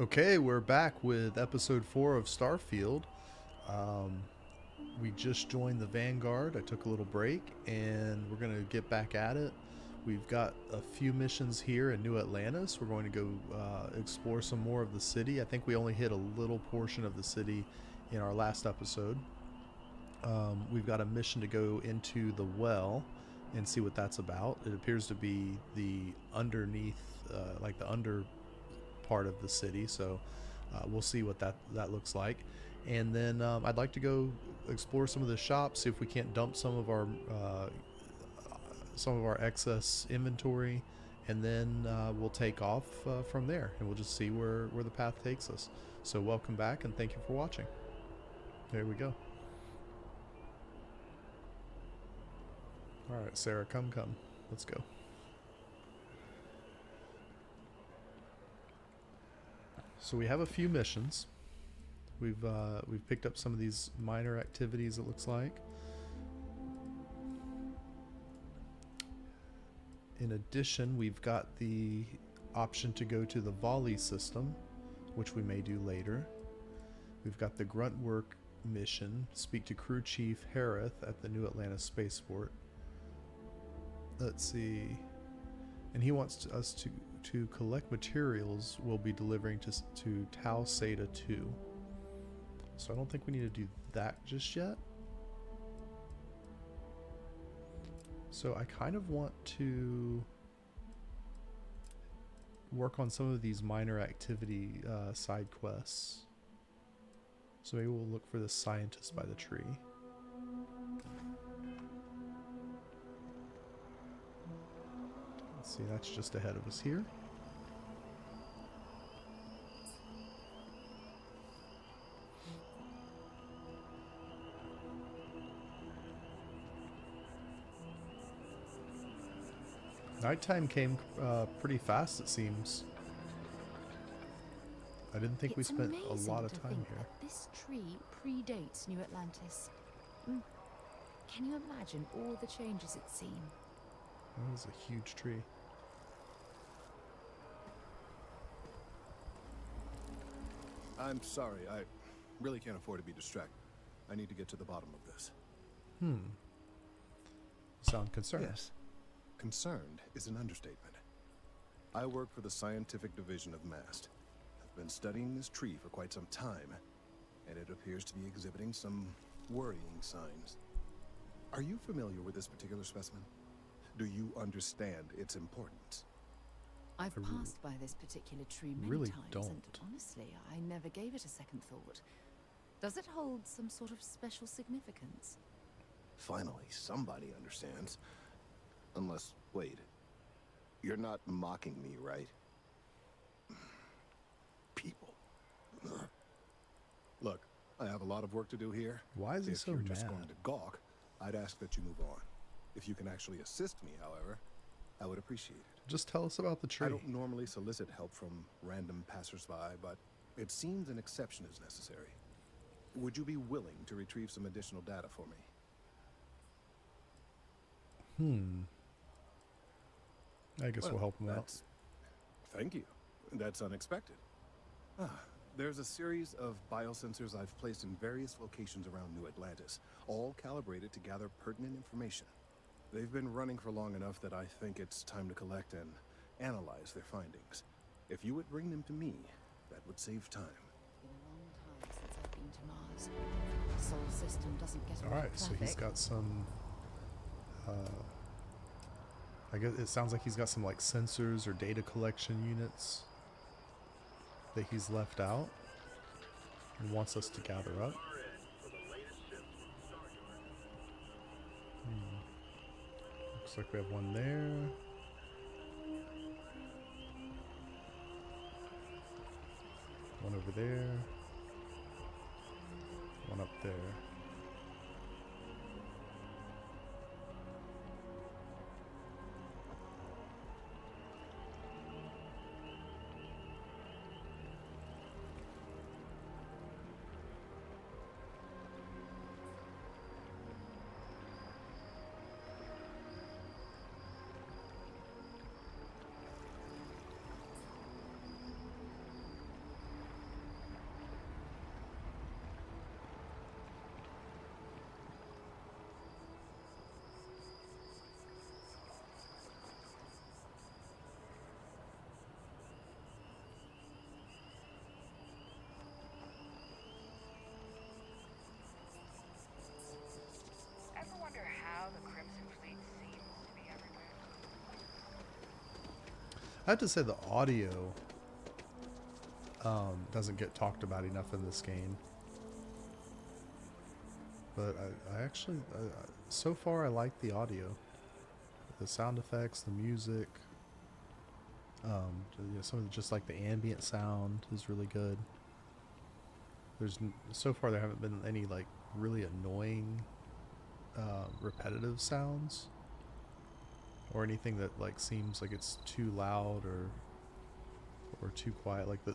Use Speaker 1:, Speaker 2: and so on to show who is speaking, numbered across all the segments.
Speaker 1: Okay, we're back with episode 4 of Starfield. Um, we just joined the Vanguard. I took a little break and we're going to get back at it. We've got a few missions here in New Atlantis. We're going to go explore some more of the city. I think we only hit a little portion of the city in our last episode. We've got a mission to go into the well and see what that's about. It appears to be the underneath, like the under part of the city. So we'll see what that looks like. And then I'd like to go explore some of the shops, see if we can't dump some of our excess inventory, and then we'll take off from there, and we'll just see where the path takes us. So welcome back, and thank you for watching. There we go. All right, Sarah, come. Let's go. So we have a few missions. We've picked up some of these minor activities, it looks like. In addition, we've got the option to go to the volley system, which we may do later. We've got the grunt work mission, speak to crew chief Harith at the New Atlantis spaceport. Let's see. And he wants us to collect materials we'll be delivering to Tau Seda 2. So I don't think we need to do that just yet. So I kind of want to work on some of these minor activity side quests. So maybe we'll look for the scientist by the tree. Let's see, that's just ahead of us here. Nighttime came pretty fast, it seems. I didn't think we spent a lot of time here.
Speaker 2: This tree predates New Atlantis. Can you imagine all the changes it's seen?
Speaker 1: That is a huge tree.
Speaker 3: I'm sorry, I really can't afford to be distracted. I need to get to the bottom of this.
Speaker 1: Sound concerned?
Speaker 3: Yes. Concerned is an understatement. I work for the scientific division of MAST. I've been studying this tree for quite some time, and it appears to be exhibiting some worrying signs. Are you familiar with this particular specimen? Do you understand its importance?
Speaker 2: I've passed by this particular tree many
Speaker 1: really
Speaker 2: times,
Speaker 1: don't.
Speaker 2: and honestly, I never gave it a second thought. Does it hold some sort of special significance?
Speaker 3: Finally, somebody understands. Unless, wait, you're not mocking me, right? People. Look, I have a lot of work to do here.
Speaker 1: Why is he
Speaker 3: if
Speaker 1: so
Speaker 3: you're
Speaker 1: mad?
Speaker 3: just going to gawk, I'd ask that you move on. If you can actually assist me, however, I would appreciate it.
Speaker 1: Just tell us about the tree.
Speaker 3: I don't normally solicit help from random passersby, but it seems an exception is necessary. Would you be willing to retrieve some additional data for me?
Speaker 1: I guess we'll help him out.
Speaker 3: Thank you. That's unexpected. There's a series of biosensors I've placed in various locations around New Atlantis, all calibrated to gather pertinent information. They've been running for long enough that I think it's time to collect and analyze their findings. If you would bring them to me, that would save time.
Speaker 2: It's been a long time since I've been to Mars. The solar system doesn't get
Speaker 1: All right, so he's got some. I guess it sounds like he's got some like sensors or data collection units that he's left out and wants us to gather up. Looks like we have one there. One over there. One up there. I have to say the audio doesn't get talked about enough in this game. But I actually, so far I like the audio. The sound effects, the music, some of just like the ambient sound is really good. So far there haven't been any like really annoying repetitive sounds or anything that like seems like it's too loud or too quiet. Like the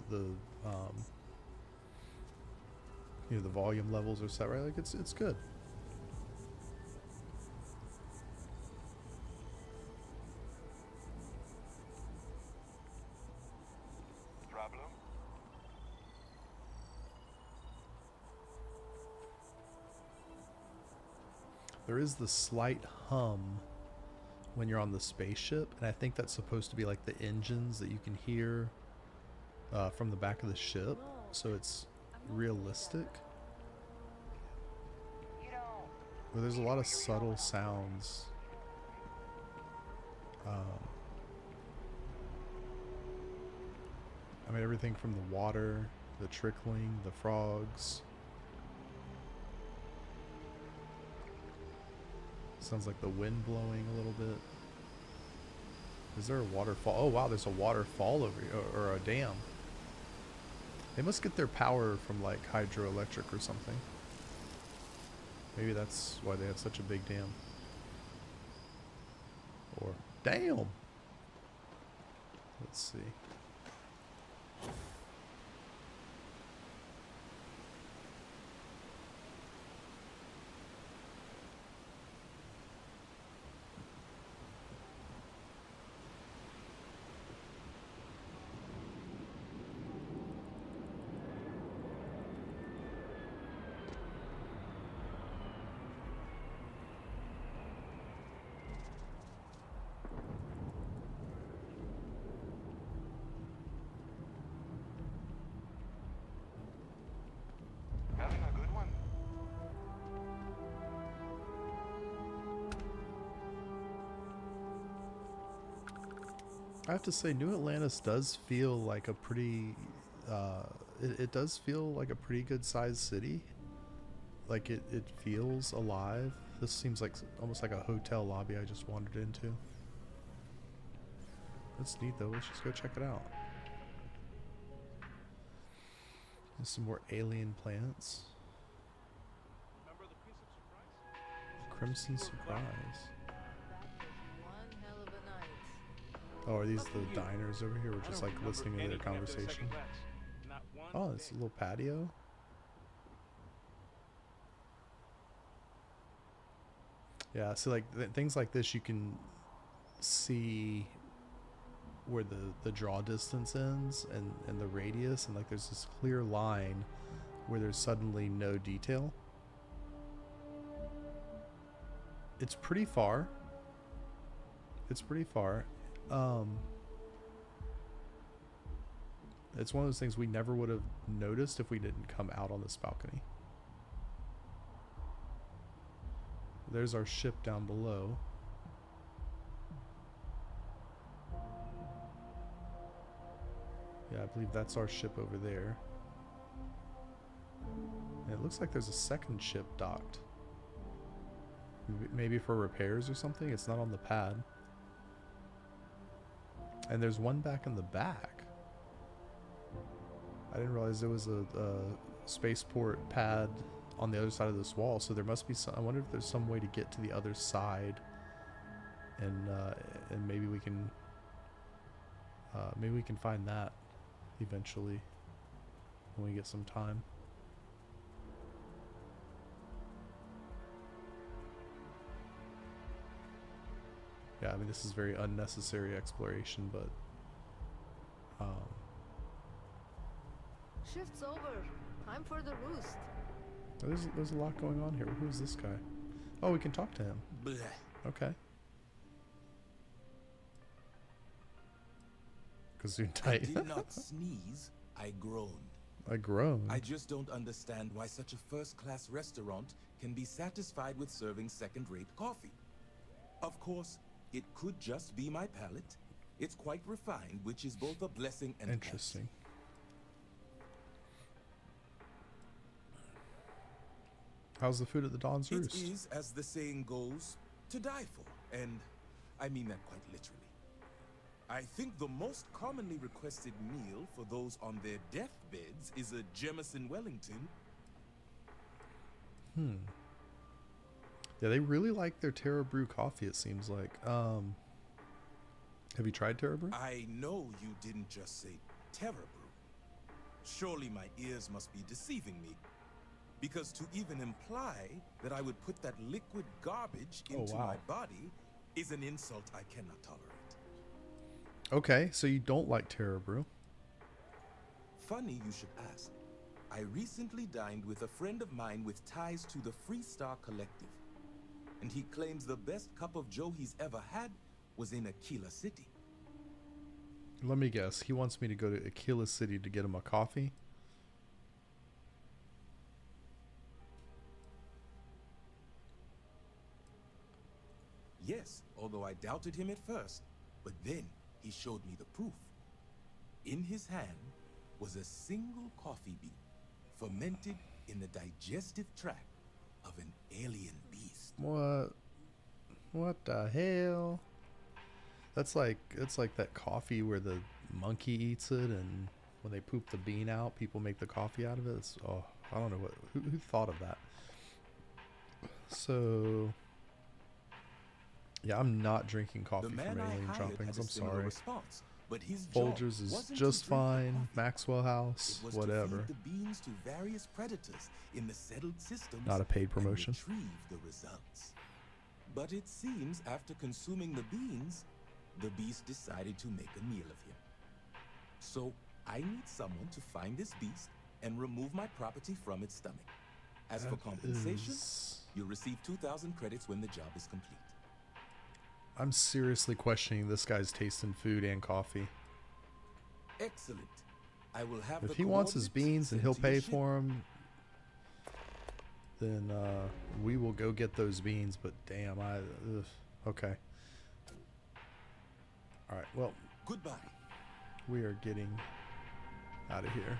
Speaker 1: the volume levels are set right. Like it's good.
Speaker 4: Problem?
Speaker 1: There is the slight hum when you're on the spaceship, and I think that's supposed to be like the engines that you can hear from the back of the ship, so it's realistic. But there's a lot of subtle sounds. I mean, everything from the water, the trickling, the frogs. Sounds like the wind blowing a little bit. Is there a waterfall? Oh wow, there's a waterfall over here, or a dam. They must get their power from like hydroelectric or something. Maybe that's why they have such a big dam. Or damn. Let's see.
Speaker 4: Having a good one?
Speaker 1: I have to say, New Atlantis does feel like a pretty, it does feel like a pretty good sized city. Like it feels alive. This seems like almost like a hotel lobby I just wandered into. That's neat though, let's just go check it out. There's some more alien plants.
Speaker 4: Remember the
Speaker 1: Crimson Surprise.
Speaker 5: One hell of a night.
Speaker 1: Oh, are these the diners over here? We're just like listening to their conversation. Oh, it's a little patio. Yeah, so like things like this you can see where the draw distance ends and the radius, and like there's this clear line where there's suddenly no detail. It's pretty far. It's pretty far. It's one of those things we never would have noticed if we didn't come out on this balcony. There's our ship down below. Yeah, I believe that's our ship over there. And it looks like there's a second ship docked. Maybe for repairs or something. It's not on the pad. And there's one back in the back. I didn't realize there was a spaceport pad on the other side of this wall, so there must be some. I wonder if there's some way to get to the other side, and maybe we can find that eventually when we get some time. Yeah, I mean, this is very unnecessary exploration, but
Speaker 5: Shift's over. Time for the roost.
Speaker 1: there's a lot going on here. Who's this guy? Oh, we can talk to him.
Speaker 6: Bleh.
Speaker 1: Okay.
Speaker 6: I
Speaker 1: Gesundheit.
Speaker 6: did not sneeze, I groaned.
Speaker 1: I groaned.
Speaker 6: I just don't understand why such a first-class restaurant can be satisfied with serving second-rate coffee. Of course, it could just be my palate, It's quite refined, which is both a blessing and a curse.
Speaker 1: Interesting. How's the food at the Dawn's
Speaker 6: It
Speaker 1: Roost?
Speaker 6: is, as the saying goes, to die for, and I mean that quite literally. I think the most commonly requested meal for those on their deathbeds is a Jemison Wellington.
Speaker 1: Yeah, they really like their Terra Brew coffee, it seems like. Have you tried Terra Brew?
Speaker 6: I know you didn't just say Terra Brew. Surely my ears must be deceiving me. Because to even imply that I would put that liquid garbage into
Speaker 1: wow.
Speaker 6: my body is an insult I cannot tolerate.
Speaker 1: Okay, so you don't like Terra Brew.
Speaker 6: Funny you should ask. I recently dined with a friend of mine with ties to the Freestar Collective. And he claims the best cup of joe he's ever had was in Aquila City.
Speaker 1: Let me guess. He wants me to go to Aquila City to get him a coffee?
Speaker 6: Yes, although I doubted him at first, but then he showed me the proof. In his hand was a single coffee bean, fermented in the digestive tract of an alien beast.
Speaker 1: What? What the hell? It's like that coffee where the monkey eats it, and when they poop the bean out, people make the coffee out of it. I don't know who thought of that. So yeah, I'm not drinking coffee from alien droppings. I'm sorry.
Speaker 6: Response, but his
Speaker 1: Folgers is
Speaker 6: wasn't
Speaker 1: just
Speaker 6: to drink the
Speaker 1: fine.
Speaker 6: coffee.
Speaker 1: Maxwell House,
Speaker 6: It was
Speaker 1: whatever.
Speaker 6: to feed the beans to various predators in the settled systems.
Speaker 1: Not a paid
Speaker 6: and
Speaker 1: promotion.
Speaker 6: retrieve the results. But it seems after consuming the beans, the beast decided to make a meal of him. So I need someone to find this beast and remove my property from its stomach. As for compensation, you'll receive 2,000 credits when the job is complete.
Speaker 1: I'm seriously questioning this guy's taste in food and coffee.
Speaker 6: Excellent. I will have
Speaker 1: If
Speaker 6: the
Speaker 1: he wants his
Speaker 6: coordinates
Speaker 1: beans and
Speaker 6: sent
Speaker 1: he'll
Speaker 6: to your
Speaker 1: pay
Speaker 6: ship.
Speaker 1: for them, then we will go get those beans. But damn, okay. All right, well,
Speaker 6: Goodbye.
Speaker 1: we are getting out of here.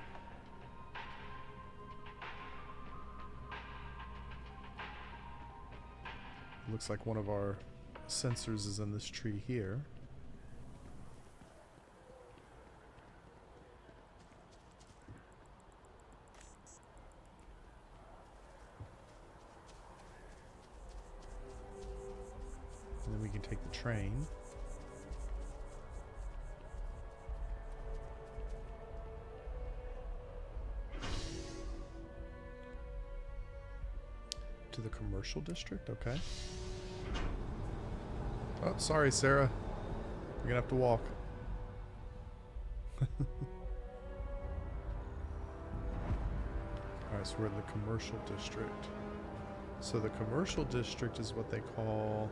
Speaker 1: Looks like one of our sensors is in this tree here. And then we can take the train. To the commercial district, okay. Oh, sorry, Sarah. You're gonna have to walk. Alright, so we're in the commercial district. So the commercial district is what they call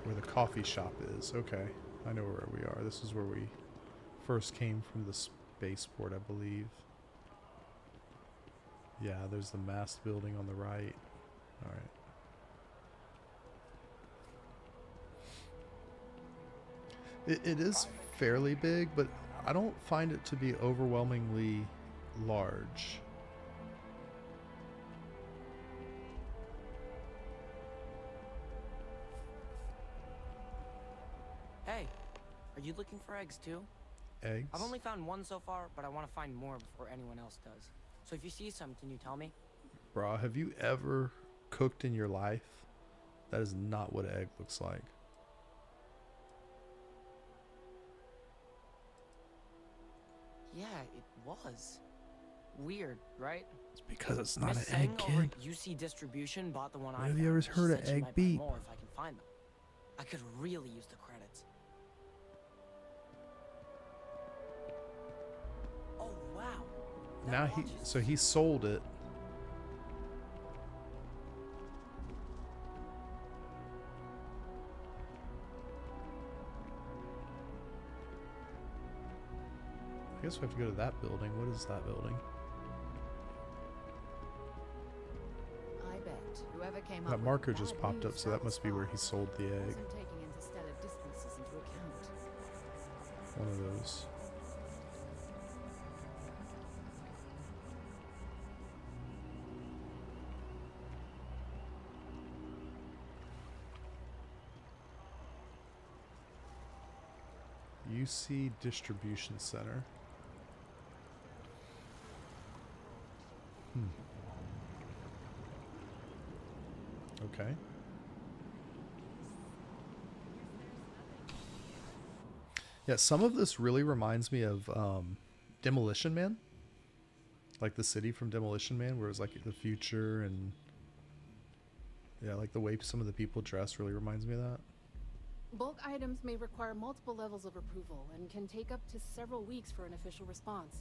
Speaker 1: where the coffee shop is. Okay, I know where we are. This is where we first came from the spaceport, I believe. Yeah, there's the mast building on the right. Alright. It is fairly big, but I don't find it to be overwhelmingly large.
Speaker 7: Hey, are you looking for eggs too?
Speaker 1: Eggs?
Speaker 7: I've only found one so far, but I want to find more before anyone else does. So if you see some, can you tell me?
Speaker 1: Bruh, have you ever cooked in your life? That is not what an egg looks like.
Speaker 7: Yeah, it was. Weird, right?
Speaker 1: It's because it's not
Speaker 7: Miss
Speaker 1: an egg,
Speaker 7: Sang over
Speaker 1: kid.
Speaker 7: at UC Distribution bought the one I
Speaker 1: Have
Speaker 7: found.
Speaker 1: you ever
Speaker 7: She
Speaker 1: heard of
Speaker 7: said she
Speaker 1: egg
Speaker 7: might buy
Speaker 1: beep?
Speaker 7: more if I can find them. I could really use the credits. Oh wow. That
Speaker 1: Now
Speaker 7: watch is
Speaker 1: so he sold it. I guess we have to go to that building. What is that building?
Speaker 2: I bet whoever came up
Speaker 1: That
Speaker 2: with
Speaker 1: marker
Speaker 2: the
Speaker 1: just
Speaker 2: bad
Speaker 1: popped
Speaker 2: news
Speaker 1: up, so that must be where he
Speaker 2: fast
Speaker 1: sold the egg.
Speaker 2: wasn't taking interstellar distances into account.
Speaker 1: one of those. UC Distribution Center. Okay. Yeah, some of this really reminds me of Demolition Man. Like the city from Demolition Man, where it's like the future, and yeah, like the way some of the people dress really reminds me of that.
Speaker 8: Bulk items may require multiple levels of approval and can take up to several weeks for an official response.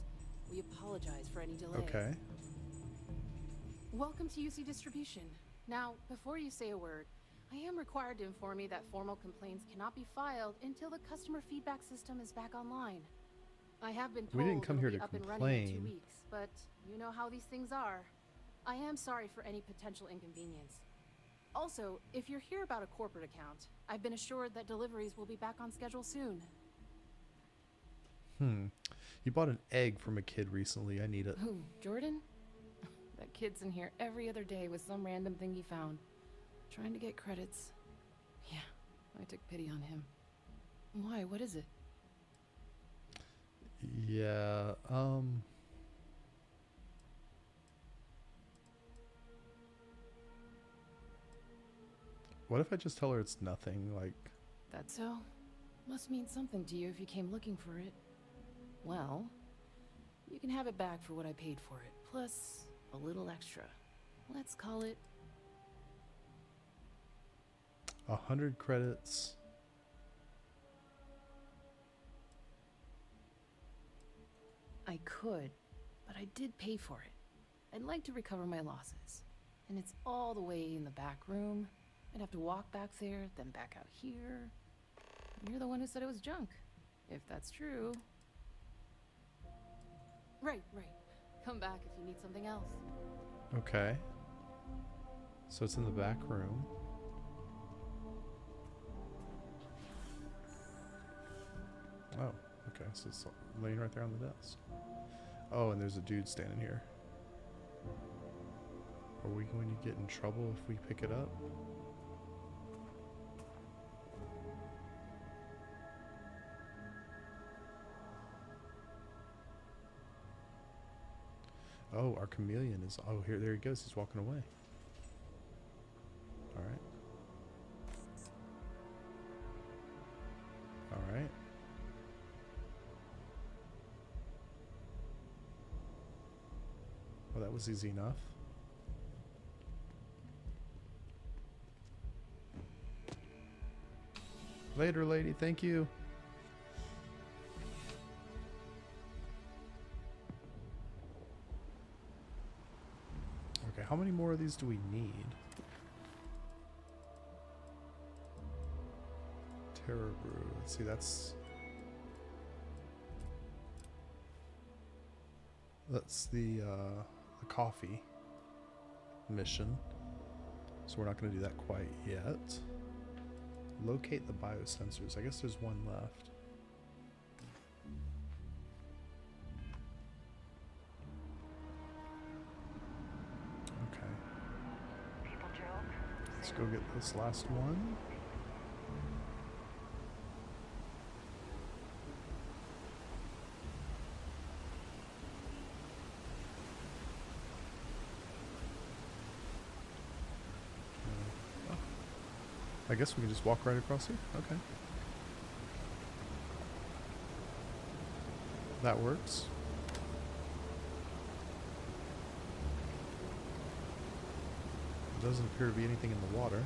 Speaker 8: We apologize for any delay.
Speaker 1: Okay.
Speaker 8: Welcome to UC Distribution. Now, before you say a word, I am required to inform you that formal complaints cannot be filed until the customer feedback system is back online. I have been told
Speaker 1: We didn't come
Speaker 8: it'll
Speaker 1: here
Speaker 8: be
Speaker 1: to
Speaker 8: up and running in 2
Speaker 1: complain.
Speaker 8: weeks, but you know how these things are. I am sorry for any potential inconvenience. Also, if you're here about a corporate account, I've been assured that deliveries will be back on schedule soon.
Speaker 1: You bought an egg from a kid recently. I need it.
Speaker 8: Who, Jordan? That kid's in here every other day with some random thing he found. Trying to get credits. Yeah, I took pity on him. Why? What is it?
Speaker 1: Yeah, what if I just tell her it's nothing? Like,
Speaker 8: That so? Must mean something to you if you came looking for it. Well, you can have it back for what I paid for it, plus a little extra. Let's call it
Speaker 1: 100 credits.
Speaker 8: I could, but I did pay for it. I'd like to recover my losses. And it's all the way in the back room. I'd have to walk back there, then back out here. You're the one who said it was junk. If that's true. Right. Come back if you need something else.
Speaker 1: Okay. So it's in the back room. Oh, okay. So it's laying right there on the desk. Oh, and there's a dude standing here. Are we going to get in trouble if we pick it up? Oh, our chameleon is... Oh, there he goes. He's walking away. Alright. Alright. Well, that was easy enough. Later, lady. Thank you. Okay, how many more of these do we need? Terror brew. Let's see, that's the coffee mission. So we're not going to do that quite yet. Locate the biosensors. I guess there's one left. Okay. Let's go get this last one. I guess we can just walk right across here. Okay. That works. There doesn't appear to be anything in the water.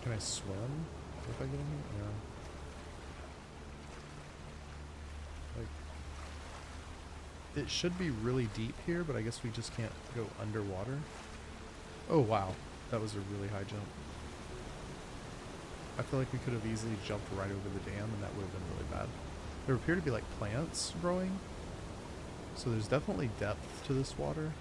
Speaker 1: Can I swim if I get in here? No. Like, it should be really deep here, but I guess we just can't go underwater. Oh, wow. That was a really high jump. I feel like we could have easily jumped right over the dam and that would have been really bad. There appear to be like plants growing. So there's definitely depth to this water.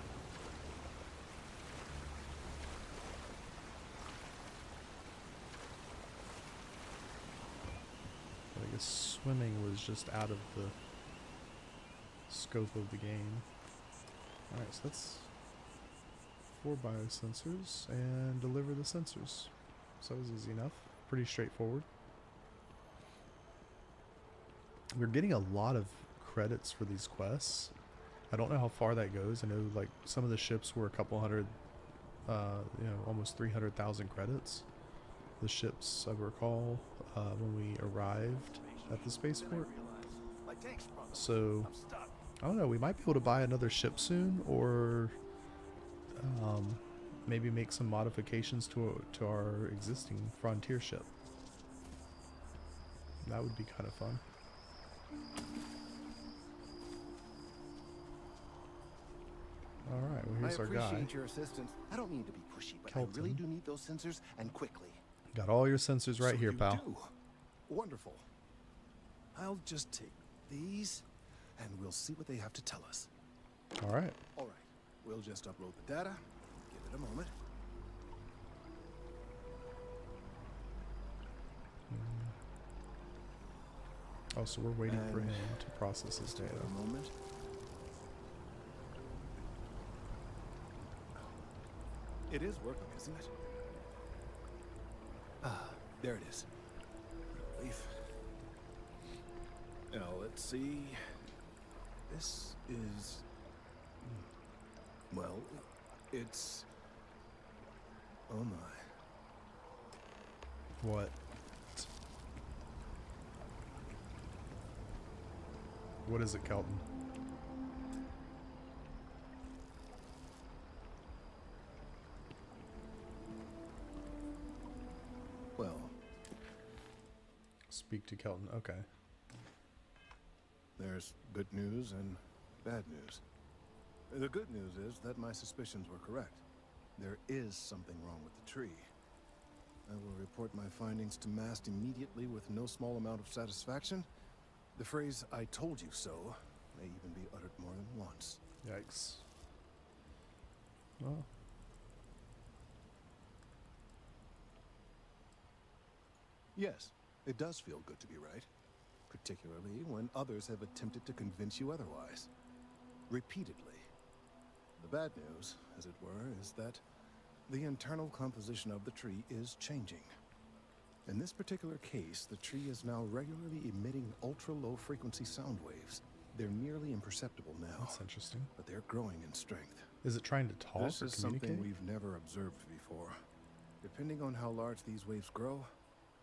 Speaker 1: But I guess swimming was just out of the scope of the game. Alright, so that's 4 biosensors and deliver the sensors. So that was easy enough. Pretty straightforward. We're getting a lot of credits for these quests. I don't know how far that goes. I know like some of the ships were a couple hundred, almost 300,000 credits. The ships, I recall, when we arrived at the spaceport. So, I don't know, we might be able to buy another ship soon, or maybe make some modifications to our existing Frontier ship. That would be kind of fun. Alright, well here's our guy.
Speaker 3: I appreciate your assistance. I don't mean to be pushy, but I really do need those sensors, and quickly.
Speaker 1: Got all your sensors right here, pal.
Speaker 3: Do. Wonderful. I'll just take these, and we'll see what they have to tell us.
Speaker 1: Alright.
Speaker 3: Alright, we'll just upload the data. Give it a moment.
Speaker 1: Oh, so we're waiting for him to process his data.
Speaker 3: A moment. It is working, isn't it? Ah, there it is. Relief. Now, let's see. This is... Well, it's... Oh my.
Speaker 1: What? What is it, Kelton?
Speaker 3: Well...
Speaker 1: Speak to Kelton, okay.
Speaker 3: There's good news and bad news. The good news is that my suspicions were correct. There is something wrong with the tree. I will report my findings to Mast immediately with no small amount of satisfaction. The phrase, "I told you so," may even be uttered more than once.
Speaker 1: Yikes. Well.
Speaker 3: Yes, it does feel good to be right. Particularly when others have attempted to convince you otherwise. Repeatedly. The bad news, as it were, is that the internal composition of the tree is changing. In this particular case, the tree is now regularly emitting ultra-low frequency sound waves. They're nearly imperceptible now.
Speaker 1: That's interesting.
Speaker 3: But they're growing in strength.
Speaker 1: Is it trying to talk
Speaker 3: This
Speaker 1: or
Speaker 3: is
Speaker 1: communicate?
Speaker 3: something we've never observed before. Depending on how large these waves grow,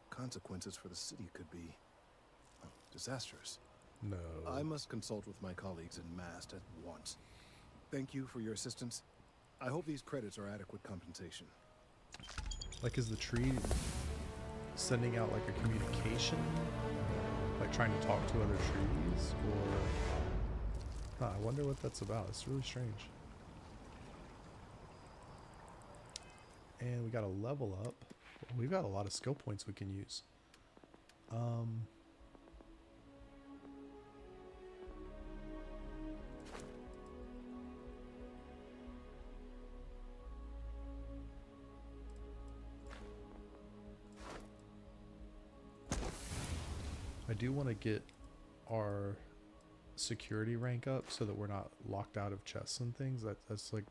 Speaker 3: consequences for the city could be, well, disastrous.
Speaker 1: No.
Speaker 3: I must consult with my colleagues in Mast at once. Thank you for your assistance. I hope these credits are adequate compensation.
Speaker 1: Like, is the tree sending out like a communication? Like trying to talk to other trees? Or... I wonder what that's about. It's really strange. And we got a level up. We've got a lot of skill points we can use. I do want to get our security rank up so that we're not locked out of chests and things. That's like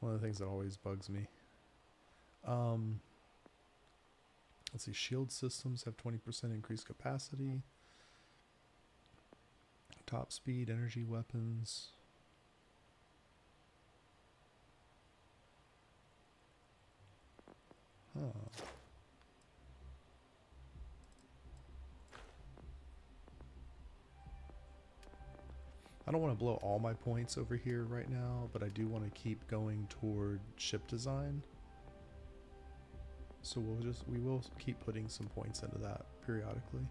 Speaker 1: one of the things that always bugs me. Let's see, shield systems have 20% increased capacity. Top speed, energy weapons. Huh. I don't want to blow all my points over here right now, but I do want to keep going toward ship design. So we will keep putting some points into that periodically.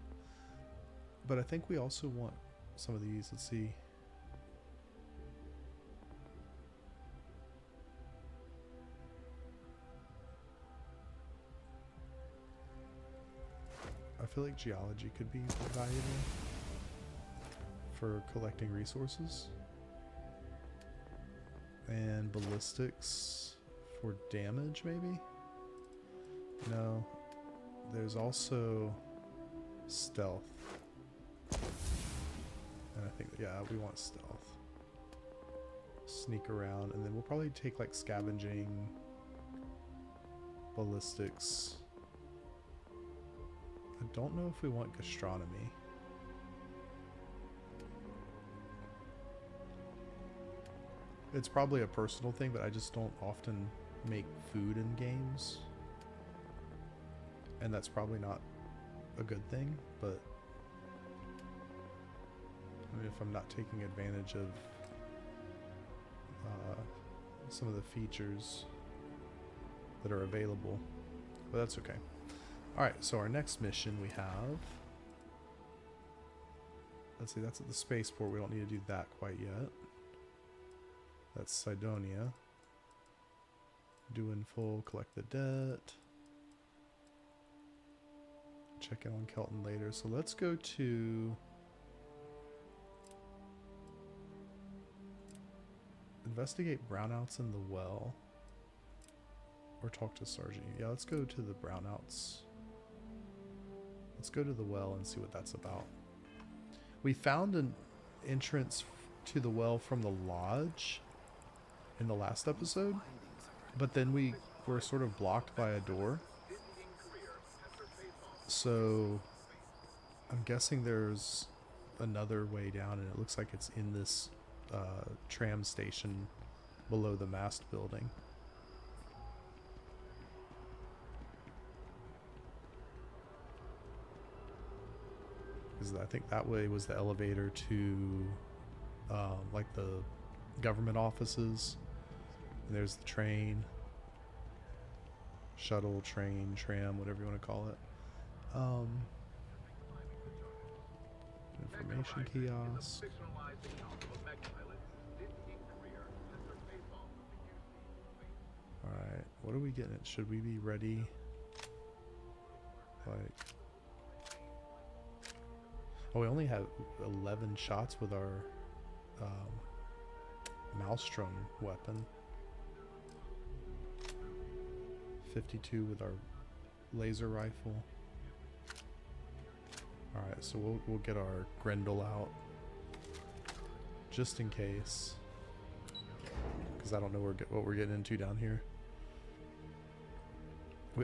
Speaker 1: But I think we also want some of these. Let's see. I feel like geology could be valuable for collecting resources. And ballistics for damage, maybe? No. There's also stealth. think, yeah, we want stealth. Sneak around, and then we'll probably take like scavenging, ballistics. I don't know if we want gastronomy. It's probably a personal thing, but I just don't often make food in games. And that's probably not a good thing, but I mean, if I'm not taking advantage of some of the features that are available, but that's okay. Alright, so our next mission we have, let's see, that's at the spaceport. We don't need to do that quite yet. That's Cydonia. Due in full, collect the debt. Check in on Kelton later. So let's go to investigate brownouts in the well. Or talk to Sergeant. Yeah, let's go to the brownouts. Let's go to the well and see what that's about. We found an entrance to the well from the lodge in the last episode, but then we were sort of blocked by a door. So I'm guessing there's another way down, and it looks like it's in this tram station below the mast building. Because I think that way was the elevator to like the government offices. And there's the train, shuttle, train, tram, whatever you want to call it. Information kiosk. Alright, what are we getting? Should we be ready? Like, oh, we only have 11 shots with our Maelstrom weapon. 52 with our laser rifle. Alright, so we'll get our Grendel out. Just in case. Because I don't know what we're getting into down here.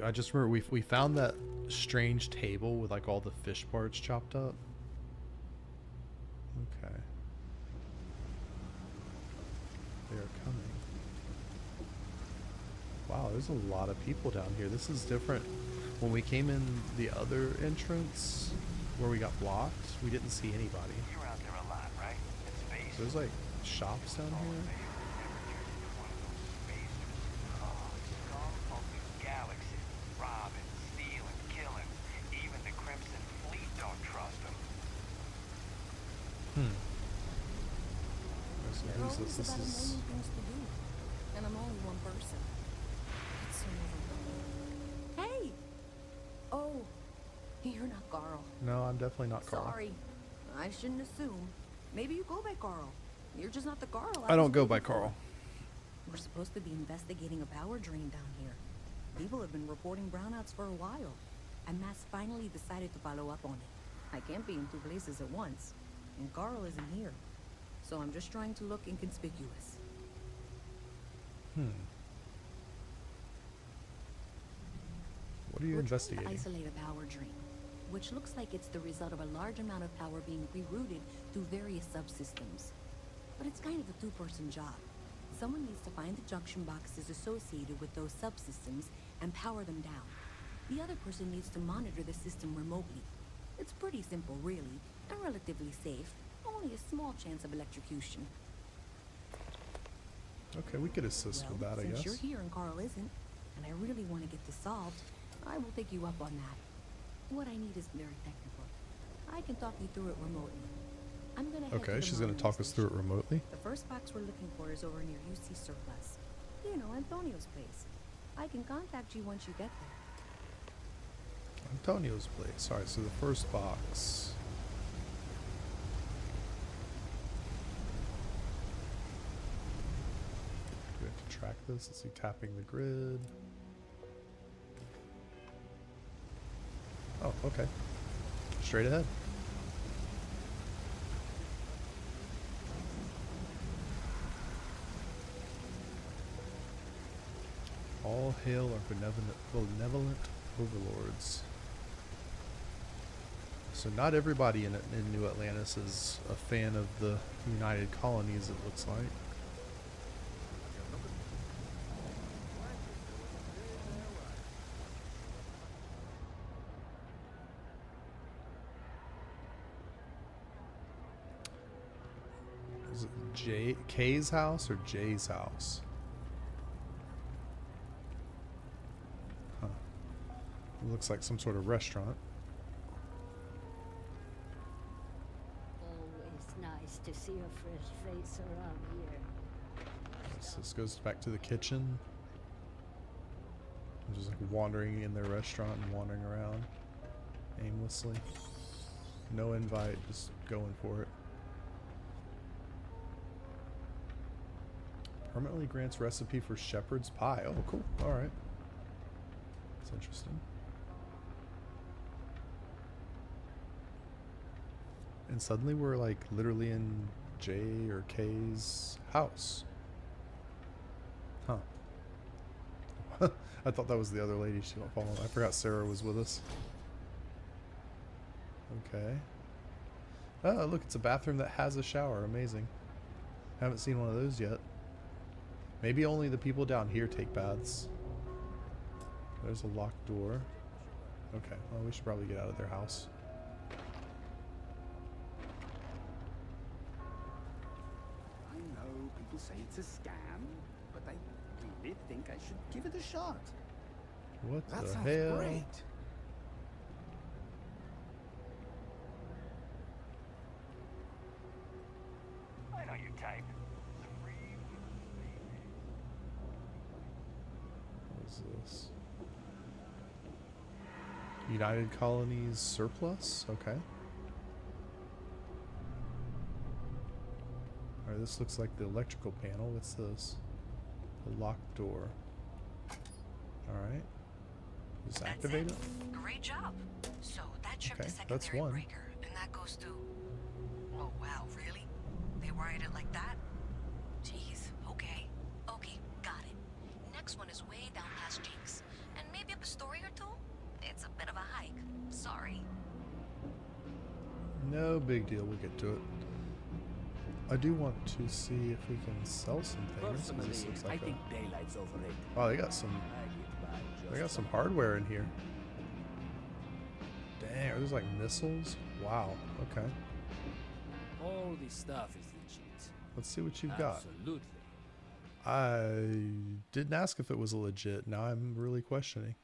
Speaker 1: I just remember we found that strange table with like all the fish parts chopped up. Okay. They are coming. Wow, there's a lot of people down here. This is different. When we came in the other entrance where we got blocked, we didn't see anybody.
Speaker 4: You're out there a lot, right? In space.
Speaker 1: There's like shops down here.
Speaker 4: Galaxy, robbing, stealing, killing. Even the Crimson Fleet don't trust them.
Speaker 1: So
Speaker 2: There are
Speaker 1: who's
Speaker 2: always
Speaker 1: this?
Speaker 2: about
Speaker 1: This
Speaker 2: a
Speaker 1: is
Speaker 2: million things to do, and I'm only one person. It's so overwhelming. Hey! Oh, you're not Carl.
Speaker 1: no, I'm definitely not Carl.
Speaker 2: Sorry, I shouldn't assume. Maybe you go by Carl. You're just not the Carl.
Speaker 1: I don't
Speaker 2: was
Speaker 1: go by
Speaker 2: looking for.
Speaker 1: Carl.
Speaker 2: We're supposed to be investigating a power drain down here. People have been reporting brownouts for a while, and Mass finally decided to follow up on it. I can't be in two places at once, and Carl isn't here. So I'm just trying to look inconspicuous.
Speaker 1: What are you
Speaker 2: We're
Speaker 1: investigating?
Speaker 2: trying to isolate a power drain, which looks like it's the result of a large amount of power being rerouted through various subsystems. But it's kind of a two-person job. Someone needs to find the junction boxes associated with those subsystems and power them down. The other person needs to monitor the system remotely. It's pretty simple, really, and relatively safe. Only a small chance of electrocution.
Speaker 1: Okay, we could assist with that, I
Speaker 2: since
Speaker 1: guess.
Speaker 2: you're here and Carl isn't, and I really want to get this solved, I will take you up on that. What I need is very technical. I can talk you through it remotely. I'm gonna head to
Speaker 1: Okay,
Speaker 2: the
Speaker 1: she's gonna
Speaker 2: monitoring
Speaker 1: talk us through it
Speaker 2: station.
Speaker 1: remotely.
Speaker 2: The first box we're looking for is over near UC Surplus. You know, Antonio's place. I can contact you once you get there.
Speaker 1: Antonio's place. Alright, so the first box. We have to track this. Let's see, tapping the grid. Oh, okay. Straight ahead. All hail our benevolent overlords. So not everybody in New Atlantis is a fan of the United Colonies, it looks like. Is it K's house or Jay's house? Huh. It looks like some sort of restaurant.
Speaker 9: Always nice to see a fresh face around here.
Speaker 1: So this goes back to the kitchen. I'm just like wandering in their restaurant and wandering around aimlessly. No invite, just going for it. Permanently grants recipe for shepherd's pie. Oh, cool. All right. That's interesting. And suddenly we're like literally in J or K's house. Huh. I thought that was the other lady she don't follow. I forgot Sarah was with us. Okay. Oh, look, it's a bathroom that has a shower. Amazing. Haven't seen one of those yet. Maybe only the people down here take baths. There's a locked door. Okay, well, we should probably get out of their house.
Speaker 10: I know people say it's a scam, but I really think I should give it a shot.
Speaker 1: What
Speaker 6: That
Speaker 1: the
Speaker 6: sounds
Speaker 1: hell?
Speaker 6: great.
Speaker 4: I know your type.
Speaker 1: What is this? United Colonies surplus? Okay. Alright, this looks like the electrical panel. What's this? The locked door. Alright. Just activate it?
Speaker 2: Great job. So that tripped
Speaker 1: Okay,
Speaker 2: the
Speaker 1: that's
Speaker 2: secondary
Speaker 1: one.
Speaker 2: breaker, and that goes to... Oh, wow, really? They wired it like that? Jeez, okay. Okay, got it. Next one is way down past Jake's. And maybe up a story or two? It's a bit of a hike. Sorry.
Speaker 1: No big deal, we'll get to it. I do want to see if we can sell some things. 'Cause
Speaker 10: Personally,
Speaker 1: this looks
Speaker 10: I
Speaker 1: like
Speaker 10: think daylight's overrated.
Speaker 1: Oh, they got some.
Speaker 10: I get by just
Speaker 1: They got some hardware in here. Dang, are those like missiles? Wow. Okay.
Speaker 10: all this stuff is legit.
Speaker 1: Let's see what you've got.
Speaker 10: Absolutely.
Speaker 1: I didn't ask if it was legit. Now I'm really questioning.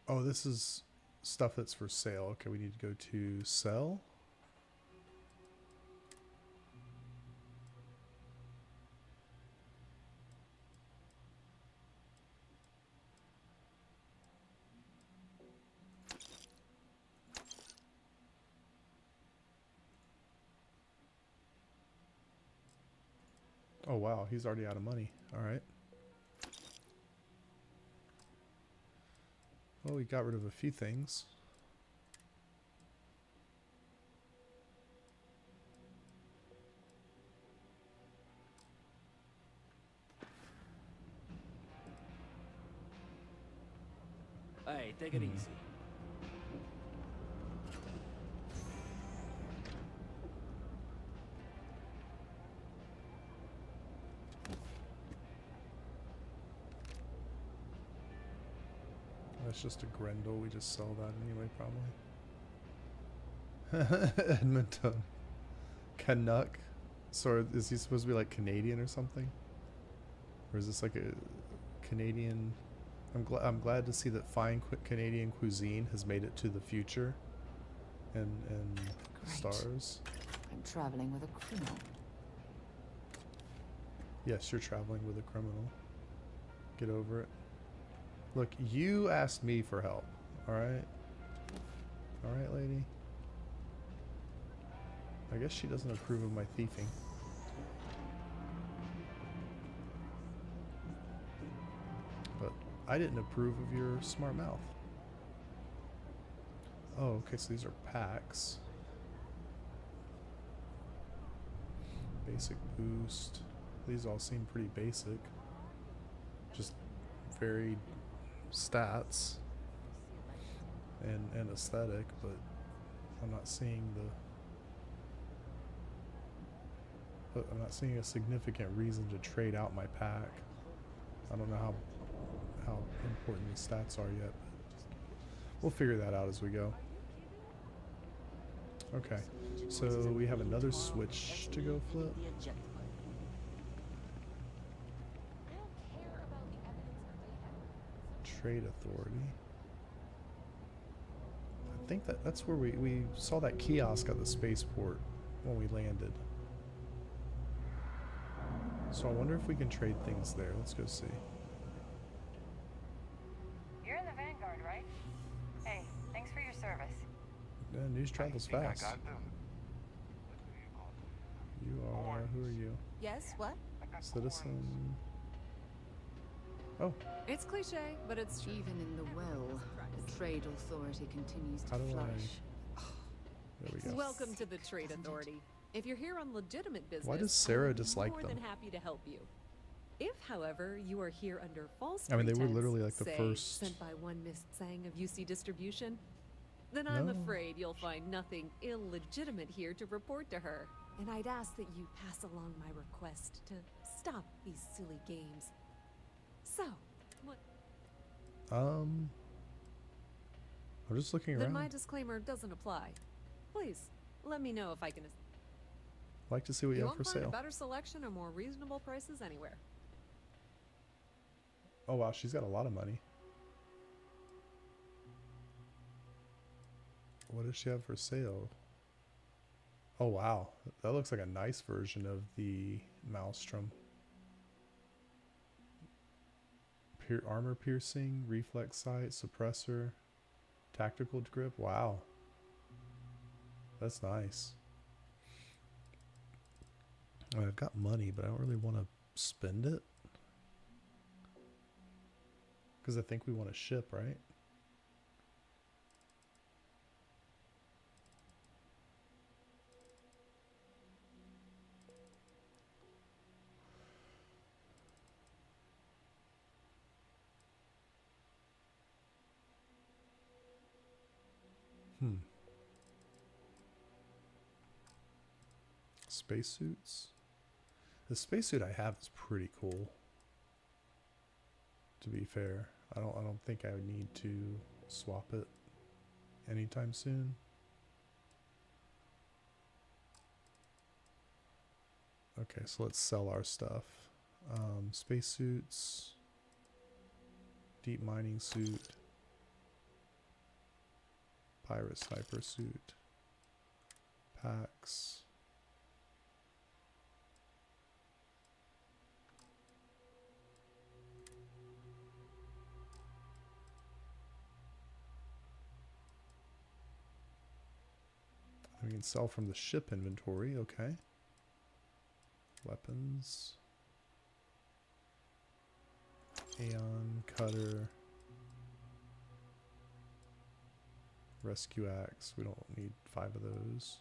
Speaker 1: Oh, this is stuff that's for sale. Okay, we need to go to sell. Oh wow, he's already out of money. All right. Well, we got rid of a few things.
Speaker 10: Hey, take it easy.
Speaker 1: That's just a Grendel. We just sell that anyway, probably. Edmonton. Canuck. So is he supposed to be like Canadian or something? Or is this like a Canadian? I'm glad to see that fine Canadian cuisine has made it to the future and
Speaker 2: Great.
Speaker 1: stars.
Speaker 2: I'm traveling with a criminal.
Speaker 1: Yes, you're traveling with a criminal. Get over it. Look, you asked me for help. Alright? Alright, lady? I guess she doesn't approve of my thieving. But I didn't approve of your smart mouth. Oh, okay, so these are packs. Basic boost. These all seem pretty basic. Just very stats and aesthetic, but I'm not seeing a significant reason to trade out my pack. I don't know how important the stats are yet, but we'll figure that out as we go. Okay, so we have another switch to go flip. Trade authority. I think that's where we saw that kiosk at the spaceport when we landed. So I wonder if we can trade things there. Let's go see.
Speaker 11: You're in the Vanguard, right? Hey, thanks for your service.
Speaker 1: Yeah, news travels fast.
Speaker 4: I got them.
Speaker 1: You are, who are you?
Speaker 12: Yes, what?
Speaker 1: Citizen. Oh.
Speaker 12: It's cliche, but it's true.
Speaker 13: Even in the well, the trade authority continues to
Speaker 1: How do
Speaker 13: flourish.
Speaker 1: There we go.
Speaker 12: Welcome to the Trade Authority. If you're here on legitimate business,
Speaker 1: Why does Sarah
Speaker 12: I'm
Speaker 1: dislike
Speaker 12: more
Speaker 1: them?
Speaker 12: than happy to help you. If, however, you are here under false
Speaker 1: I mean, they were
Speaker 12: pretense,
Speaker 1: literally like the
Speaker 12: say,
Speaker 1: first-
Speaker 12: sent by one Miss Tsang of UC Distribution, then I'm
Speaker 1: No.
Speaker 12: afraid you'll find nothing illegitimate here to report to her. And I'd ask that you pass along my request to stop these silly games. So, what?
Speaker 1: I'm just looking
Speaker 12: Then
Speaker 1: around.
Speaker 12: my disclaimer doesn't apply. Please, let me know if I can.
Speaker 1: Like to see what you have
Speaker 12: won't
Speaker 1: for
Speaker 12: find a
Speaker 1: sale.
Speaker 12: better selection or more reasonable prices anywhere.
Speaker 1: Oh wow, she's got a lot of money. What does she have for sale? Oh wow, that looks like a nice version of the Maelstrom. Armor piercing, reflex sight, suppressor, tactical grip. Wow, that's nice. I've got money, but I don't really want to spend it because I think we want to ship, right? Spacesuits. The spacesuit I have is pretty cool. To be fair, I don't think I would need to swap it anytime soon. Okay, so let's sell our stuff. Spacesuits, deep mining suit, pirate sniper suit, packs. We can sell from the ship inventory, okay. Weapons. Aeon, cutter. Rescue axe, we don't need 5 of those.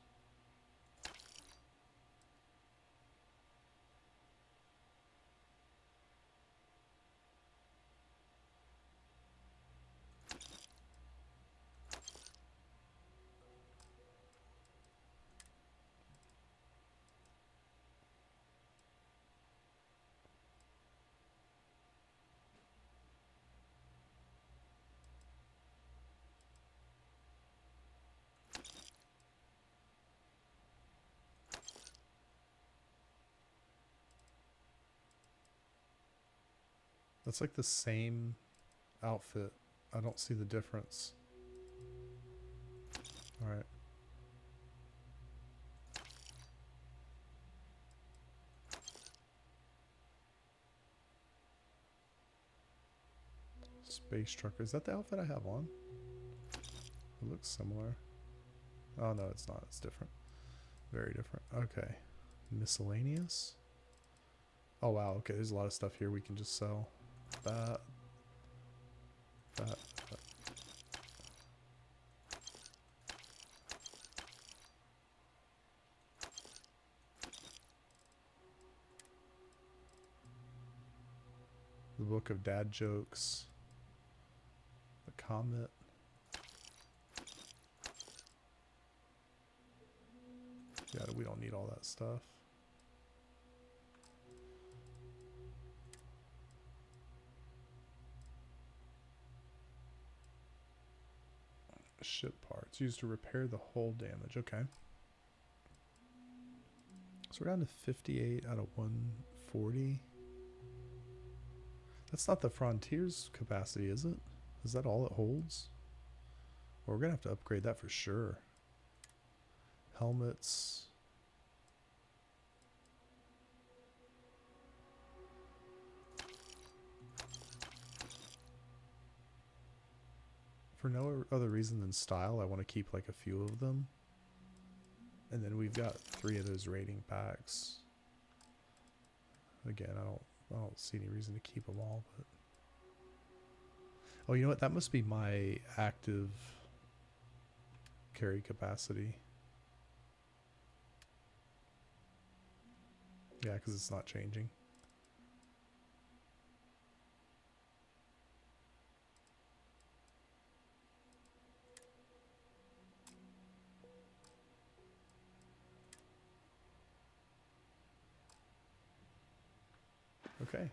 Speaker 1: That's like the same outfit. I don't see the difference. Alright. Space trucker. Is that the outfit I have on? It looks similar. Oh no, it's not. It's different. Very different. Okay. Miscellaneous? Oh wow, okay, there's a lot of stuff here we can just sell. That. The book of dad jokes. The comet. Yeah, we don't need all that stuff. Ship parts used to repair the hull damage. Okay. So we're down to 58 out of 140. That's not the Frontier's capacity, is it? Is that all it holds? Well, we're going to have to upgrade that for sure. Helmets. For no other reason than style, I want to keep like a few of them. And then we've got 3 of those rating packs. Again, I don't see any reason to keep them all, but oh, you know what? That must be my active carry capacity. Yeah, because it's not changing. Okay.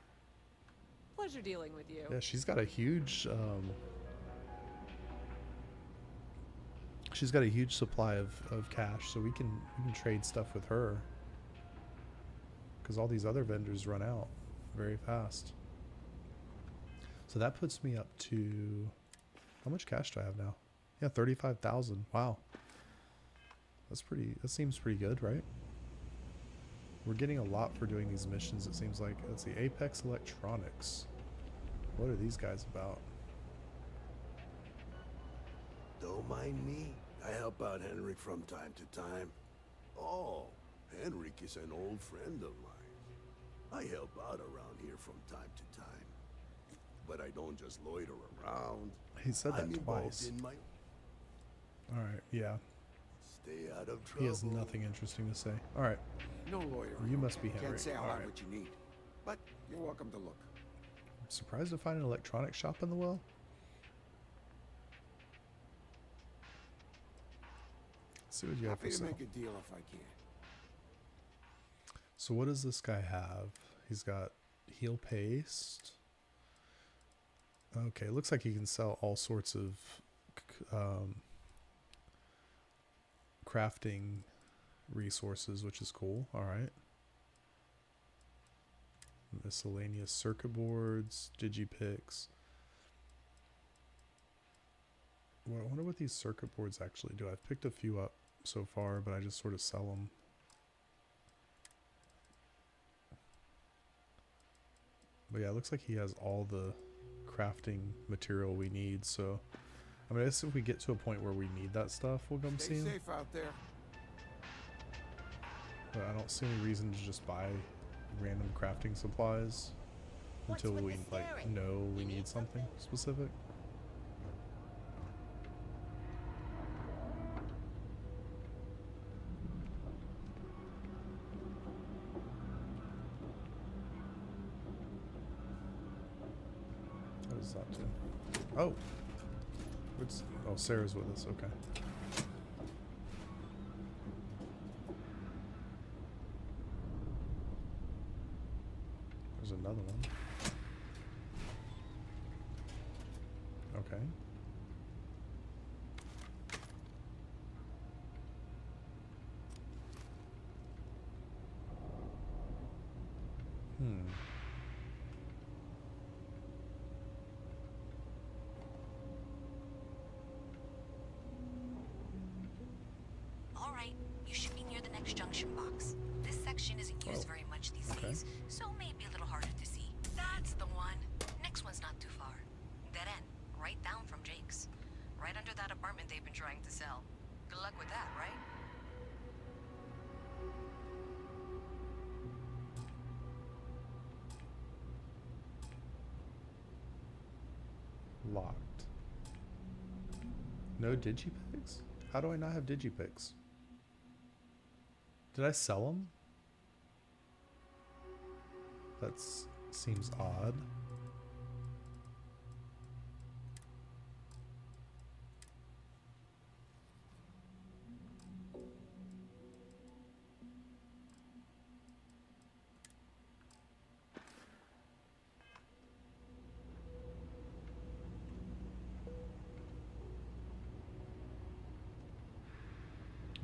Speaker 12: Pleasure dealing with you.
Speaker 1: Yeah, she's got a huge supply of cash, so we can trade stuff with her. Because all these other vendors run out very fast. So that puts me up to, how much cash do I have now? Yeah, 35,000. Wow. That seems pretty good, right? We're getting a lot for doing these missions, it seems like. Let's see, Apex Electronics. What are these guys about?
Speaker 14: Don't mind me. I help out Henrik from time to time. Oh, Henrik is an old friend of mine. I help out around here from time to time. But I don't just loiter around.
Speaker 1: He said that
Speaker 14: I'm
Speaker 1: twice.
Speaker 14: In my...
Speaker 1: Alright, yeah.
Speaker 14: Stay out of trouble.
Speaker 1: He has nothing interesting to say. Alright.
Speaker 10: No lawyer.
Speaker 1: You must be Henrik.
Speaker 10: Can't say I'll
Speaker 1: All
Speaker 10: have
Speaker 1: right.
Speaker 10: what you need, but you're welcome to look.
Speaker 1: I'm surprised to find an electronics shop in the well. Let's see what you have
Speaker 10: Happy
Speaker 1: for
Speaker 10: to
Speaker 1: sale.
Speaker 10: make a deal if I can.
Speaker 1: So what does this guy have? He's got heal paste. Okay, looks like he can sell all sorts of crafting resources, which is cool. All right. Miscellaneous circuit boards, digipicks. Well, I wonder what these circuit boards actually do. I've picked a few up so far, but I just sort of sell them. But yeah, it looks like he has all the crafting material we need, so I mean, I guess if we get to a point where we need that stuff, we'll come see him.
Speaker 10: Stay safe out there.
Speaker 1: But I don't see any reason to just buy random crafting supplies until we like know we need something specific. What does that do? Oh, Sarah's with us. Okay. There's another one. Okay.
Speaker 2: All right, you should be near the next junction box. This section isn't used very much these days, so maybe a little harder to see. That's the one. Next one's not too far. Dead end, right down from Jake's. Right under that apartment they've been trying to sell. Good luck with that, right?
Speaker 1: Locked. No digipicks? How do I not have digipicks? Did I sell them? That seems odd.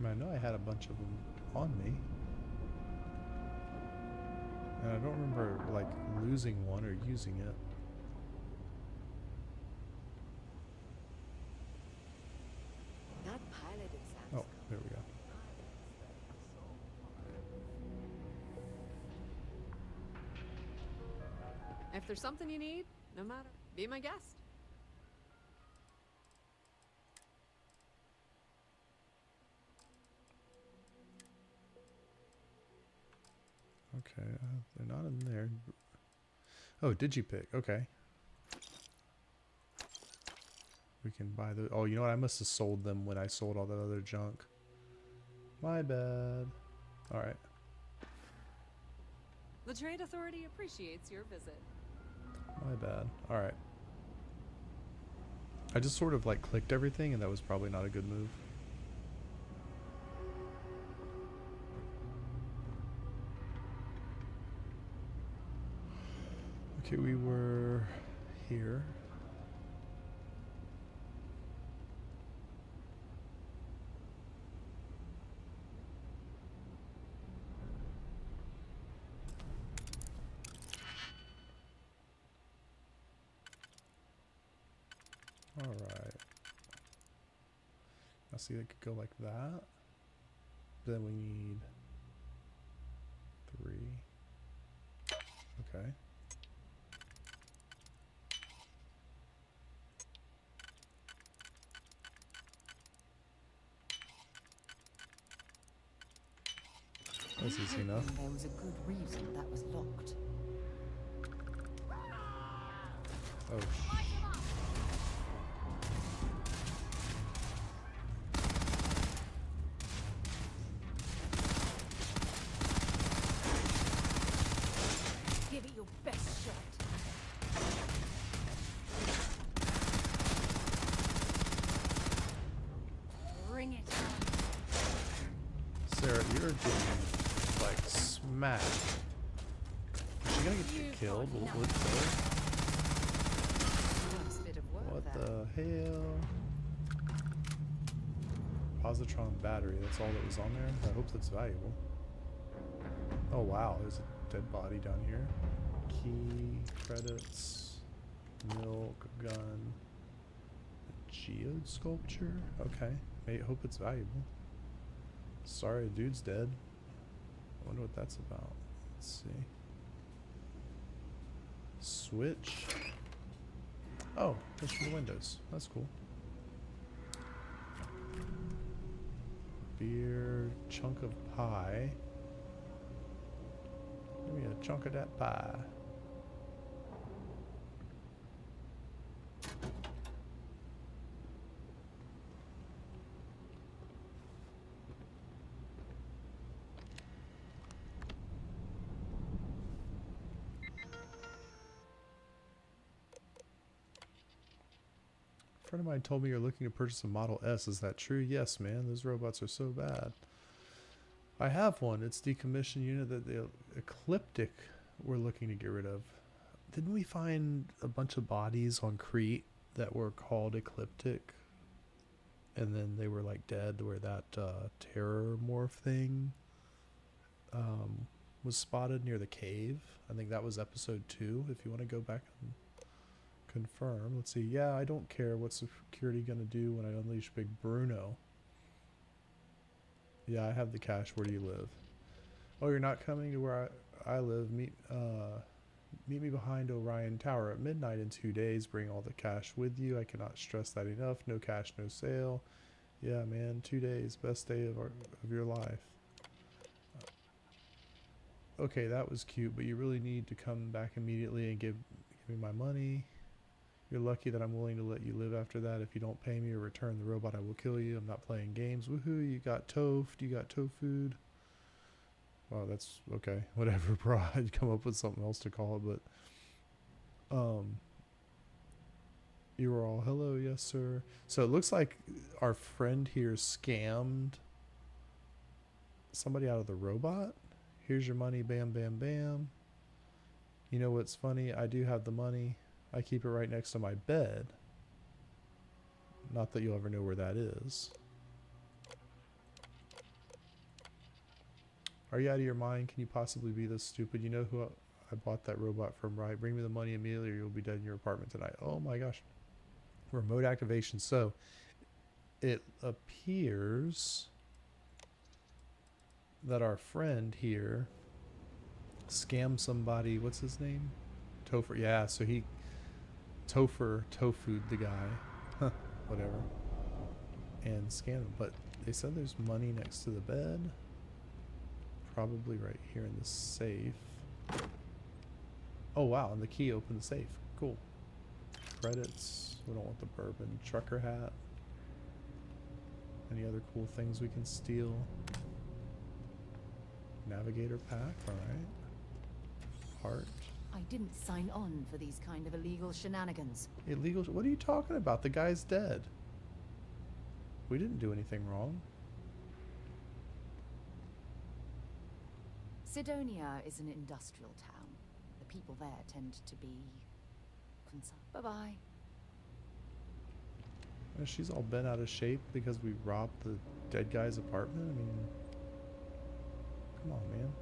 Speaker 1: I mean, I know I had a bunch of them on me. And I don't remember, like, losing one or using it.
Speaker 12: That piloted sounds.
Speaker 1: Oh, there we go.
Speaker 12: If there's something you need, no matter, be my guest.
Speaker 1: Okay, they're not in there. Oh, Digipick. Okay. We can buy the... Oh, you know what? I must have sold them when I sold all that other junk. My bad. Alright.
Speaker 12: The Trade Authority appreciates your visit.
Speaker 1: My bad. Alright. I just sort of like clicked everything and that was probably not a good move. Okay, we were here. All right. I see it could go like that. Then we need 3. Okay. That's easy enough.
Speaker 13: There was a good reason that was locked.
Speaker 1: Oh,
Speaker 13: Give it your best shot. Bring it on.
Speaker 1: Sarah, you're getting like smacked. Is she gonna get killed? What the hell? Positron battery, that's all that was on there? I hope that's valuable. Oh wow, there's a dead body down here. Key, credits, milk, gun, a geode sculpture? Okay, I hope it's valuable. Sorry, dude's dead. I wonder what that's about. Let's see. Switch. Oh, that's for the windows. That's cool. Beer, chunk of pie. Give me a chunk of that pie. A friend of mine told me you're looking to purchase a Model S. Is that true? Yes, man. Those robots are so bad. I have one. It's decommissioned unit that the Ecliptic we're looking to get rid of. Didn't we find a bunch of bodies on Crete that were called Ecliptic? And then they were like dead where that terror morph thing was spotted near the cave. I think that was episode 2 if you want to go back and confirm. Let's see. Yeah, I don't care. What's security going to do when I unleash Big Bruno? Yeah, I have the cash. Where do you live? Oh, you're not coming to where I live. Meet me behind Orion Tower at midnight in 2 days. Bring all the cash with you. I cannot stress that enough. No cash, no sale. Yeah, man. 2 days. Best day of your life. Okay, that was cute, but you really need to come back immediately and give me my money. You're lucky that I'm willing to let you live after that. If you don't pay me or return the robot, I will kill you. I'm not playing games. Woohoo, you got toast. You got tofu. Wow, that's okay. Whatever, bro. I'd come up with something else to call it, but you were all hello, yes sir. So it looks like our friend here scammed somebody out of the robot. Here's your money, bam, bam, bam. You know what's funny? I do have the money. I keep it right next to my bed. Not that you'll ever know where that is. Are you out of your mind? Can you possibly be this stupid? You know who I bought that robot from, right? Bring me the money immediately or you'll be dead in your apartment tonight. Oh my gosh. Remote activation. So it appears that our friend here scammed somebody. What's his name? Topher. Yeah, so he tofu'd the guy. Whatever. And scammed him. But they said there's money next to the bed. Probably right here in the safe. Oh wow, and the key opened the safe. Cool. Credits. We don't want the bourbon. Trucker hat. Any other cool things we can steal? Navigator pack, alright. Heart.
Speaker 13: I didn't sign on for these kind of illegal shenanigans.
Speaker 1: Illegal? What are you talking about? The guy's dead. We didn't do anything wrong.
Speaker 13: Sidonia is an industrial town. The people there tend to be Bye-bye.
Speaker 1: She's all bent out of shape because we robbed the dead guy's apartment? I mean, come on, man.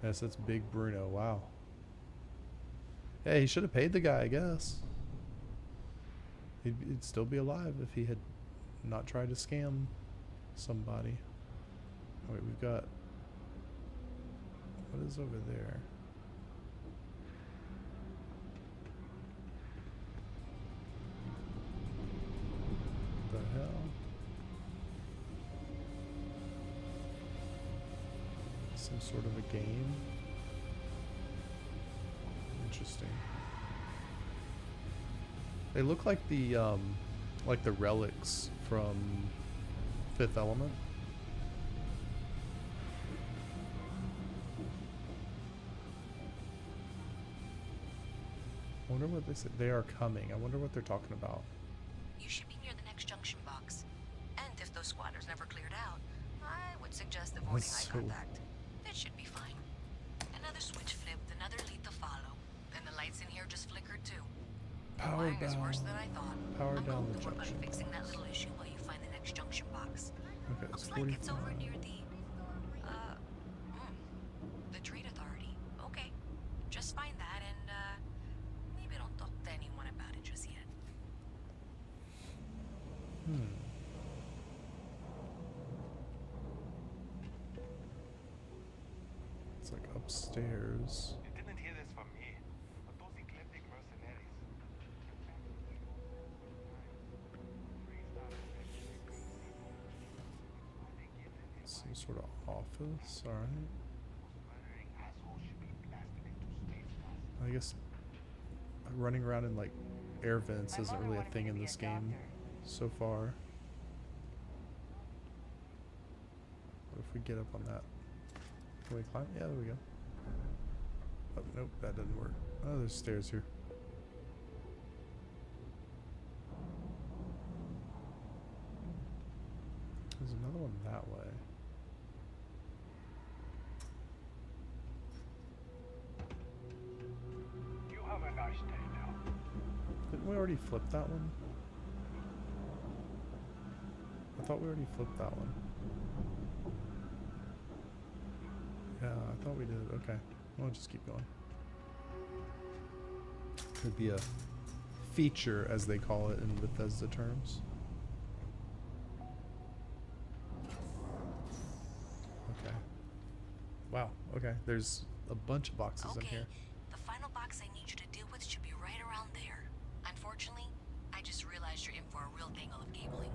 Speaker 1: Yes, that's Big Bruno. Wow. Hey, he should have paid the guy, I guess. He'd still be alive if he had not tried to scam somebody. Oh, wait, we've got... What is over there? What the hell? Some sort of a game? Interesting. They look like the relics from Fifth Element. I wonder what they said. They are coming. I wonder what they're talking about.
Speaker 2: You should be near the next junction box. And if those squatters never cleared out, I would suggest avoiding eye contact. That should be fine. Another switch flipped, another lead to follow. Then the lights in here just flickered too.
Speaker 1: Power
Speaker 2: Wiring is worse than I thought.
Speaker 1: Power
Speaker 2: I'm
Speaker 1: down
Speaker 2: going
Speaker 1: the
Speaker 2: to work on
Speaker 1: junction.
Speaker 2: fixing that little issue while you find the next junction box.
Speaker 1: Okay,
Speaker 2: Looks
Speaker 1: it's
Speaker 2: like it's
Speaker 1: 45.
Speaker 2: over near the Trade Authority. Okay, just find that and maybe don't talk to anyone about it just yet.
Speaker 1: It's like upstairs.
Speaker 4: You didn't hear this from me, but those eclectic mercenaries.
Speaker 1: Some sort of office, alright. I guess running around in like air vents isn't really a thing in this game so far. What if we get up on that? Can we climb? Yeah, there we go. Oh, nope, that doesn't work. Oh, there's stairs here. There's another one that way.
Speaker 4: You have a nice day now.
Speaker 1: Didn't we already flip that one? I thought we already flipped that one. Yeah, I thought we did. Okay. We'll just keep going. Could be a feature, as they call it in Bethesda terms. Okay. Wow. Okay. There's a bunch of boxes in here.
Speaker 2: The final box I need you to deal with should be right around there. Unfortunately, I just realized you're in for a real tangle of cabling.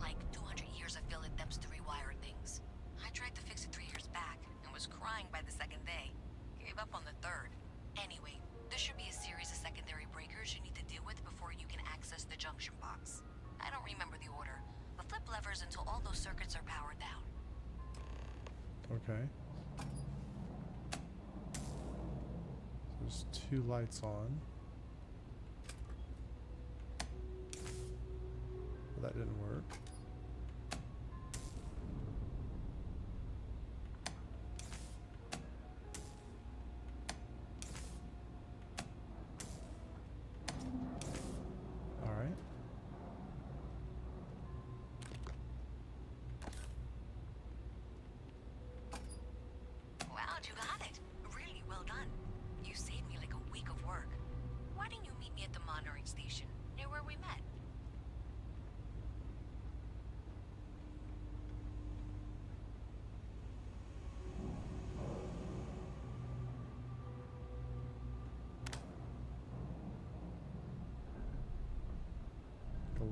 Speaker 2: Like 200 years of field attempts to rewire things. I tried to fix it 3 years back and was crying by the second day. Gave up on the third. Anyway, there should be a series of secondary breakers you need to deal with before you can access the junction box. I don't remember the order, but flip levers until all those circuits are powered down.
Speaker 1: Okay. There's 2 lights on. Well, that didn't work. Alright.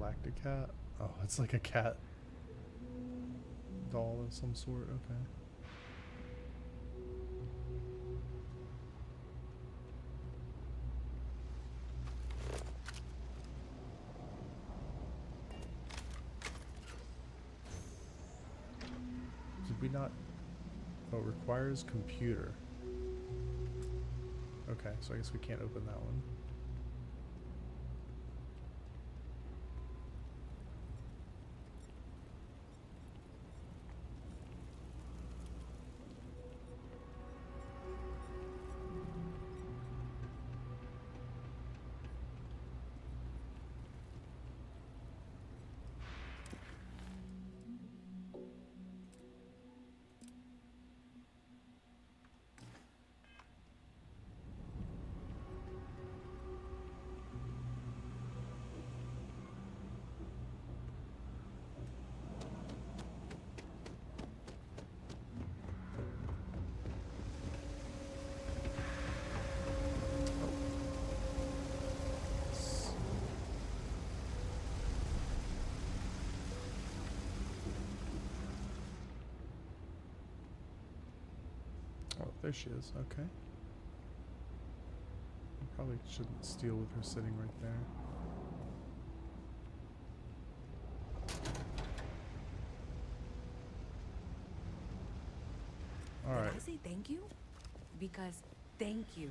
Speaker 1: Galactic cat? Oh, it's like a cat doll of some sort. Okay. Did we not? Oh, it requires computer. Okay, so I guess we can't open that one. Oh, there she is. Okay. Probably shouldn't steal with her sitting right there. Alright.
Speaker 2: Did I say thank you? Because thank you.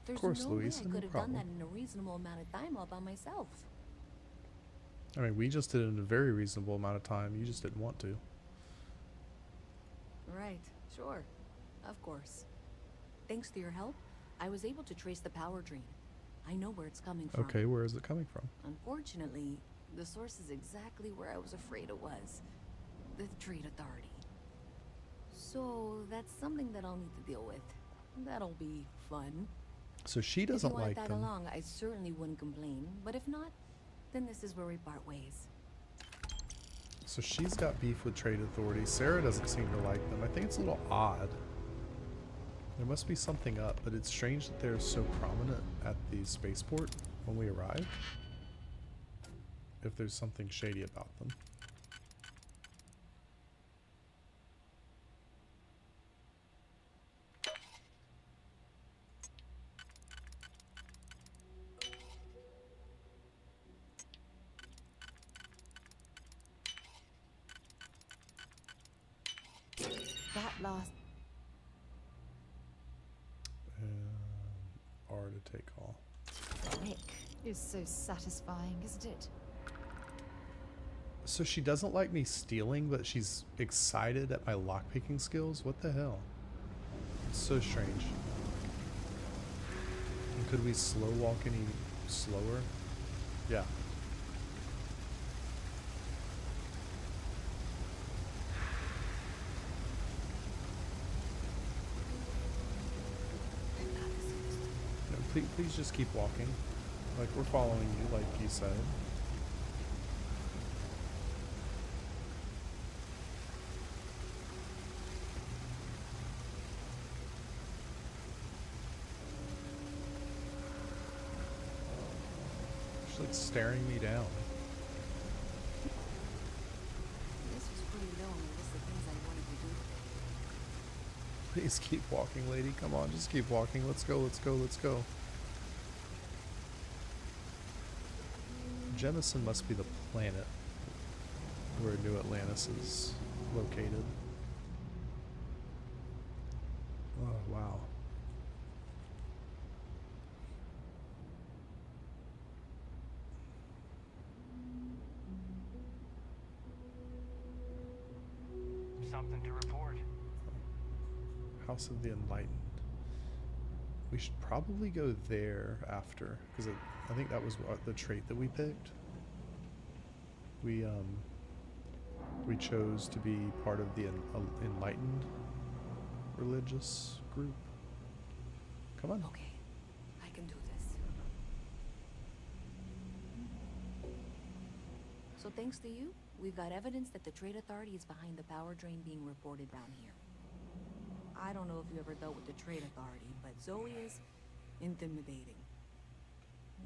Speaker 2: There's
Speaker 1: Of course,
Speaker 2: no
Speaker 1: Louise,
Speaker 2: way I
Speaker 1: no
Speaker 2: could have done
Speaker 1: problem.
Speaker 2: that in a reasonable amount of time all by myself.
Speaker 1: I mean, we just did it in a very reasonable amount of time. You just didn't want to.
Speaker 2: Right, sure. Of course. Thanks to your help, I was able to trace the power drain. I know where it's coming from.
Speaker 1: Okay, where is it coming from?
Speaker 2: Unfortunately, the source is exactly where I was afraid it was. The Trade Authority. So that's something that I'll need to deal with. That'll be fun.
Speaker 1: So she doesn't like
Speaker 2: If you want to tag
Speaker 1: them.
Speaker 2: along, I certainly wouldn't complain. But if not, then this is where we part ways.
Speaker 1: So she's got beef with Trade Authority. Sarah doesn't seem to like them. I think it's a little odd. There must be something up, but it's strange that they're so prominent at the spaceport when we arrived. If there's something shady about them.
Speaker 13: That last...
Speaker 1: R to take all.
Speaker 13: Nick is so satisfying, isn't it?
Speaker 1: So she doesn't like me stealing, but she's excited at my lockpicking skills? What the hell? It's so strange. And could we slow walk any slower? Yeah. No, please just keep walking. Like, we're following you, like you said. She's like staring me down.
Speaker 2: This was pretty low on the list of things I wanted to do.
Speaker 1: Please keep walking, lady. Come on, just keep walking. Let's go, let's go, let's go. Jemison must be the planet where New Atlantis is located. Oh, wow.
Speaker 4: Something to report.
Speaker 1: House of the Enlightened. We should probably go there after, because I think that was what the trait that we picked. We chose to be part of the enlightened religious group. Come on.
Speaker 2: Okay, I can do this. So thanks to you, we've got evidence that the Trade Authority is behind the power drain being reported down here. I don't know if you ever dealt with the Trade Authority, but Zoe is intimidating.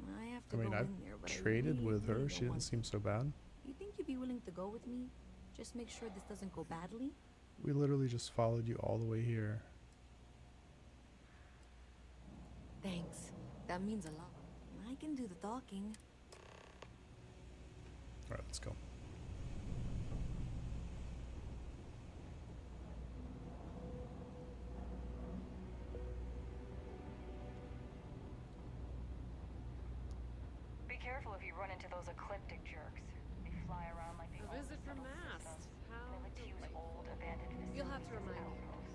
Speaker 2: I have
Speaker 1: I
Speaker 2: to
Speaker 1: mean,
Speaker 2: go
Speaker 1: I've
Speaker 2: in there, but
Speaker 1: traded
Speaker 2: I really,
Speaker 1: with her.
Speaker 2: really
Speaker 1: She
Speaker 2: don't
Speaker 1: didn't
Speaker 2: want
Speaker 1: seem
Speaker 2: to.
Speaker 1: so bad.
Speaker 2: You think you'd be willing to go with me? Just make sure this doesn't go badly?
Speaker 1: We literally just followed you all the way here.
Speaker 2: Thanks. That means a lot. I can do the talking.
Speaker 1: Alright, let's go.
Speaker 11: Be careful if you run into those ecliptic jerks. They fly around like they
Speaker 12: A
Speaker 11: own the
Speaker 12: visit from
Speaker 11: settled
Speaker 12: Mast.
Speaker 11: systems.
Speaker 12: How
Speaker 11: They like to use
Speaker 12: delightful.
Speaker 11: old abandoned facilities
Speaker 12: You'll have to
Speaker 11: as
Speaker 12: remind me.
Speaker 11: outposts.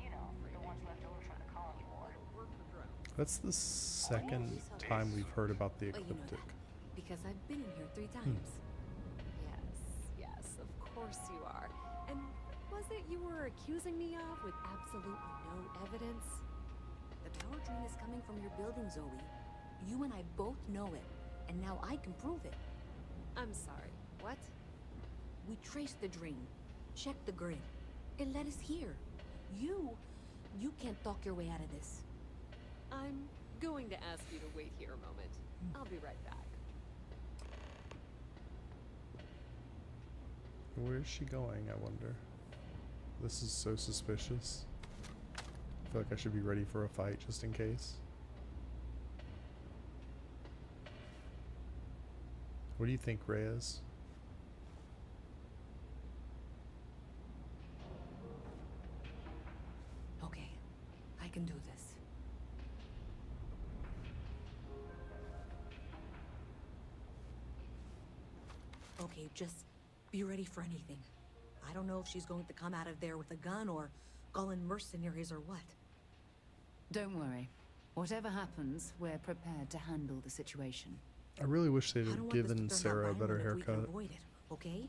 Speaker 11: You know, the ones left over from the colony war.
Speaker 1: That's the second time we've heard about the
Speaker 2: Oh, you know
Speaker 1: ecliptic.
Speaker 2: that, because I've been in here 3 times.
Speaker 12: Yes, of course you are. And was it you were accusing me of with absolutely no evidence?
Speaker 2: The power drain is coming from your building, Zoe. You and I both know it, and now I can prove it.
Speaker 12: I'm sorry, what?
Speaker 2: We traced the drain, checked the grid. It led us here. You can't talk your way out of this.
Speaker 12: I'm going to ask you to wait here a moment. I'll be right back.
Speaker 1: Where is she going, I wonder? This is so suspicious. I feel like I should be ready for a fight just in case. What do you think, Reyes?
Speaker 2: Okay, I can do this. Okay, just be ready for anything. I don't know if she's going to come out of there with a gun or call in mercenaries or what.
Speaker 13: Don't worry. Whatever happens, we're prepared to handle the situation.
Speaker 1: I really wish they'd
Speaker 2: I don't
Speaker 1: have
Speaker 2: want this to
Speaker 1: given
Speaker 2: turn out
Speaker 1: Sarah a
Speaker 2: violent
Speaker 1: better
Speaker 2: if we can
Speaker 1: haircut.
Speaker 2: avoid it, okay?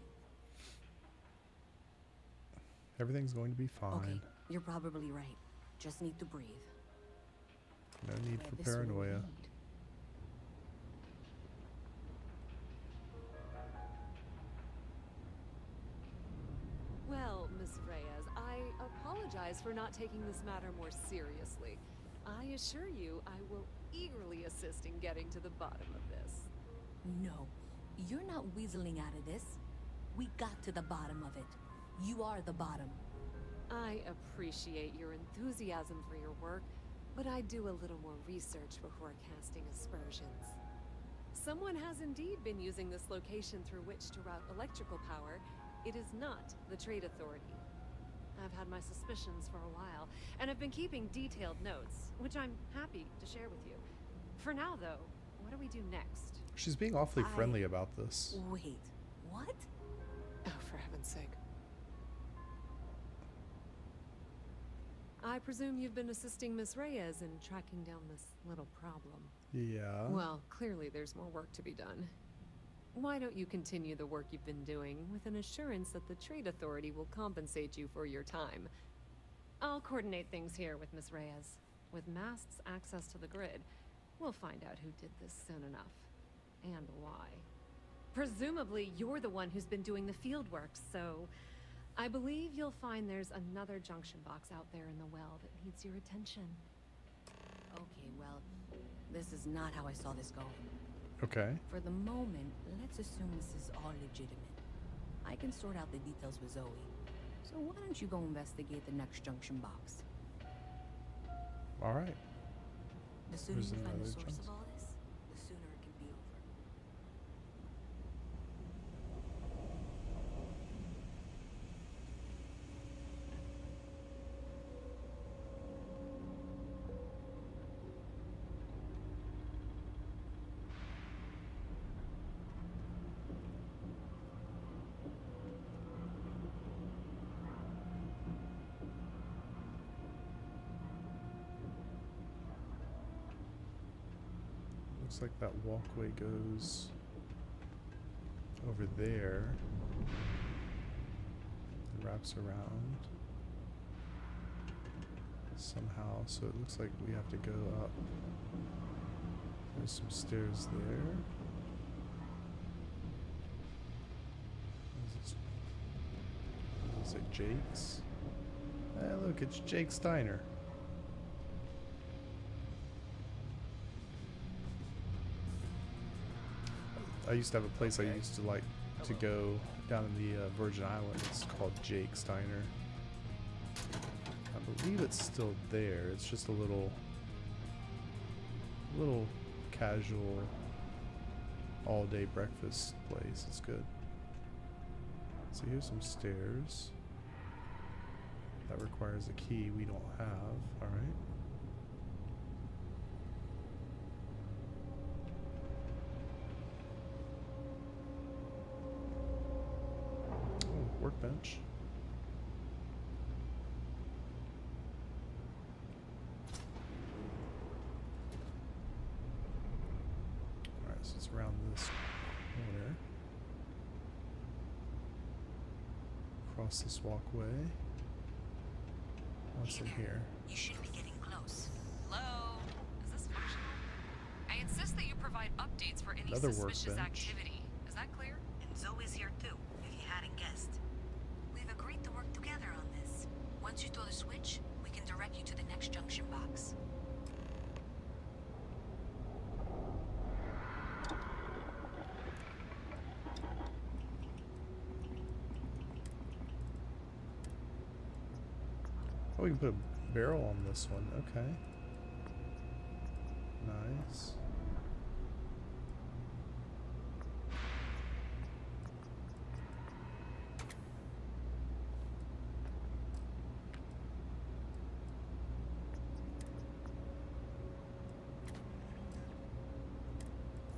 Speaker 1: Everything's going to be fine.
Speaker 2: Okay, you're probably right. Just need to breathe.
Speaker 1: No need for
Speaker 2: Where this will
Speaker 1: paranoia.
Speaker 2: lead.
Speaker 12: Well, Miss Reyes, I apologize for not taking this matter more seriously. I assure you I will eagerly assist in getting to the bottom of this.
Speaker 2: No, you're not weaseling out of this. We got to the bottom of it. You are the bottom.
Speaker 12: I appreciate your enthusiasm for your work, but I do a little more research before casting aspersions. Someone has indeed been using this location through which to route electrical power. It is not the Trade Authority. I've had my suspicions for a while, and have been keeping detailed notes, which I'm happy to share with you. For now, though, what do we do next?
Speaker 1: She's being awfully friendly about this.
Speaker 2: Wait, what?
Speaker 12: Oh, for heaven's sake. I presume you've been assisting Miss Reyes in tracking down this little problem.
Speaker 1: Yeah.
Speaker 12: Well, clearly there's more work to be done. Why don't you continue the work you've been doing with an assurance that the Trade Authority will compensate you for your time? I'll coordinate things here with Miss Reyes. With Mast's access to the grid, we'll find out who did this soon enough. And why. Presumably, you're the one who's been doing the field work, so I believe you'll find there's another junction box out there in the well that needs your attention.
Speaker 2: Okay, well, this is not how I saw this going.
Speaker 1: Okay.
Speaker 2: For the moment, let's assume this is all legitimate. I can sort out the details with Zoe. So why don't you go investigate the next junction box?
Speaker 1: Alright.
Speaker 2: The sooner
Speaker 1: There's
Speaker 2: you find the
Speaker 1: another
Speaker 2: source
Speaker 1: junction.
Speaker 2: of all this, the sooner it can be over.
Speaker 1: Looks like that walkway goes over there and wraps around somehow. So it looks like we have to go up. There's some stairs there. Is it Jake's? Hey, look, it's Jake's Diner. I used to have a place I used to like to go down in the Virgin Islands called Jake's Diner. I believe it's still there. It's just a little casual all-day breakfast place. It's good. So here's some stairs. That requires a key we don't have. All right. Oh, workbench. All right, so it's around this corner. Across this walkway. What's in here?
Speaker 2: You should be getting close.
Speaker 12: Hello? Is this functional? I insist that you provide updates for any
Speaker 1: Another
Speaker 12: suspicious
Speaker 1: workbench.
Speaker 12: activity. Is that clear?
Speaker 2: And Zoe's here too, if you hadn't guessed. We've agreed to work together on this. Once you throw the switch, we can direct you to the next junction box.
Speaker 1: Oh, we can put a barrel on this one. Okay. Nice.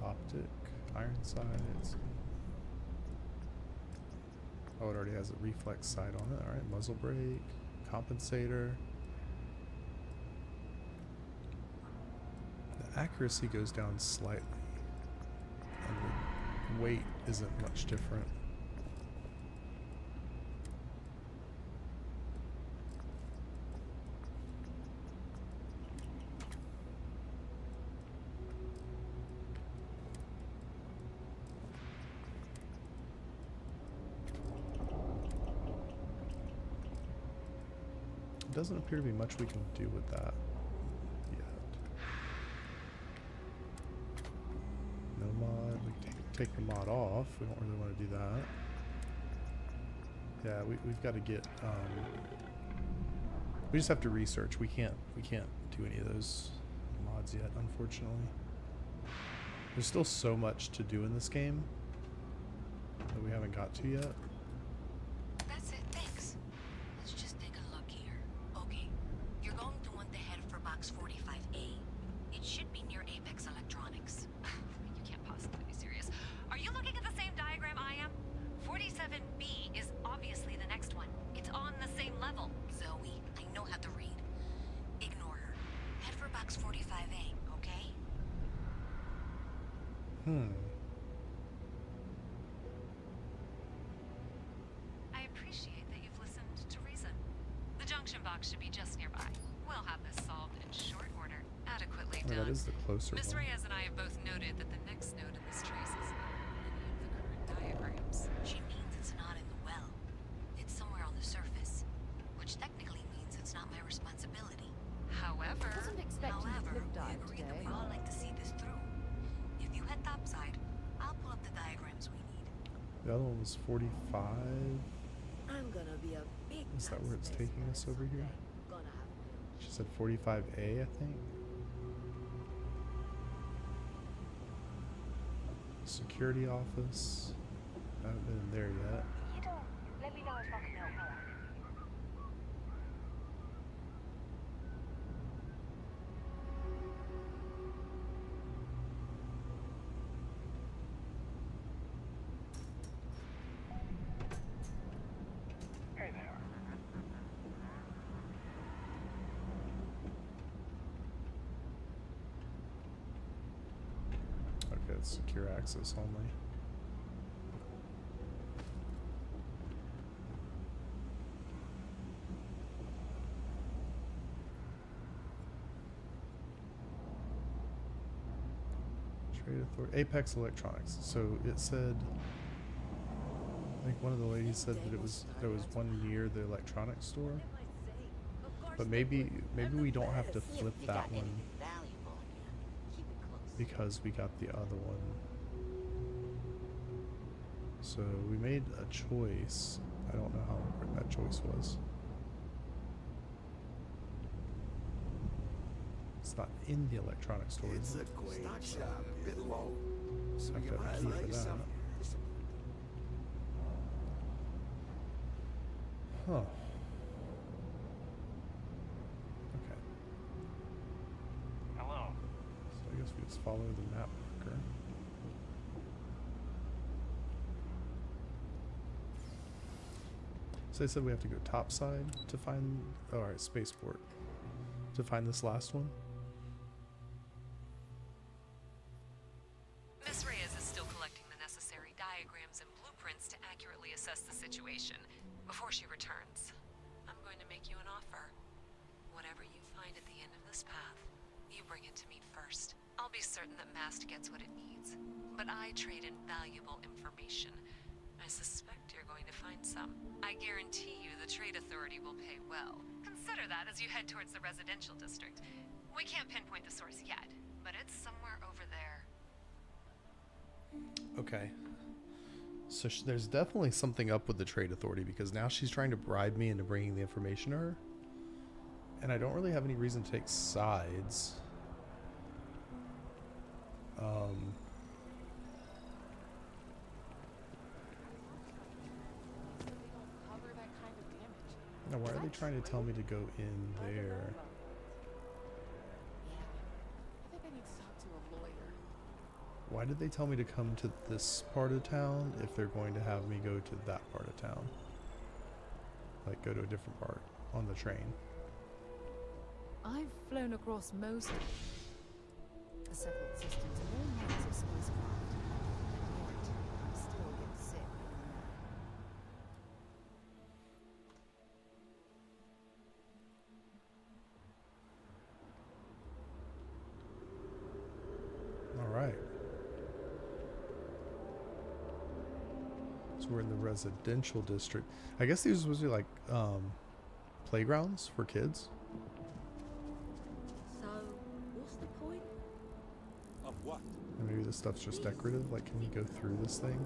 Speaker 1: Optic, iron sights. Oh, it already has a reflex sight on it. Alright, muzzle brake, compensator. The accuracy goes down slightly, and the weight isn't much different. Doesn't appear to be much we can do with that yet. No mod. We can take the mod off. We don't really want to do that. Yeah, we've got to get. We just have to research. We can't do any of those mods yet, unfortunately. There's still so much to do in this game that we haven't got to yet.
Speaker 2: That's it, thanks. Let's just take a look here. Okay, you're going to want to head for box 45A. It should be near Apex Electronics.
Speaker 12: You can't possibly be serious. Are you looking at the same diagram I am? 47B is obviously the next one. It's on the same level.
Speaker 2: Zoe, I know how to read. Ignore her. Head for box 45A, okay?
Speaker 12: I appreciate that you've listened to reason. The junction box should be just nearby. We'll have this solved in short order, adequately
Speaker 1: Oh,
Speaker 12: done.
Speaker 1: that is the closer
Speaker 12: Miss
Speaker 1: one.
Speaker 12: Reyes and I have both noted that the next node in this trace is not in any of the current diagrams.
Speaker 2: She means it's not in the well. It's somewhere on the surface, which technically means it's not my responsibility.
Speaker 12: However,
Speaker 13: Wasn't expecting a
Speaker 2: However,
Speaker 13: cliff
Speaker 2: we
Speaker 13: dive
Speaker 2: agree that
Speaker 13: today.
Speaker 2: we all like to see this through. If you head topside, I'll pull up the diagrams we need.
Speaker 1: The other one was 45.
Speaker 9: I'm gonna be a big
Speaker 1: Is that where it's
Speaker 9: nice
Speaker 1: taking us over here?
Speaker 9: Gonna have
Speaker 1: She said 45A, I think. Security office. I haven't been in there yet.
Speaker 11: You don't. Let me know if I can help. Hey there.
Speaker 1: Okay, it's secure access only. Trade Authority, Apex Electronics. So it said, I think one of the ladies said that there was one near the electronics store, but maybe we don't have to flip that one because we got the other one. So we made a choice. I don't know how important that choice was. It's not in the electronics store.
Speaker 14: It's
Speaker 1: Is
Speaker 14: a
Speaker 1: it?
Speaker 14: quaint shop, a bit low. So
Speaker 1: I've
Speaker 14: you
Speaker 1: got a
Speaker 14: might
Speaker 1: key for
Speaker 14: like
Speaker 1: that.
Speaker 14: some.
Speaker 1: Huh. Okay.
Speaker 4: Hello.
Speaker 1: So I guess we just follow the map marker. So they said we have to go topside to find. Oh, alright, spaceport. To find this last one.
Speaker 12: Miss Reyes is still collecting the necessary diagrams and blueprints to accurately assess the situation before she returns. I'm going to make you an offer. Whatever you find at the end of this path, you bring it to me first. I'll be certain that Mast gets what it needs, but I trade in valuable information. I suspect you're going to find some. I guarantee you the Trade Authority will pay well. Consider that as you head towards the residential district. We can't pinpoint the source yet, but it's somewhere over there.
Speaker 1: Okay. So there's definitely something up with the Trade Authority because now she's trying to bribe me into bringing the information to her. And I don't really have any reason to take sides. Now, why are they trying to tell me to go in there?
Speaker 8: I think I need to talk to a lawyer.
Speaker 1: Why did they tell me to come to this part of town if they're going to have me go to that part of town? Like, go to a different part on the train.
Speaker 13: I've flown across most the settled systems and all kinds of spacecraft, and yet I still get sick in the night.
Speaker 1: Alright. So we're in the residential district. I guess these are supposed to be like playgrounds for kids.
Speaker 2: So, what's the point?
Speaker 6: Of what?
Speaker 1: And maybe this stuff's just decorative. Like, can you go through this thing?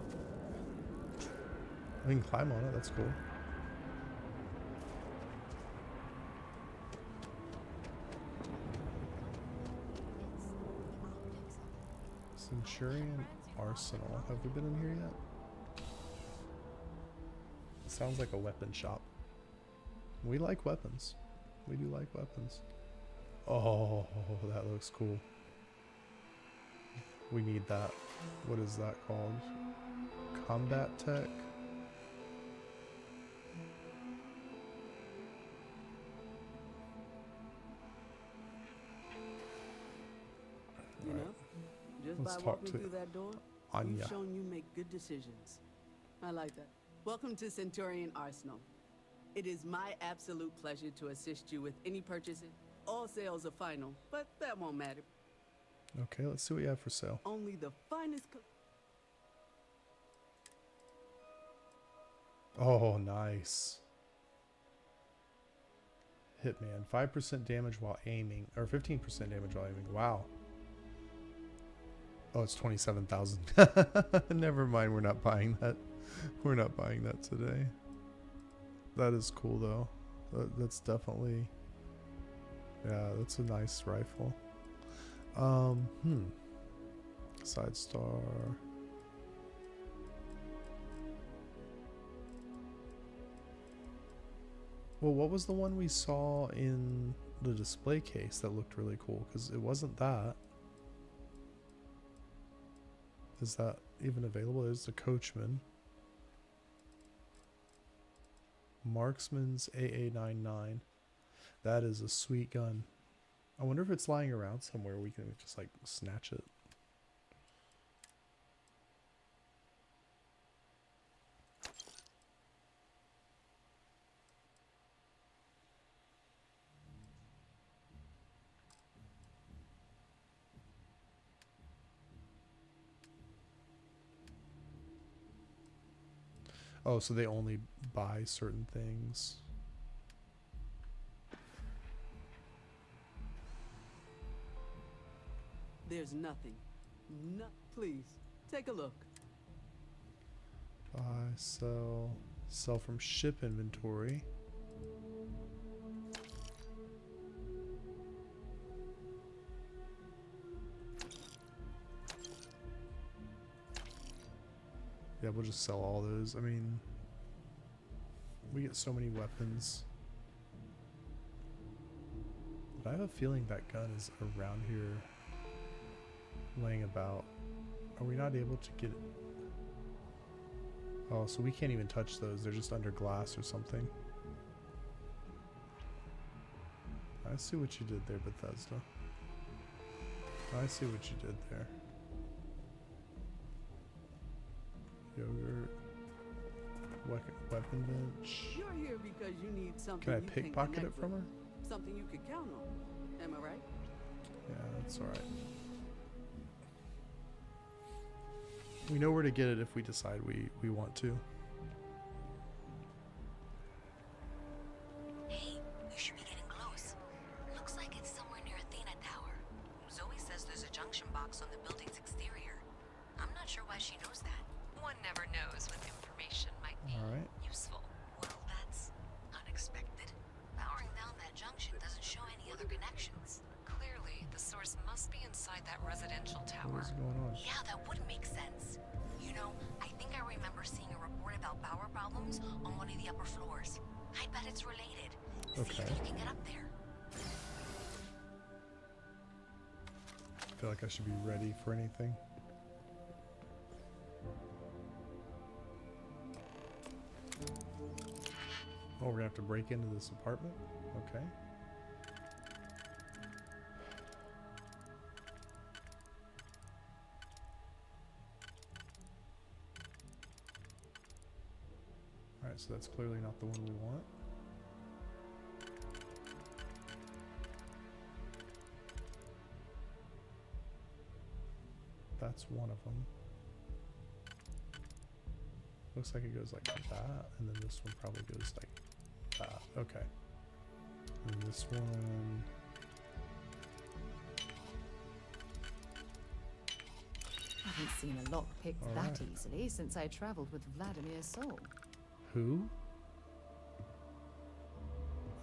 Speaker 1: We can climb on it. That's cool. Centurion Arsenal. Have we been in here yet? It sounds like a weapon shop. We like weapons. We do like weapons. Oh, that looks cool. We need that. What is that called? Combat tech?
Speaker 15: You know, just
Speaker 1: Let's
Speaker 15: by
Speaker 1: talk
Speaker 15: walking
Speaker 1: to
Speaker 15: through that door,
Speaker 1: Anya.
Speaker 15: you've shown you make good decisions. I like that. Welcome to Centurion Arsenal. It is my absolute pleasure to assist you with any purchases. All sales are final, but that won't matter.
Speaker 1: Okay, let's see what you have for sale.
Speaker 15: Only the finest.
Speaker 1: Oh, nice. Hitman. 5% damage while aiming. Or 15% damage while aiming. Wow. Oh, it's 27,000. Never mind, we're not buying that. We're not buying that today. That is cool, though. That's definitely... Yeah, that's a nice rifle. Side star... Well, what was the one we saw in the display case that looked really cool? Because it wasn't that. Is that even available? There's the Coachman. Marksman's AA-99. That is a sweet gun. I wonder if it's lying around somewhere we can just like snatch it. Oh, so they only buy certain things.
Speaker 15: There's nothing. No, please, take a look.
Speaker 1: Buy, sell, sell from ship inventory. Yeah, we'll just sell all those. I mean, we get so many weapons. But I have a feeling that gun is around here laying about. Are we not able to get it? Oh, so we can't even touch those. They're just under glass or something. I see what you did there, Bethesda. I see what you did there. Yogurt. Weapon bench.
Speaker 15: You're here because you need something.
Speaker 1: Can I
Speaker 15: you
Speaker 1: pickpocket
Speaker 15: connect
Speaker 1: it from
Speaker 15: with.
Speaker 1: her?
Speaker 15: Something you could count on. Am I right?
Speaker 1: Yeah, that's alright. We know where to get it if we decide we want to.
Speaker 2: Hey, you should be getting close. Looks like it's somewhere near Athena Tower. Zoe says there's a junction box on the building's exterior. I'm not sure why she knows that.
Speaker 12: One never knows when information might be useful.
Speaker 2: Well, that's unexpected. Powering down that junction doesn't show any other connections.
Speaker 12: Clearly, the source must be inside that residential tower.
Speaker 1: What's going on?
Speaker 2: Yeah, that would make sense. You know, I think I remember seeing a report about power problems on one of the upper floors. I bet it's related. See if you can get up there.
Speaker 1: I feel like I should be ready for anything. Oh, we're gonna have to break into this apartment? Okay. Alright, so that's clearly not the one we want. That's one of them. Looks like it goes like that, and then this one probably goes like that. Okay. And this one...
Speaker 13: I haven't seen a lock picked that easily since I traveled with Vladimir Sol.
Speaker 1: Who?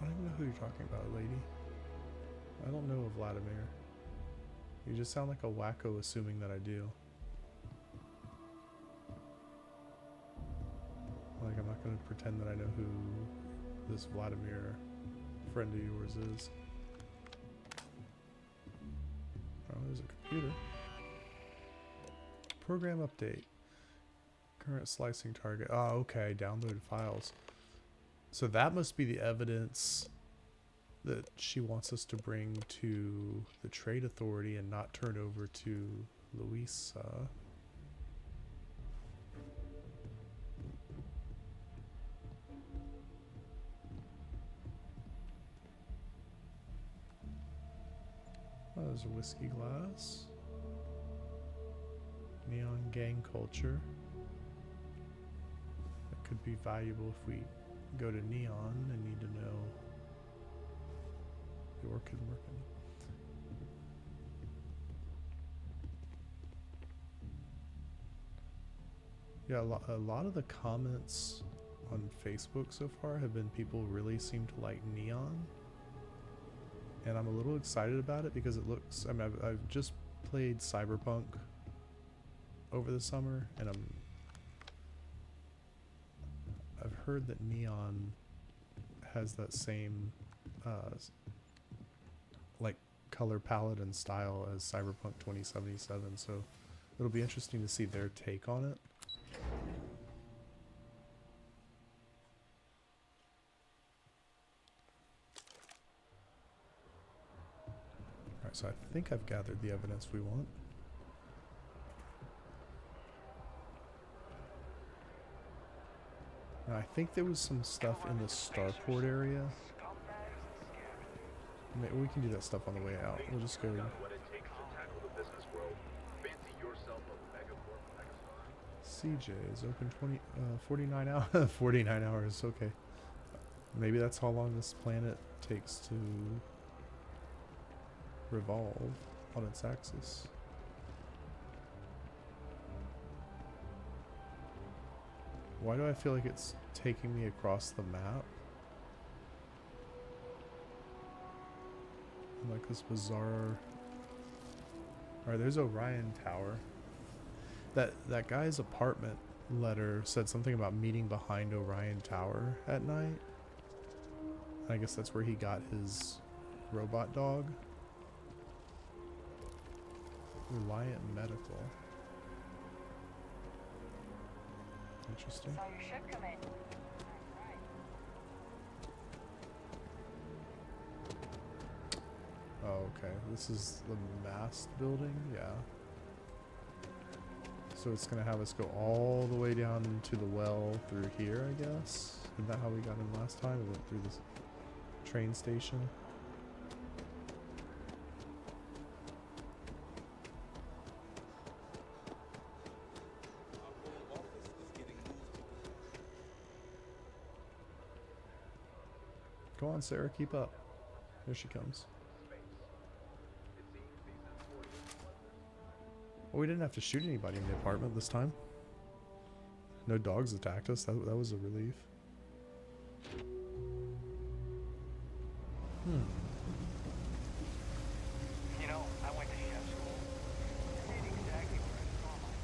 Speaker 1: I don't even know who you're talking about, lady. I don't know a Vladimir. You just sound like a wacko assuming that I do. Like, I'm not going to pretend that I know who this Vladimir friend of yours is. Oh, there's a computer. Program update. Current slicing target. Oh, okay. Download files. So that must be the evidence that she wants us to bring to the Trade Authority and not turn over to Louisa. Oh, there's a whiskey glass. Neon gang culture. That could be valuable if we go to Neon and need to know the orchid working. Yeah, a lot of the comments on Facebook so far have been people really seem to like Neon. And I'm a little excited about it because it looks, I mean, I've just played Cyberpunk over the summer, and I've heard that Neon has that same like color palette and style as Cyberpunk 2077, so it'll be interesting to see their take on it. Alright, so I think I've gathered the evidence we want. Now, I think there was some stuff in the starport area. We can do that stuff on the way out. We'll just go. CJ is open 49 hours. 49 hours. Okay. Maybe that's how long this planet takes to revolve on its axis. Why do I feel like it's taking me across the map? Like this bizarre... Alright, there's Orion Tower. That guy's apartment letter said something about meeting behind Orion Tower at night. I guess that's where he got his robot dog. Reliant Medical. Interesting.
Speaker 11: Saw your ship come in.
Speaker 1: Oh, okay. This is the mast building? Yeah. So it's going to have us go all the way down to the well through here, I guess? Isn't that how we got in last time? We went through this train station. Go on, Sarah, keep up. Here she comes. Well, we didn't have to shoot anybody in the apartment this time. No dogs attacked us. That was a relief.
Speaker 4: You know, I went to chef school. I did exactly what I saw myself.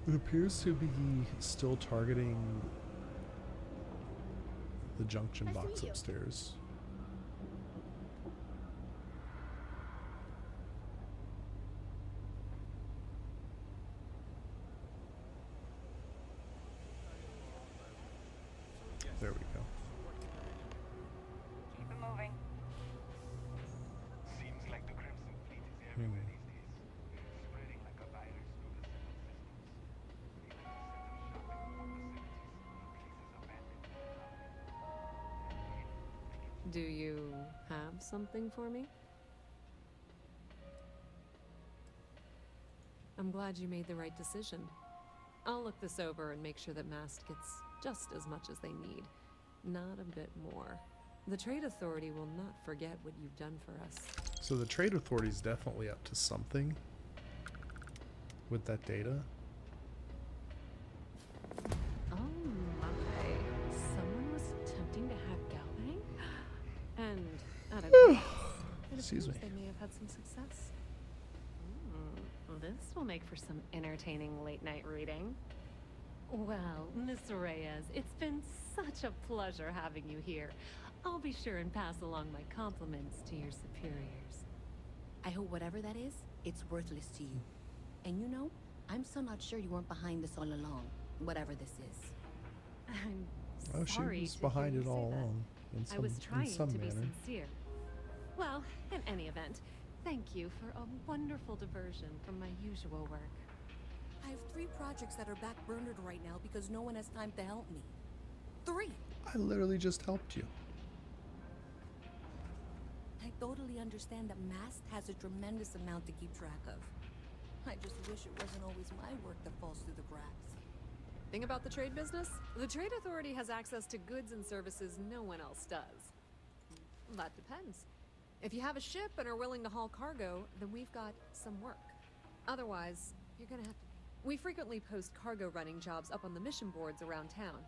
Speaker 1: It appears to be still targeting the junction box upstairs. There we go.
Speaker 11: Keep it moving.
Speaker 4: Seems like the Crimson Fleet is everywhere these days. Spreading like a virus through the civil systems.
Speaker 12: Do you have something for me? I'm glad you made the right decision. I'll look this over and make sure that Mast gets just as much as they need, not a bit more. The Trade Authority will not forget what you've done for us.
Speaker 1: So the Trade Authority is definitely up to something with that data.
Speaker 12: Oh my. Someone was attempting to hack Galbang? And at a glance, it
Speaker 1: Excuse
Speaker 12: appears
Speaker 1: me.
Speaker 12: they may have had some success. This will make for some entertaining late-night reading. Well, Miss Reyes, it's been such a pleasure having you here. I'll be sure and pass along my compliments to your superiors.
Speaker 2: I hope whatever that is, it's worthless to you. And you know, I'm still not sure you weren't behind this all along, whatever this is.
Speaker 12: I'm
Speaker 1: Oh, she
Speaker 12: sorry
Speaker 1: was
Speaker 12: to
Speaker 1: behind
Speaker 12: hear
Speaker 1: it
Speaker 12: you say
Speaker 1: all
Speaker 12: that.
Speaker 1: along.
Speaker 12: I was trying
Speaker 1: some
Speaker 12: to be
Speaker 1: manner.
Speaker 12: sincere. Well, in any event, thank you for a wonderful diversion from my usual work.
Speaker 2: I have 3 projects that are backburnered right now because no one has time to help me. 3!
Speaker 1: I literally just helped you.
Speaker 2: I totally understand that Mast has a tremendous amount to keep track of. I just wish it wasn't always my work that falls through the cracks.
Speaker 12: Thing about the trade business? The Trade Authority has access to goods and services no one else does. That depends. If you have a ship and are willing to haul cargo, then we've got some work. Otherwise, you're gonna have to... We frequently post cargo running jobs up on the mission boards around town.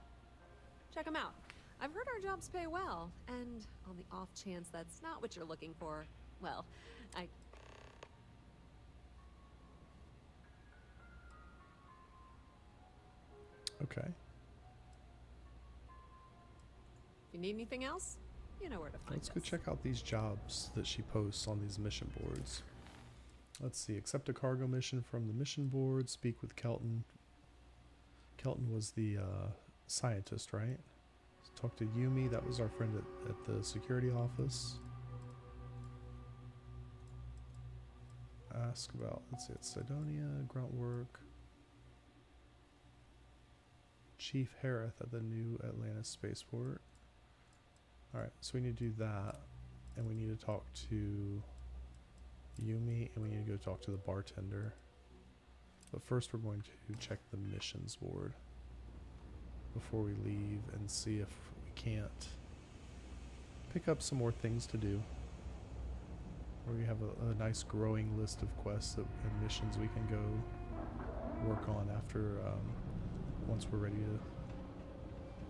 Speaker 12: Check them out. I've heard our jobs pay well, and on the off chance that's not what you're looking for, well,
Speaker 1: Okay.
Speaker 12: If you need anything else, you know where to find
Speaker 1: Let's
Speaker 12: us.
Speaker 1: go check out these jobs that she posts on these mission boards. Let's see. Accept a cargo mission from the mission board. Speak with Kelton. Kelton was the scientist, right? Talk to Yumi. That was our friend at the security office. Ask about, let's see, it's Sidonia, grunt work. Chief Harith at the new Atlantis spaceport. Alright, so we need to do that. And we need to talk to Yumi, and we need to go talk to the bartender. But first we're going to check the missions board before we leave and see if we can't pick up some more things to do We have a nice growing list of quests and missions we can go work on after once we're ready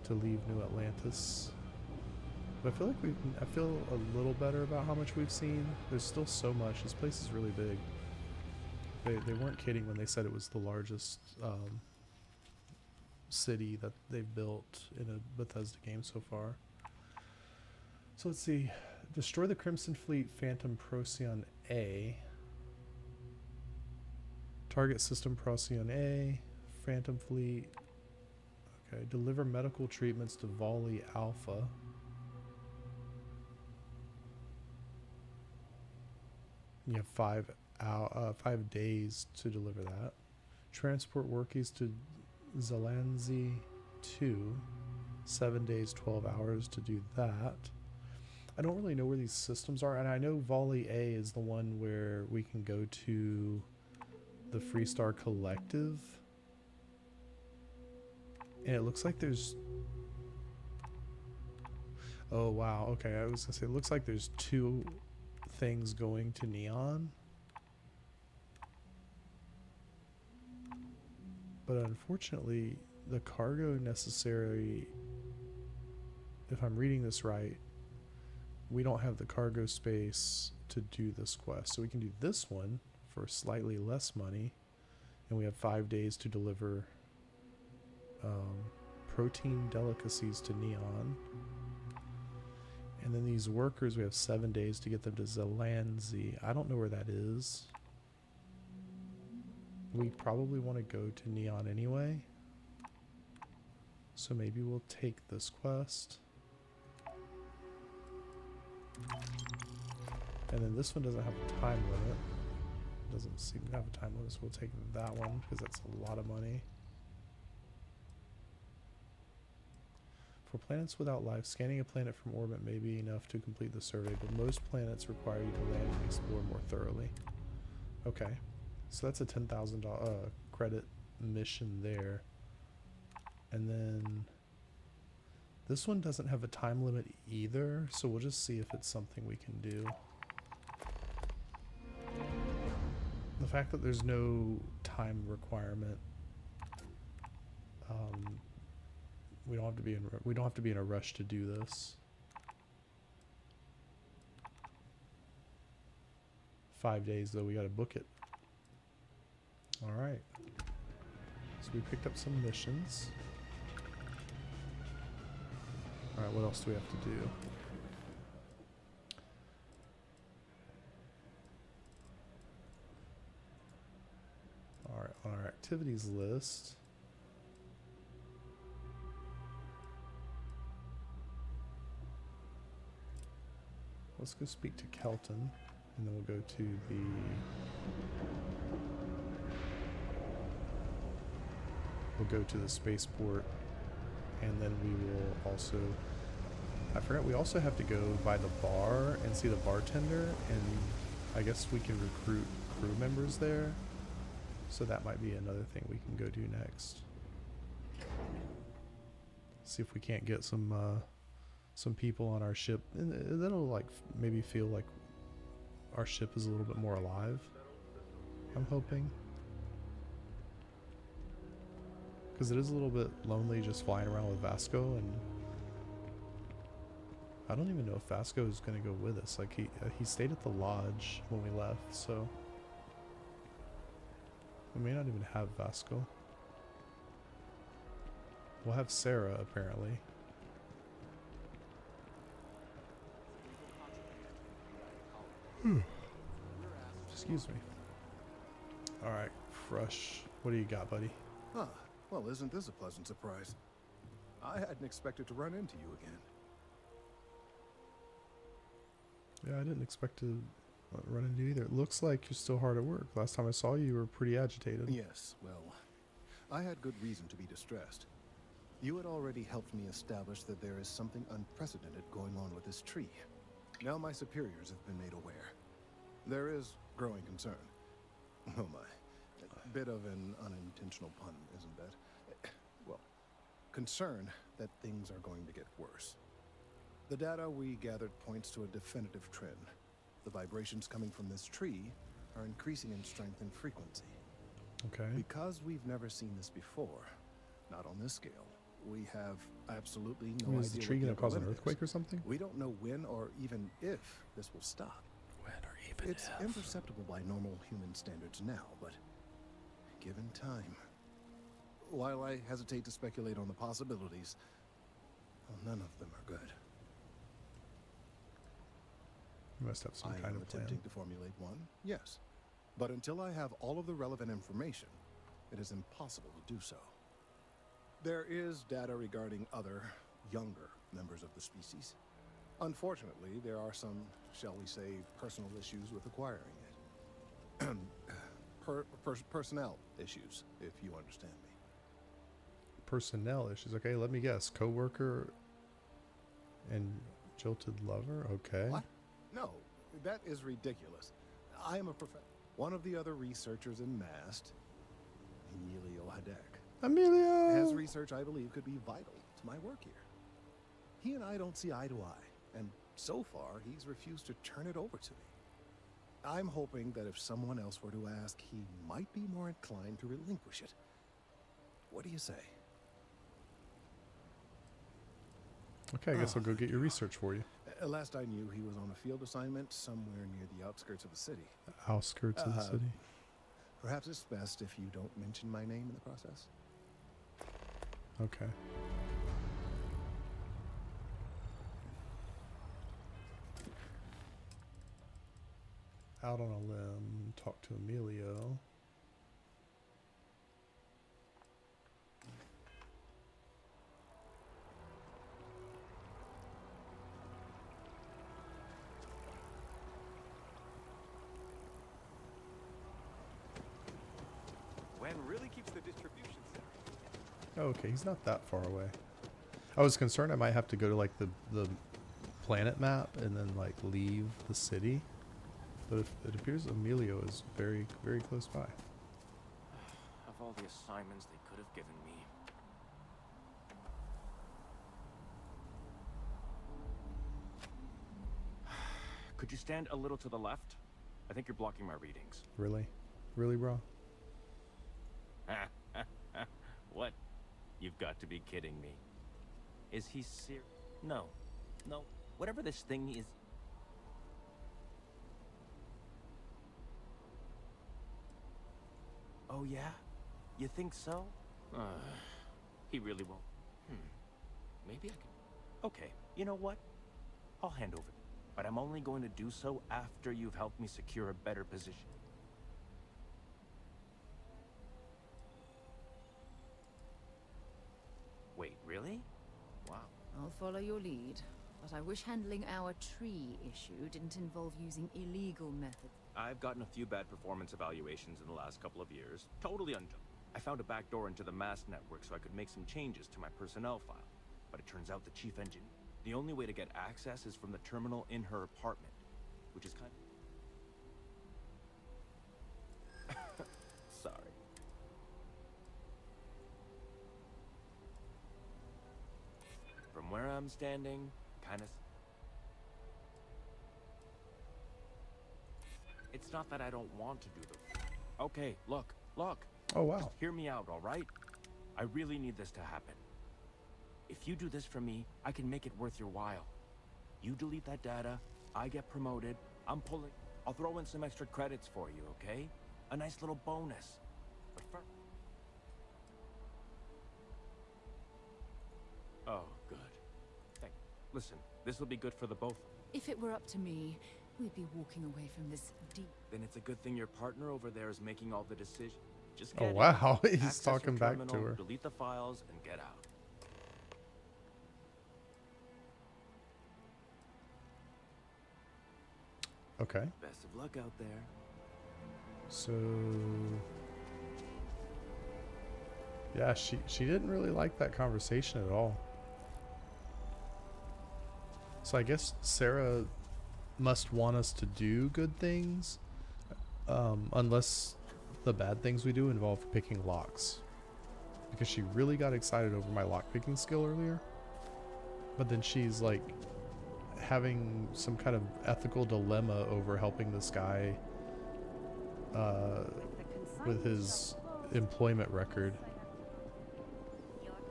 Speaker 1: to leave New Atlantis. But I feel like I feel a little better about how much we've seen. There's still so much. This place is really big. They weren't kidding when they said it was the largest city that they've built in a Bethesda game so far. So let's see. Destroy the Crimson Fleet Phantom Procyon A. Target system Procyon A. Phantom Fleet. Okay. Deliver medical treatments to Volley Alpha. You have 5 days to deliver that. Transport workies to Zelanzi 2. 7 days, 12 hours to do that. I don't really know where these systems are, and I know Volley A is the one where we can go to the Freestar Collective. And it looks like there's... Oh, wow. Okay, I was going to say, it looks like there's 2 things going to Neon. But unfortunately, the cargo necessary, if I'm reading this right, we don't have the cargo space to do this quest. So we can do this one for slightly less money, and we have 5 days to deliver protein delicacies to Neon. And then these workers, we have 7 days to get them to Zelanzi. I don't know where that is. We probably want to go to Neon anyway. So maybe we'll take this quest. And then this one doesn't have a time limit. Doesn't seem to have a time limit, so we'll take that one because that's a lot of money. For planets without life, scanning a planet from orbit may be enough to complete the survey, but most planets require you to land and explore more thoroughly. Okay, so that's a $10,000 credit mission there. And then this one doesn't have a time limit either, so we'll just see if it's something we can do. The fact that there's no time requirement, we don't have to be in a rush to do this. 5 days though, we gotta book it. Alright. So we picked up some missions. Alright, what else do we have to do? Alright, on our activities list, let's go speak to Kelton, and then we'll go to the spaceport, and then we will also, I forgot, we also have to go by the bar and see the bartender, and I guess we can recruit crew members there, so that might be another thing we can go do next. See if we can't get some people on our ship, and that'll like maybe feel like our ship is a little bit more alive, I'm hoping, because it is a little bit lonely just flying around with Vasco, and I don't even know if Vasco is going to go with us. Like he stayed at the lodge when we left, so we may not even have Vasco. We'll have Sarah apparently. Excuse me. Alright, Frush. What do you got, buddy?
Speaker 3: Ah, well, isn't this a pleasant surprise? I hadn't expected to run into you again.
Speaker 1: Yeah, I didn't expect to run into you either. It looks like you're still hard at work. Last time I saw you, you were pretty agitated.
Speaker 3: Yes, well, I had good reason to be distressed. You had already helped me establish that there is something unprecedented going on with this tree. Now my superiors have been made aware. There is growing concern. Oh my. A bit of an unintentional pun, isn't that? Well, concern that things are going to get worse. The data we gathered points to a definitive trend. The vibrations coming from this tree are increasing in strength and frequency.
Speaker 1: Okay.
Speaker 3: Because we've never seen this before, not on this scale, we have absolutely no
Speaker 1: I mean,
Speaker 3: idea.
Speaker 1: is the tree
Speaker 3: what
Speaker 1: going to cause an
Speaker 3: upper limit
Speaker 1: earthquake
Speaker 3: is.
Speaker 1: or something?
Speaker 3: We don't know when or even if this will stop.
Speaker 1: When or even
Speaker 3: It's
Speaker 1: if.
Speaker 3: imperceptible by normal human standards now, but given time. While I hesitate to speculate on the possibilities, well, none of them are good.
Speaker 1: You must have some
Speaker 3: I
Speaker 1: kind
Speaker 3: am
Speaker 1: of plan.
Speaker 3: attempting to formulate one, yes. But until I have all of the relevant information, it is impossible to do so. There is data regarding other, younger members of the species. Unfortunately, there are some, shall we say, personal issues with acquiring it. Personnel issues, if you understand me.
Speaker 1: Personnel issues. Okay, let me guess. Coworker and jilted lover? Okay.
Speaker 3: What? No, that is ridiculous. I am a one of the other researchers in MAST, Emilio Hadek.
Speaker 1: Emilio!
Speaker 3: His research, I believe, could be vital to my work here. He and I don't see eye to eye, and so far, he's refused to turn it over to me. I'm hoping that if someone else were to ask, he might be more inclined to relinquish it. What do you say?
Speaker 1: Okay, I guess I'll go get your research for you.
Speaker 3: Last I knew, he was on a field assignment somewhere near the outskirts of the city.
Speaker 1: Outskirts of the city?
Speaker 3: Perhaps it's best if you don't mention my name in the process.
Speaker 1: Okay. Out on a limb, talk to Emilio.
Speaker 16: When really keeps the distribution center.
Speaker 1: Okay, he's not that far away. I was concerned I might have to go to like the planet map and then like leave the city. But it appears Emilio is very, very close by.
Speaker 16: Of all the assignments they could have given me. Could you stand a little to the left? I think you're blocking my readings.
Speaker 1: Really? Really, bro?
Speaker 16: What? You've got to be kidding me. Is he serious? No. No. Whatever this thing is... Oh, yeah? You think so? He really won't. Maybe I can... Okay, you know what? I'll hand over. But I'm only going to do so after you've helped me secure a better position. Wait, really? Wow.
Speaker 13: I'll follow your lead, but I wish handling our tree issue didn't involve using illegal methods.
Speaker 16: I've gotten a few bad performance evaluations in the last couple of years. Totally I found a back door into the mass network so I could make some changes to my personnel file. But it turns out the chief engineer, the only way to get access is from the terminal in her apartment, which is kind of... Sorry. From where I'm standing, kind of... It's not that I don't want to do the... Okay, look.
Speaker 1: Oh, wow.
Speaker 16: Just hear me out, all right? I really need this to happen. If you do this for me, I can make it worth your while. You delete that data, I get promoted, I'll throw in some extra credits for you, okay? A nice little bonus. But first... Oh, good. Listen, this will be good for the both.
Speaker 13: If it were up to me, we'd be walking away from this deep...
Speaker 16: Then it's a good thing your partner over there is making all the decisions. Just
Speaker 1: Oh,
Speaker 16: get in,
Speaker 1: wow. He's
Speaker 16: access
Speaker 1: talking
Speaker 16: your
Speaker 1: back to
Speaker 16: terminal,
Speaker 1: her.
Speaker 16: Delete the files and get out.
Speaker 1: Okay.
Speaker 16: Best of luck out there.
Speaker 1: So... Yeah, she didn't really like that conversation at all. So I guess Sarah must want us to do good things, unless the bad things we do involve picking locks. Because she really got excited over my lock picking skill earlier. But then she's like having some kind of ethical dilemma over helping this guy with his employment record,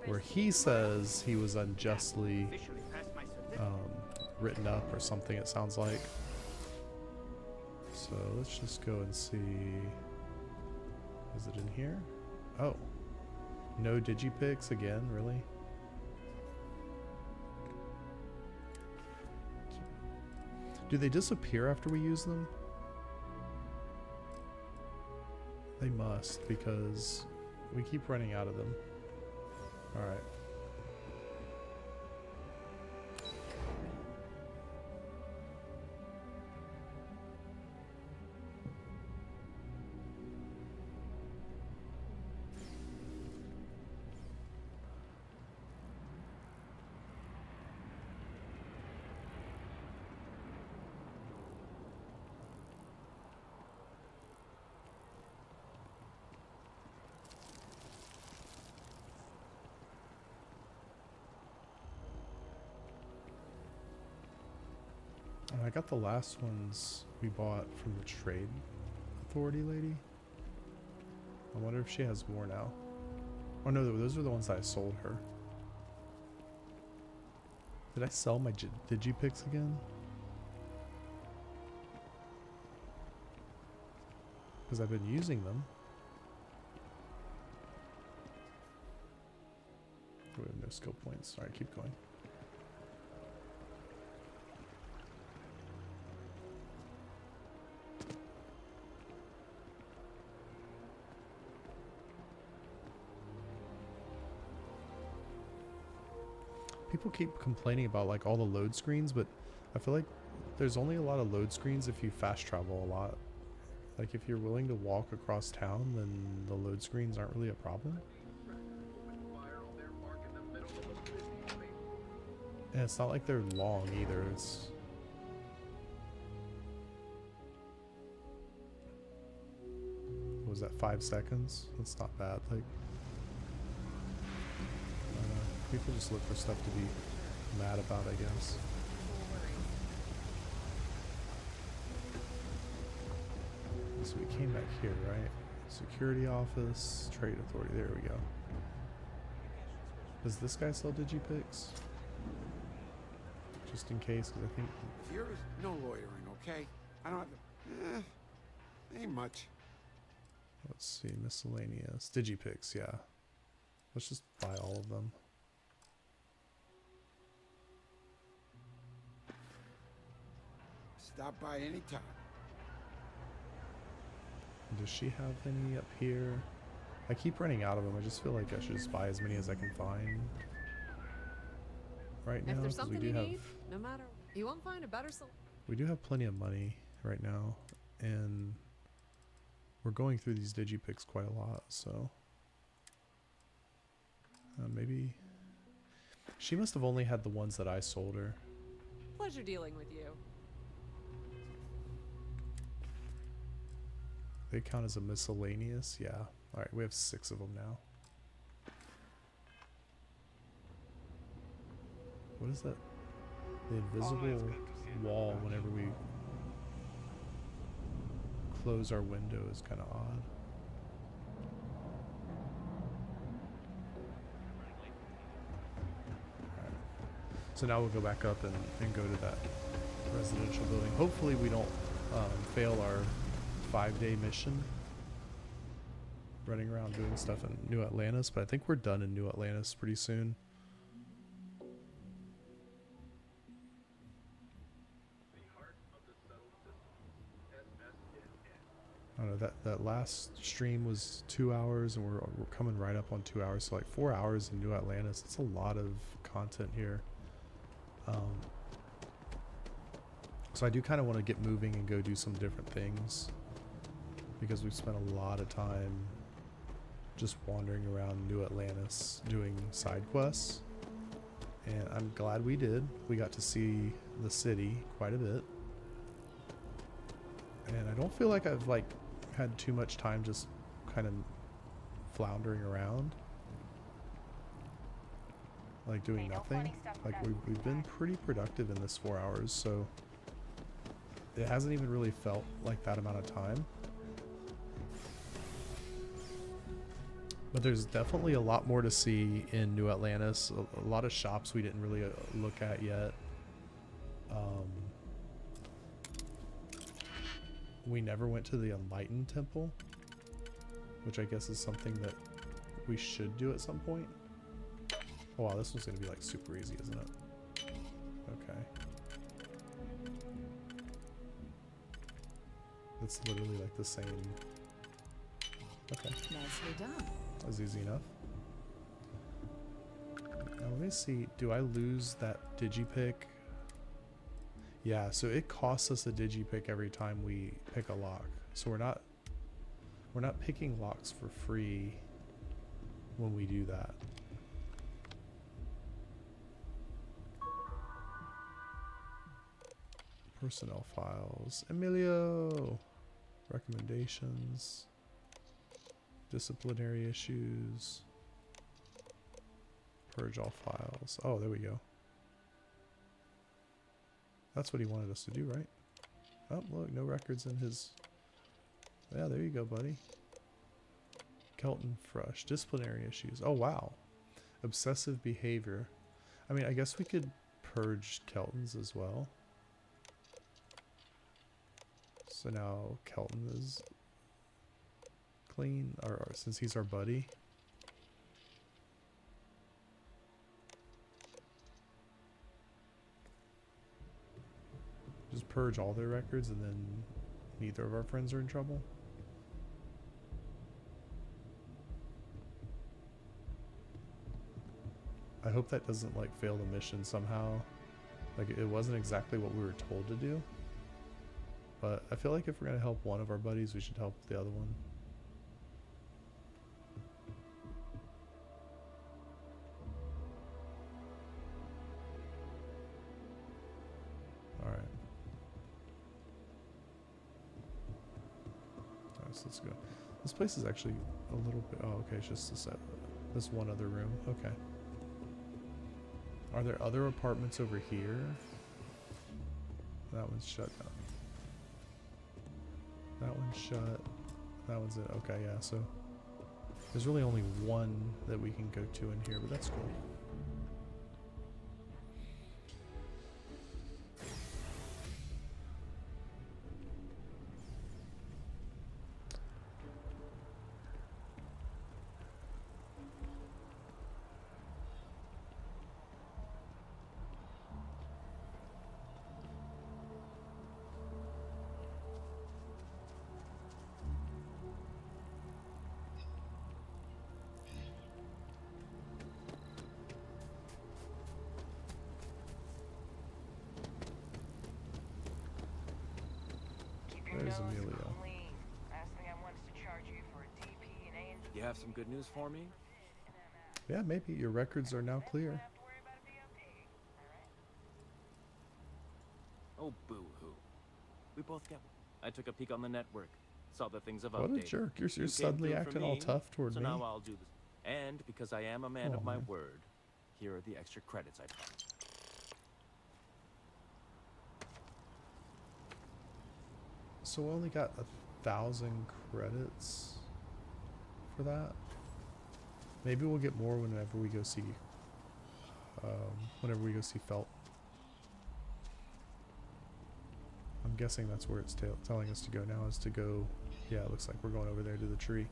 Speaker 1: where he says he was unjustly written up or something, it sounds like. So let's just go and see. Is it in here? Oh. No digipicks again, really? Do they disappear after we use them? They must, because we keep running out of them. Alright. I got the last ones we bought from the trade authority lady. I wonder if she has more now. Oh no, those are the ones that I sold her. Did I sell my digipicks again? Because I've been using them. We have no skill points. Alright, keep going. People keep complaining about like all the load screens, but I feel like there's only a lot of load screens if you fast travel a lot. Like if you're willing to walk across town, then the load screens aren't really a problem. And it's not like they're long either. It's what was that, 5 seconds? That's not bad. Like people just look for stuff to be mad about, I guess. So we came back here, right? Security office, trade authority. There we go. Does this guy sell digipicks? Just in case, because I think...
Speaker 10: Here is no lawyering, okay? I don't have to... ain't much.
Speaker 1: Let's see, miscellaneous. Digipicks, yeah. Let's just buy all of them.
Speaker 10: Stop by anytime.
Speaker 1: Does she have any up here? I keep running out of them. I just feel like I should just buy as many as I can find right now.
Speaker 12: If there's
Speaker 1: 'cause
Speaker 12: something you need, no matter, you won't find a better solution.
Speaker 1: we do have plenty of money right now, and we're going through these digipicks quite a lot, so maybe she must have only had the ones that I sold her.
Speaker 12: Pleasure dealing with you.
Speaker 1: They count as a miscellaneous, yeah. All right, we have 6 of them now. What is that? The invisible wall whenever we close our window is kind of odd. Alright. So now we'll go back up and go to that residential building. Hopefully we don't fail our 5-day mission running around doing stuff in New Atlantis, but I think we're done in New Atlantis pretty soon. I don't know, that last stream was 2 hours, and we're coming right up on 2 hours, so like 4 hours in New Atlantis. It's a lot of content here. So I do kind of want to get moving and go do some different things, because we've spent a lot of time just wandering around New Atlantis doing side quests, and I'm glad we did. We got to see the city quite a bit, and I don't feel like I've like had too much time just kind of floundering around. like doing nothing. Like we've been pretty productive in this 4 hours, so it hasn't even really felt like that amount of time. But there's definitely a lot more to see in New Atlantis. A lot of shops we didn't really look at yet. We never went to the Enlightened Temple, which I guess is something that we should do at some point. Oh wow, this one's gonna be like super easy, isn't it? Okay. It's literally like the same. Okay.
Speaker 13: Nicely done.
Speaker 1: That was easy enough. Now let me see, do I lose that digipick? Yeah, so it costs us a digipick every time we pick a lock. So we're not picking locks for free when we do that. Personnel files. Emilio! Recommendations. Disciplinary issues. Purge all files. Oh, there we go. That's what he wanted us to do, right? Oh, look, no records in his... Yeah, there you go, buddy. Kelton Frush. Disciplinary issues. Oh, wow. Obsessive behavior. I mean, I guess we could purge Kelton's as well. So now Kelton is clean, or since he's our buddy. Just purge all their records and then neither of our friends are in trouble. I hope that doesn't like fail the mission somehow. Like it wasn't exactly what we were told to do. But I feel like if we're gonna help one of our buddies, we should help the other one. Alright. Alright, so let's go. This place is actually a little bit... Oh, okay, it's just this one other room. Okay. Are there other apartments over here? That one's shut down. That one's shut. That one's it. Okay, yeah, so there's really only one that we can go to in here, but that's cool. There's Emilio.
Speaker 16: You have some good news for me?
Speaker 1: Yeah, maybe. Your records are now clear.
Speaker 16: Oh, boo-hoo. We both get... I took a peek on the network. Saw that things have
Speaker 1: What
Speaker 16: updated.
Speaker 1: a jerk. You're
Speaker 16: You came
Speaker 1: suddenly
Speaker 16: through for
Speaker 1: acting all
Speaker 16: me,
Speaker 1: tough toward
Speaker 16: so
Speaker 1: me.
Speaker 16: now I'll do this. And because I am a man
Speaker 1: Oh,
Speaker 16: of my
Speaker 1: man.
Speaker 16: word, here are the extra credits I found.
Speaker 1: So we only got 1,000 credits for that. Maybe we'll get more whenever we go see Felt. I'm guessing that's where it's telling us to go now, is to go... Yeah, it looks like we're going over there to the tree.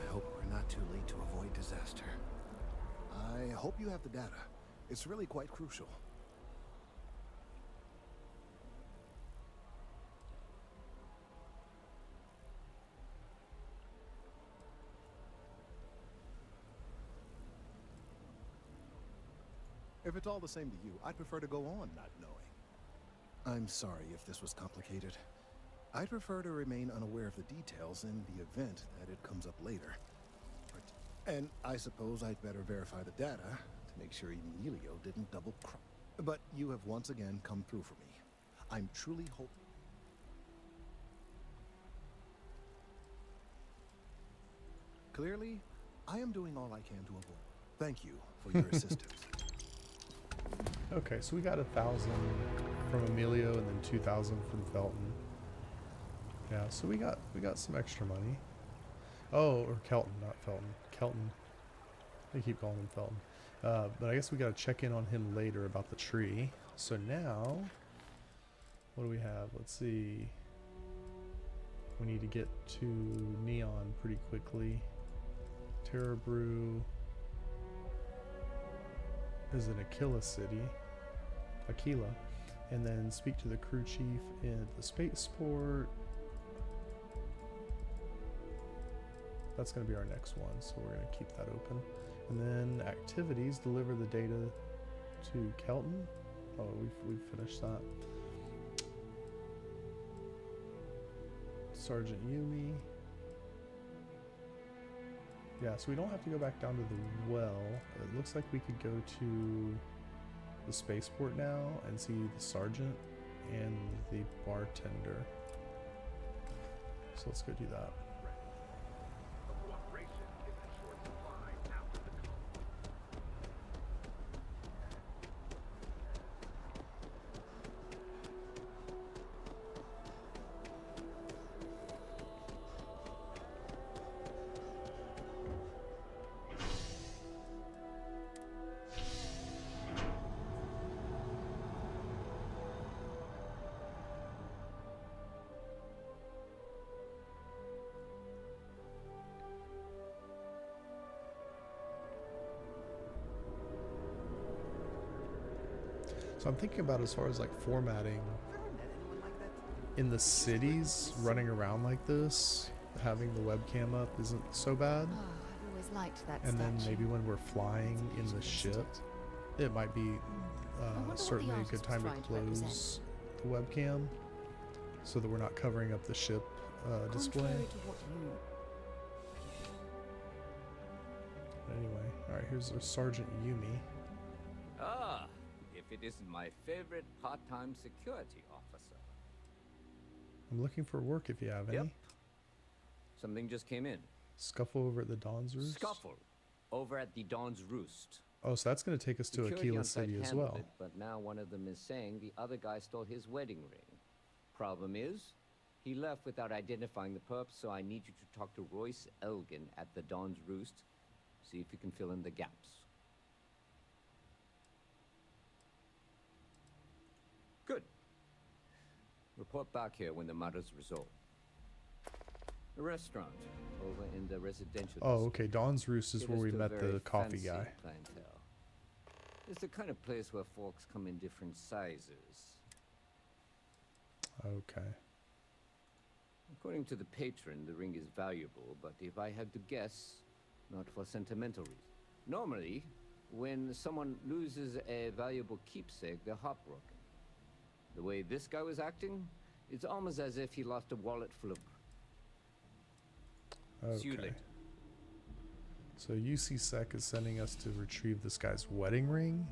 Speaker 3: I hope we're not too late to avoid disaster. I hope you have the data. It's really quite crucial. If it's all the same to you, I'd prefer to go on not knowing. I'm sorry if this was complicated. I'd prefer to remain unaware of the details in the event that it comes up later. And I suppose I'd better verify the data to make sure Emilio didn't double cross. But you have once again come through for me. I'm truly hoping... Clearly, I am doing all I can to avoid. Thank you for your assistance.
Speaker 1: Okay, so we got 1,000 from Emilio and then 2,000 from Felton. Yeah, so we got some extra money. Oh, or Kelton, not Felton. Kelton. They keep calling him Felton. But I guess we gotta check in on him later about the tree. So now, what do we have? Let's see. We need to get to Neon pretty quickly. Terror Brew is in Aquila City. Aquila. And then speak to the crew chief in the spaceport. That's going to be our next one, so we're going to keep that open. And then activities, deliver the data to Kelton. Oh, we've finished that. Sergeant Yumi. Yeah, so we don't have to go back down to the well. It looks like we could go to the spaceport now and see the sergeant and the bartender. So let's go do that. So I'm thinking about as far as like formatting in the cities, running around like this, having the webcam up isn't so bad.
Speaker 13: Oh, I've always liked that
Speaker 1: And then
Speaker 13: statue.
Speaker 1: maybe when we're flying in the ship, it might be certainly a good time to close the webcam so that we're not covering up the ship display. Anyway, alright, here's our Sergeant Yumi.
Speaker 17: Ah, if it isn't my favorite part-time security officer.
Speaker 1: I'm looking for work if you have any.
Speaker 17: Yep. Something just came in.
Speaker 1: Scuffle over at the Dawn's Roost?
Speaker 17: Scuffle over at the Dawn's Roost.
Speaker 1: Oh, so that's going to take us to
Speaker 17: Security
Speaker 1: Aquila
Speaker 17: on site
Speaker 1: City as
Speaker 17: handled
Speaker 1: well.
Speaker 17: it, but now one of them is saying the other guy stole his wedding ring. Problem is, he left without identifying the perp, so I need you to talk to Royce Elgin at the Dawn's Roost. See if you can fill in the gaps. Good. Report back here when the matter's resolved. A restaurant over in the residential
Speaker 1: Oh, okay. Dawn's Roost is
Speaker 17: Get
Speaker 1: where
Speaker 17: us
Speaker 1: we
Speaker 17: to a
Speaker 1: met
Speaker 17: very
Speaker 1: the coffee
Speaker 17: fancy
Speaker 1: guy.
Speaker 17: clientele. It's the kind of place where folks come in different sizes.
Speaker 1: Okay.
Speaker 17: According to the patron, the ring is valuable, but if I had to guess, not for sentimental reasons. Normally, when someone loses a valuable keepsake, they're heartbroken. The way this guy was acting, it's almost as if he lost a wallet full of... See you
Speaker 1: Okay.
Speaker 17: later.
Speaker 1: So UC-Sec is sending us to retrieve this guy's wedding ring.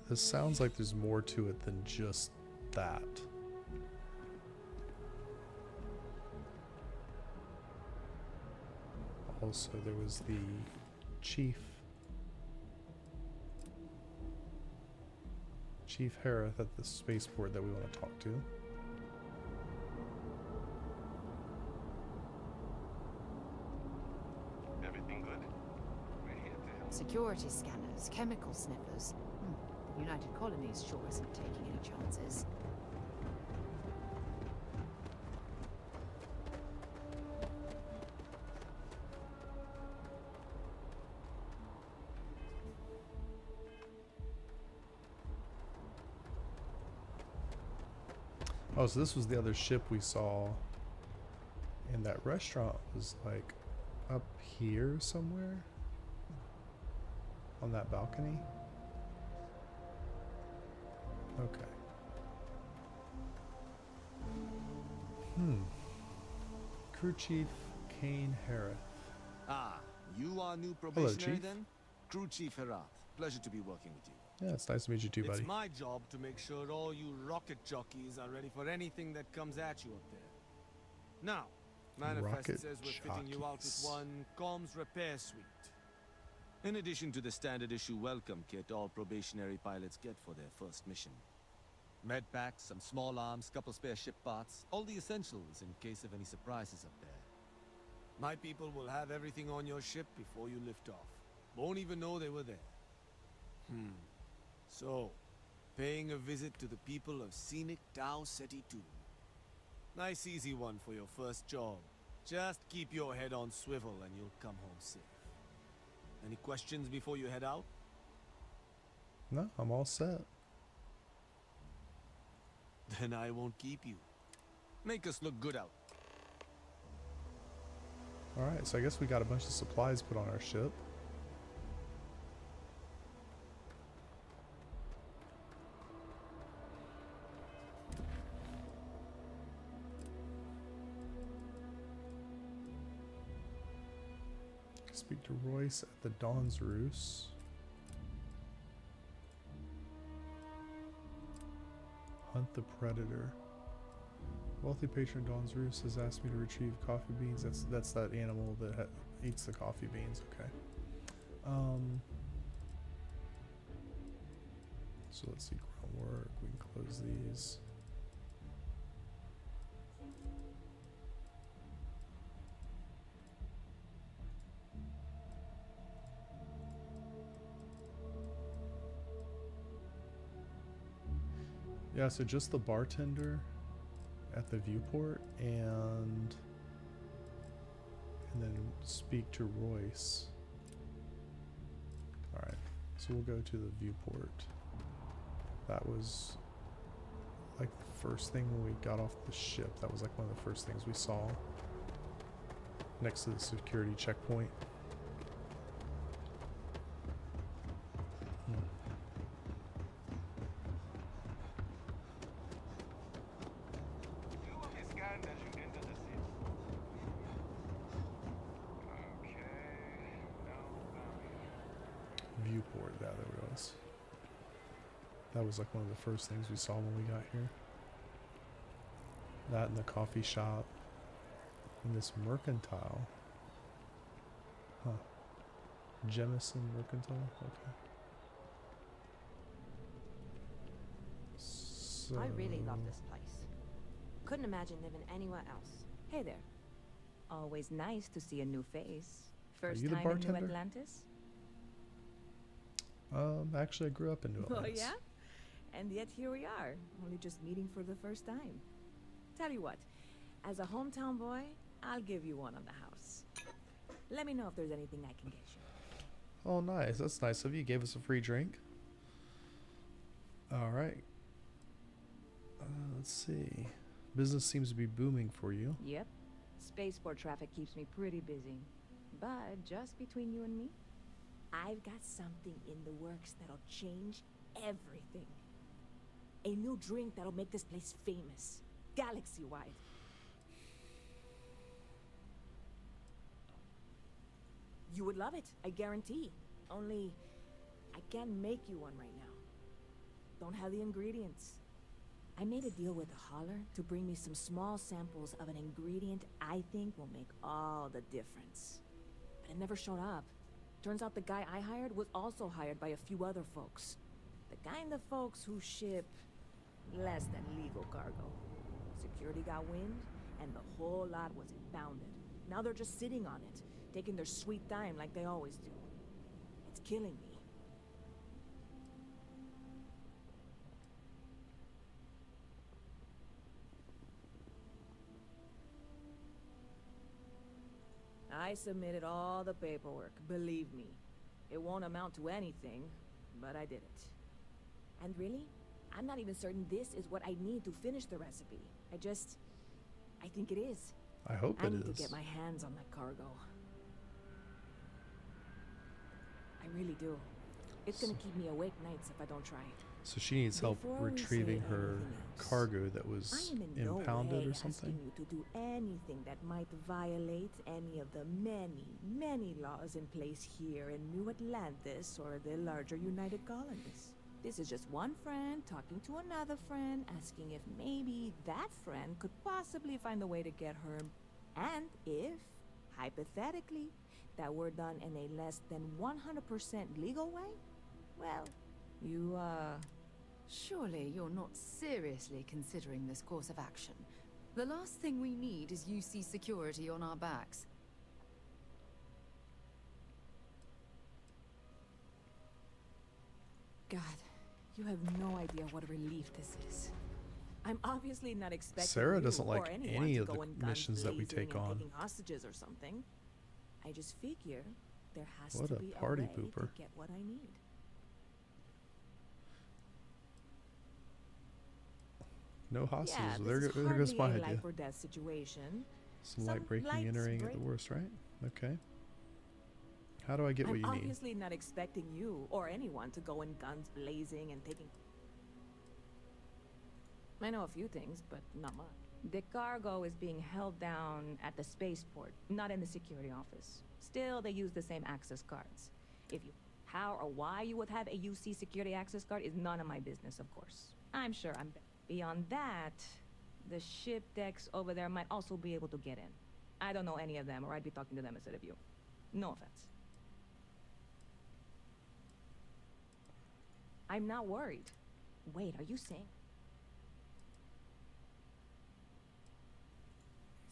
Speaker 1: This sounds like there's more to it than just that. Also, there was the Chief Harith at the spaceport that we want to talk to.
Speaker 18: Everything good? We're here to help.
Speaker 13: Security scanners, chemical sniffers. The United Colonies sure isn't taking any chances.
Speaker 1: Oh, so this was the other ship we saw. And that restaurant was like up here somewhere on that balcony. Okay. Crew Chief Kane Harith.
Speaker 19: Ah, you are new
Speaker 1: Hello,
Speaker 19: probationary
Speaker 1: Chief.
Speaker 19: then? Crew Chief Herath. Pleasure to be working with you.
Speaker 1: Yeah, it's nice to meet you too, buddy.
Speaker 20: It's my job to make sure all you rocket jockeys are ready for anything that comes at you up there. Now,
Speaker 19: Manifest
Speaker 1: Rocket
Speaker 19: says we're fitting you out with one comms repair suite. In addition to the standard issue welcome kit all probationary pilots get for their first mission. Med packs, some small arms, couple spare ship parts, all the essentials in case of any surprises up there. My people will have everything on your ship before you lift off. Won't even know they were there. So, paying a visit to the people of scenic Tau Ceti 2. Nice easy one for your first job. Just keep your head on swivel and you'll come home safe. Any questions before you head out?
Speaker 1: No, I'm all set.
Speaker 19: Then I won't keep you. Make us look good out.
Speaker 1: Alright, so I guess we got a bunch of supplies put on our ship. Speak to Royce at the Dawn's Roost. Hunt the Predator. Wealthy patron Dawn's Roost has asked me to retrieve coffee beans. That's that animal that eats the coffee beans. Okay. So let's see, groundwork. We can close these. Yeah, so just the bartender at the viewport and then speak to Royce. Alright, so we'll go to the viewport. That was like the first thing when we got off the ship. That was like one of the first things we saw next to the security checkpoint. Viewport, yeah, there it was. That was like one of the first things we saw when we got here. That and the coffee shop. And this mercantile. Huh. Jemison Mercantile? Okay. So...
Speaker 20: I really love this place. Couldn't imagine living anywhere else. Hey there. Always nice to see a new face. First
Speaker 1: you the
Speaker 20: time in New
Speaker 1: bartender?
Speaker 20: Atlantis?
Speaker 1: Actually I grew up in New
Speaker 20: Oh
Speaker 1: Atlantis.
Speaker 20: yeah? And yet here we are, only just meeting for the first time. Tell you what, as a hometown boy, I'll give you one on the house. Let me know if there's anything I can get you.
Speaker 1: Oh, nice. That's nice of you. You gave us a free drink. All right. Let's see. Business seems to be booming for you.
Speaker 20: Yep. Spaceport traffic keeps me pretty busy. But just between you and me, I've got something in the works that'll change everything. A new drink that'll make this place famous, galaxy-wide. You would love it, I guarantee. Only, I can't make you one right now. Don't have the ingredients. I made a deal with a hauler to bring me some small samples of an ingredient I think will make all the difference. But it never showed up. Turns out the guy I hired was also hired by a few other folks. The kind of folks who ship less than legal cargo. Security got wind, and the whole lot was impounded. Now they're just sitting on it, taking their sweet time like they always do. It's killing me. I submitted all the paperwork, believe me. It won't amount to anything, but I did it. And really, I'm not even certain this is what I need to finish the recipe. I think it is.
Speaker 1: I hope
Speaker 20: I
Speaker 1: it
Speaker 20: need
Speaker 1: is.
Speaker 20: to get my hands on that cargo. I really do. It's gonna keep me awake nights if I don't try.
Speaker 1: So she needs help
Speaker 20: Before we
Speaker 1: retrieving
Speaker 20: say
Speaker 1: her
Speaker 20: anything else,
Speaker 1: cargo that
Speaker 20: I
Speaker 1: was
Speaker 20: am in no
Speaker 1: impounded
Speaker 20: way
Speaker 1: or something.
Speaker 20: asking you to do anything that might violate any of the many, many laws in place here in New Atlantis or the larger United Colonies. This is just one friend talking to another friend, asking if maybe that friend could possibly find a way to get her And if, hypothetically, that were done in a less than 100% legal way, well, you,
Speaker 13: Surely you're not seriously considering this course of action. The last thing we need is UC security on our backs.
Speaker 20: God, you have no idea what a relief this is. I'm obviously not expecting
Speaker 1: Sarah
Speaker 20: you
Speaker 1: doesn't
Speaker 20: or
Speaker 1: like
Speaker 20: anyone
Speaker 1: any
Speaker 20: to
Speaker 1: of the
Speaker 20: go in guns
Speaker 1: missions that we
Speaker 20: blazing
Speaker 1: take
Speaker 20: and
Speaker 1: on.
Speaker 20: taking hostages or something. I just figure there has
Speaker 1: What
Speaker 20: to
Speaker 1: a
Speaker 20: be
Speaker 1: party
Speaker 20: a way
Speaker 1: pooper.
Speaker 20: to get what I need.
Speaker 1: No hostages.
Speaker 20: Yeah,
Speaker 1: There,
Speaker 20: this is
Speaker 1: there
Speaker 20: hardly
Speaker 1: goes my
Speaker 20: a
Speaker 1: idea.
Speaker 20: life or death situation.
Speaker 1: Some light breaking
Speaker 20: light
Speaker 1: entering at
Speaker 20: break-
Speaker 1: the worst, right? Okay. How do I get what
Speaker 20: I'm
Speaker 1: you need?
Speaker 20: obviously not expecting you or anyone to go in guns blazing and taking... I know a few things, but not much. The cargo is being held down at the spaceport, not in the security office. Still, they use the same access cards. If you... How or why you would have a UC security access card is none of my business, of course. I'm sure I'm... Beyond that, the ship decks over there might also be able to get in. I don't know any of them, or I'd be talking to them instead of you. No offense. I'm not worried. Wait, are you saying?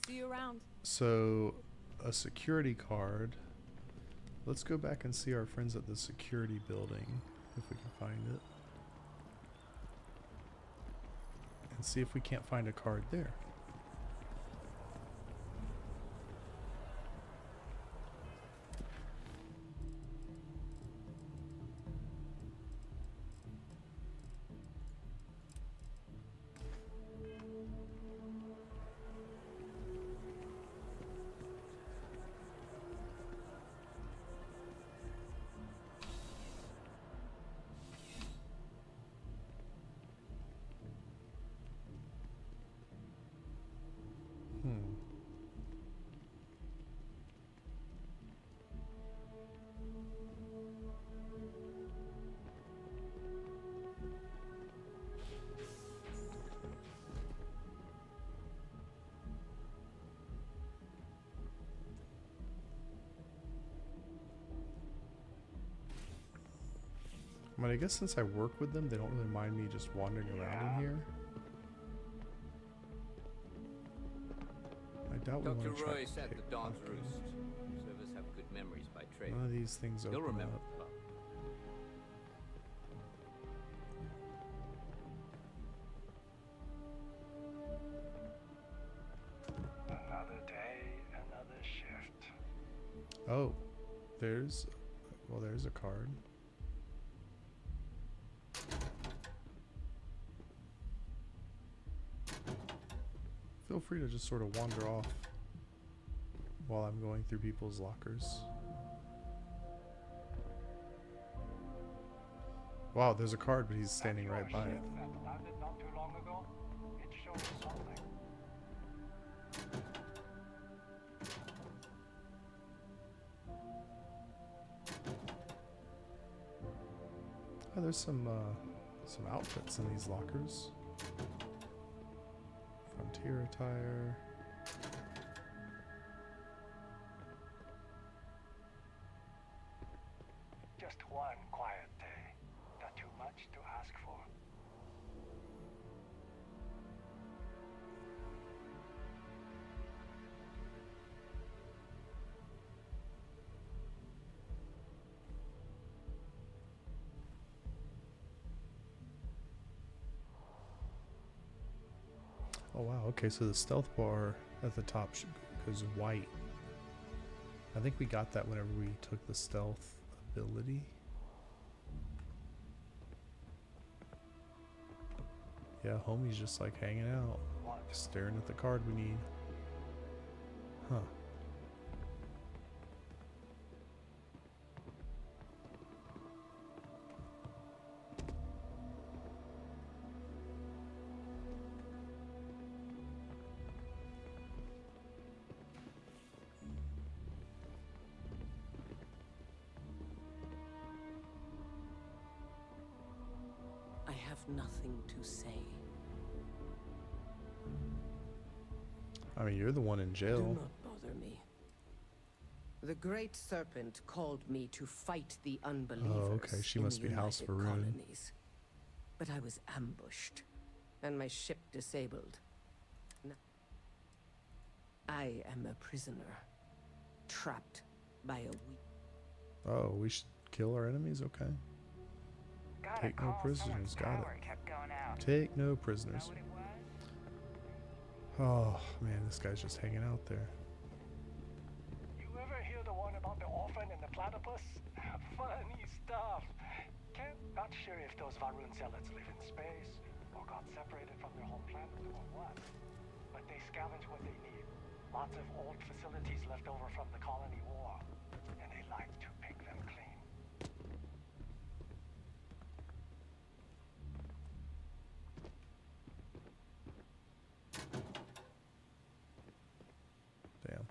Speaker 20: See you around.
Speaker 1: So, a security card. Let's go back and see our friends at the security building, if we can find it. And see if we can't find a card there. I mean, I guess since I work with them, they don't really mind me just wandering around in here. I doubt we
Speaker 17: Dr.
Speaker 1: want to try.
Speaker 17: Royce at
Speaker 1: Okay,
Speaker 17: the Dawn's
Speaker 1: okay.
Speaker 17: Roost. Servers have good memories by trade.
Speaker 1: None of these things
Speaker 17: You'll
Speaker 1: open
Speaker 17: remember
Speaker 1: up.
Speaker 17: the pub.
Speaker 18: Another day, another shift.
Speaker 1: Oh, there's a card. Feel free to just sort of wander off while I'm going through people's lockers. Wow, there's a card, but he's standing right by it.
Speaker 18: That landed not too long ago. It shows something.
Speaker 1: Oh, there's some outfits in these lockers. Frontier attire.
Speaker 18: Just one quiet day. Not too much to ask for.
Speaker 1: Oh wow, okay, so the stealth bar at the top goes white. I think we got that whenever we took the stealth ability. Yeah, homie's just like hanging out, staring at the card we need. Huh.
Speaker 20: I have nothing to say.
Speaker 1: I mean, you're the one in
Speaker 21: Do
Speaker 1: jail.
Speaker 21: not bother me. The Great Serpent called me to fight the unbelievers
Speaker 1: Oh, okay. She
Speaker 21: in
Speaker 1: must
Speaker 21: the
Speaker 1: be House
Speaker 21: United
Speaker 1: Varun.
Speaker 21: Colonies. But I was ambushed, and my ship disabled. I am a prisoner, trapped by a weak...
Speaker 1: Oh, we should kill our enemies? Okay. Take no prisoners. Got it. Take no prisoners. Oh, man, this guy's just hanging out there.
Speaker 18: You ever hear the one about the orphan and the platypus? Funny stuff. Not sure if those Varun zealots live in space, or got separated from their home planet, or what. But they scavenge what they need. Lots of old facilities left over from the colony war, and they like to pick them clean.
Speaker 1: Damn.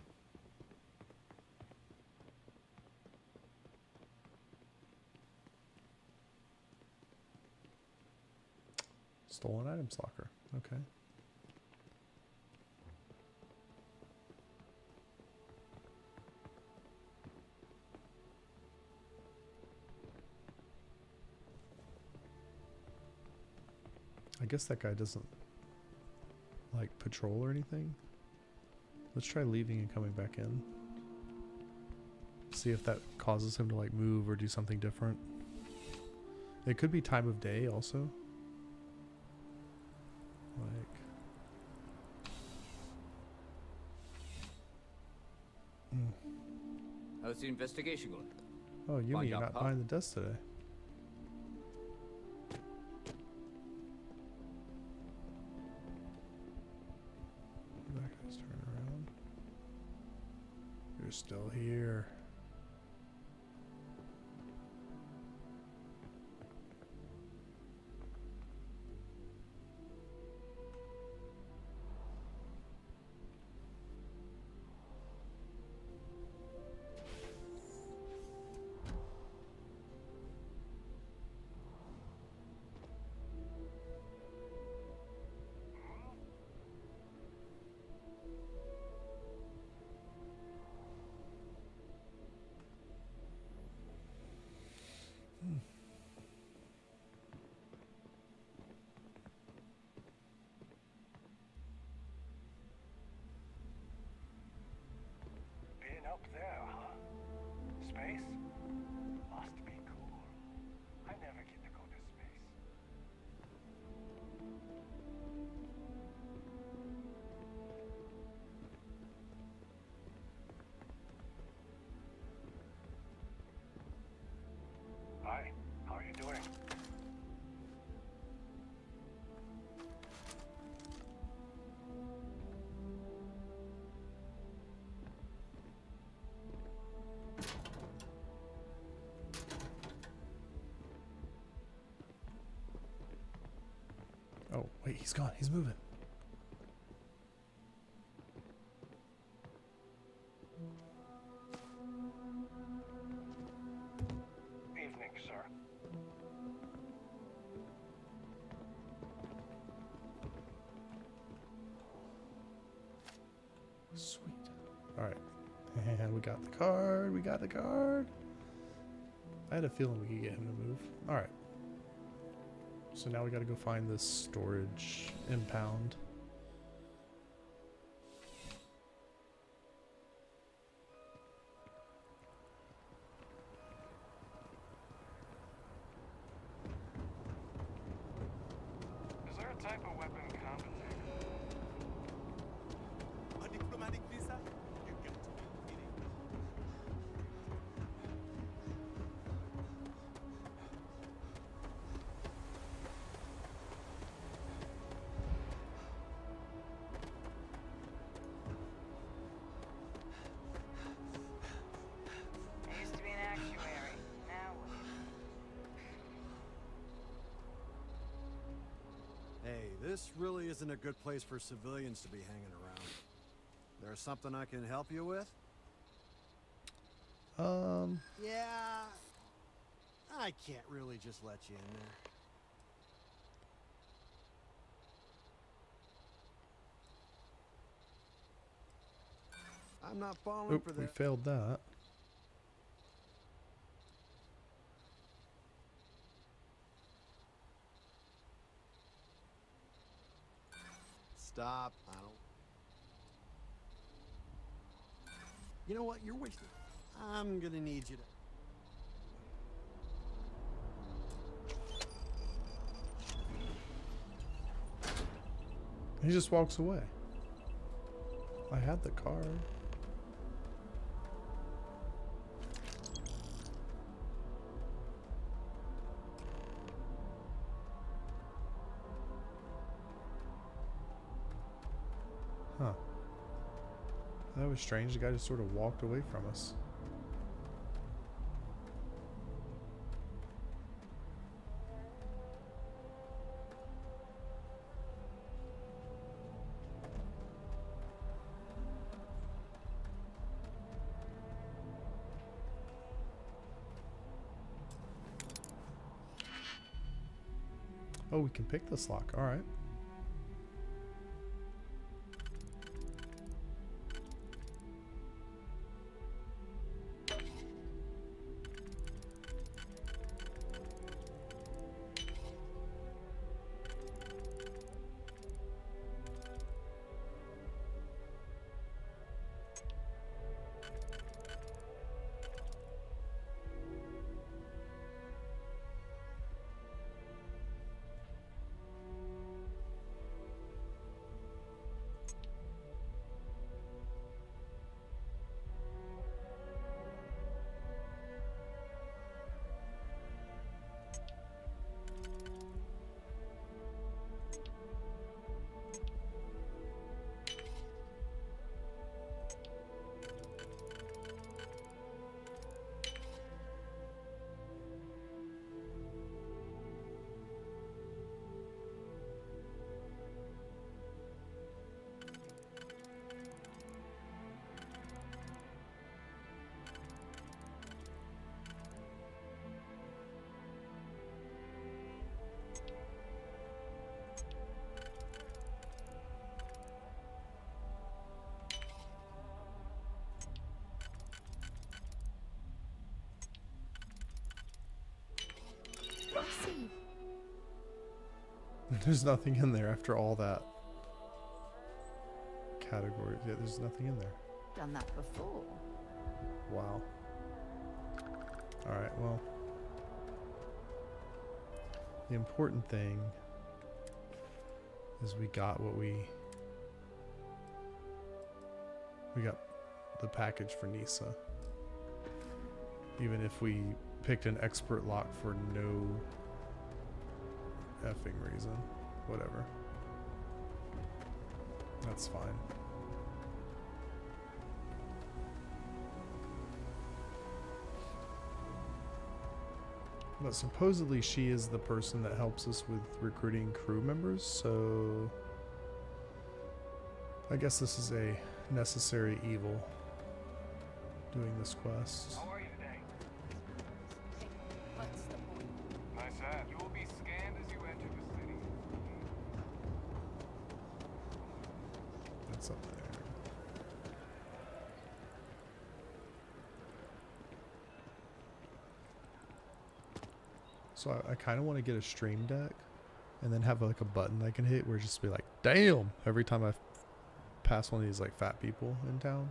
Speaker 1: Stolen items locker. Okay. I guess that guy doesn't like patrol or anything. Let's try leaving and coming back in. See if that causes him to like move or do something different. It could be time of day also. Like
Speaker 17: How's the investigation going?
Speaker 1: oh, Yumi,
Speaker 17: Find
Speaker 1: you're
Speaker 17: out,
Speaker 1: not
Speaker 17: huh?
Speaker 1: behind the desk today. That guy's turning around. You're still here.
Speaker 18: Being up there, huh? Space? Must be cool. I never get to go to space. Hi, how are you doing?
Speaker 1: Oh, wait, he's gone. He's moving.
Speaker 18: Evening, sir.
Speaker 1: Sweet. All right. And we got the card. We got the card. I had a feeling we could get him to move. All right. So now we got to go find this storage impound.
Speaker 18: Is there a type of weapon compensator?
Speaker 19: A diplomatic visa? You got to be kidding.
Speaker 11: I used to be an actuary. Now what?
Speaker 22: Hey, this really isn't a good place for civilians to be hanging around. There's something I can help you with? Yeah, I can't really just let you in there. I'm not falling for
Speaker 1: We
Speaker 22: that.
Speaker 1: failed that.
Speaker 22: Stop. I don't. You know what? You're wasting. I'm gonna need you to.
Speaker 1: He just walks away. I had the card. Huh. That was strange. The guy just sort of walked away from us. Oh, we can pick this lock. All right. There's nothing in there after all that category. Yeah, there's nothing in there.
Speaker 13: Done that before.
Speaker 1: Wow. Alright, well. The important thing is we got what we got the package for Nisa. Even if we picked an expert lock for no effing reason. Whatever. That's fine. But supposedly she is the person that helps us with recruiting crew members, so I guess this is a necessary evil, doing this quest.
Speaker 4: How are you today?
Speaker 13: What's the point?
Speaker 4: Nice hat. You will be scanned as you enter the city.
Speaker 1: That's up there. So I kind of want to get a stream deck and then have like a button I can hit where it just be like, damn, every time I pass one of these like fat people in town.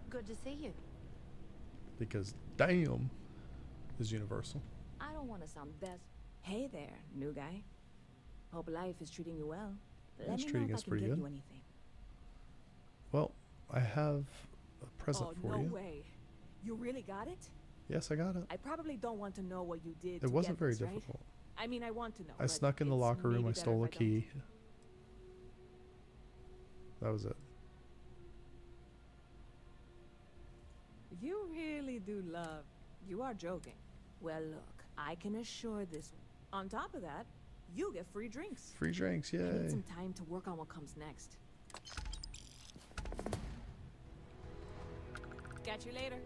Speaker 2: Good to see you.
Speaker 1: Because damn is universal.
Speaker 20: I don't want to sound des. Hey there, new guy. Hope life is treating you well. Let
Speaker 1: It's
Speaker 20: me know
Speaker 1: treating
Speaker 20: if
Speaker 1: us
Speaker 20: I can
Speaker 1: pretty
Speaker 20: get
Speaker 1: good.
Speaker 20: you anything.
Speaker 1: Well, I have a present for
Speaker 20: no
Speaker 1: you.
Speaker 20: way. You really got it?
Speaker 1: Yes, I got it.
Speaker 20: I probably don't want to know what you did.
Speaker 1: It wasn't
Speaker 20: get
Speaker 1: very
Speaker 20: this, right?
Speaker 1: difficult.
Speaker 20: I mean, I want to know.
Speaker 1: I
Speaker 20: but
Speaker 1: snuck in the
Speaker 20: it's
Speaker 1: locker room,
Speaker 20: maybe
Speaker 1: I
Speaker 20: better
Speaker 1: stole a
Speaker 20: if I don't.
Speaker 1: key. That was it.
Speaker 20: You really do love. You are joking. Well, look, I can assure this. On top of that, you get free drinks.
Speaker 1: Free drinks,
Speaker 20: I need
Speaker 1: yay.
Speaker 20: some time to work on what comes next. Catch you later.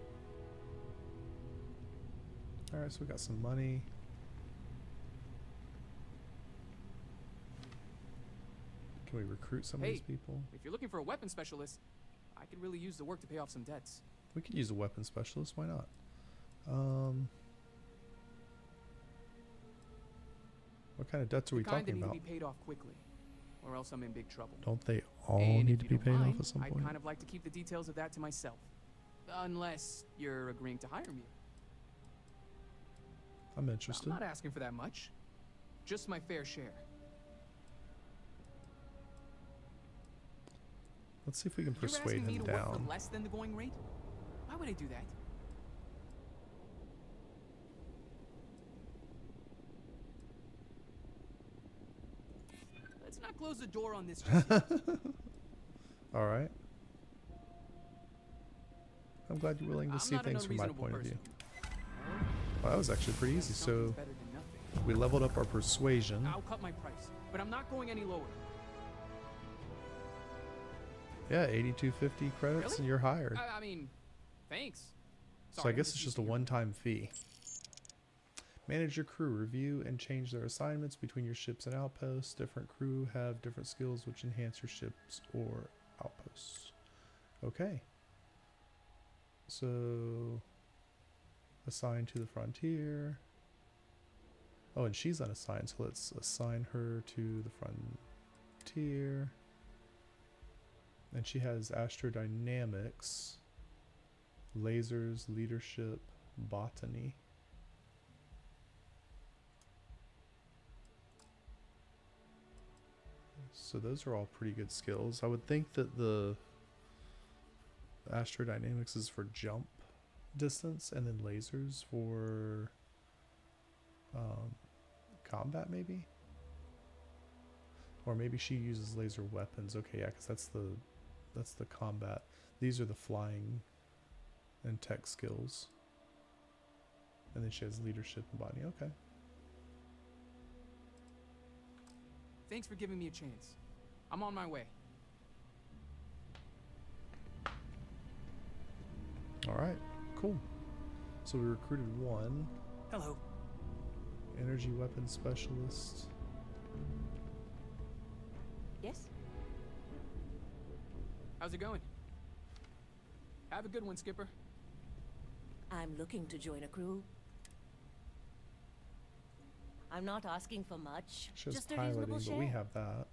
Speaker 1: Alright, so we got some money. Can we recruit some of
Speaker 5: Hey,
Speaker 1: these people?
Speaker 5: if you're looking for a weapon specialist, I could really use the work to pay off some debts.
Speaker 1: We could use a weapon specialist. Why not? What kind of debts are we
Speaker 5: The kind
Speaker 1: talking
Speaker 5: that need
Speaker 1: about?
Speaker 5: to be paid off quickly, or else I'm in big trouble.
Speaker 1: Don't they all
Speaker 5: And
Speaker 1: need
Speaker 5: if
Speaker 1: to
Speaker 5: you
Speaker 1: be
Speaker 5: don't
Speaker 1: paid
Speaker 5: mind,
Speaker 1: off at some
Speaker 5: I'd
Speaker 1: point?
Speaker 5: kind of like to keep the details of that to myself. Unless you're agreeing to hire me.
Speaker 1: I'm interested.
Speaker 5: I'm not asking for that much. Just my fair share.
Speaker 1: Let's see if we can
Speaker 5: You're
Speaker 1: persuade
Speaker 5: asking me
Speaker 1: him
Speaker 5: to work for
Speaker 1: down.
Speaker 5: less than the going rate? Why would I do that? Let's not close the door on this just yet.
Speaker 1: All right. I'm glad you're willing to see
Speaker 5: not an
Speaker 1: things from my
Speaker 5: unreasonable
Speaker 1: point of
Speaker 5: person.
Speaker 1: view. Well, that was actually pretty easy. So
Speaker 5: Something's better than nothing.
Speaker 1: we leveled up our persuasion.
Speaker 5: I'll cut my price, but I'm not going any lower.
Speaker 1: Yeah, 8250 credits
Speaker 5: Really?
Speaker 1: and you're hired.
Speaker 5: I mean, thanks.
Speaker 1: So I
Speaker 5: Sorry,
Speaker 1: guess
Speaker 5: I'm
Speaker 1: it's just a one-time fee. Manage your crew. Review and change their assignments between your ships and outposts. Different crew have different skills which enhance your ships or outposts. Okay. So assign to the frontier. Oh, and she's unassigned, so let's assign her to the frontier. And she has astrodynamics, lasers, leadership, botany. So those are all pretty good skills. I would think that the astrodynamics is for jump distance, and then lasers for combat, maybe? Or maybe she uses laser weapons. Okay, yeah, because that's the combat. These are the flying and tech skills. And then she has leadership and botany. Okay.
Speaker 5: Thanks for giving me a chance. I'm on my way.
Speaker 1: All right, cool. So we recruited one.
Speaker 5: Hello.
Speaker 1: Energy weapon specialist.
Speaker 20: Yes?
Speaker 5: How's it going? Have a good one, Skipper.
Speaker 20: I'm looking to join a crew. I'm not asking for much.
Speaker 1: She has
Speaker 20: Just a
Speaker 1: piloting,
Speaker 20: reasonable
Speaker 1: but
Speaker 20: share.
Speaker 1: we have that.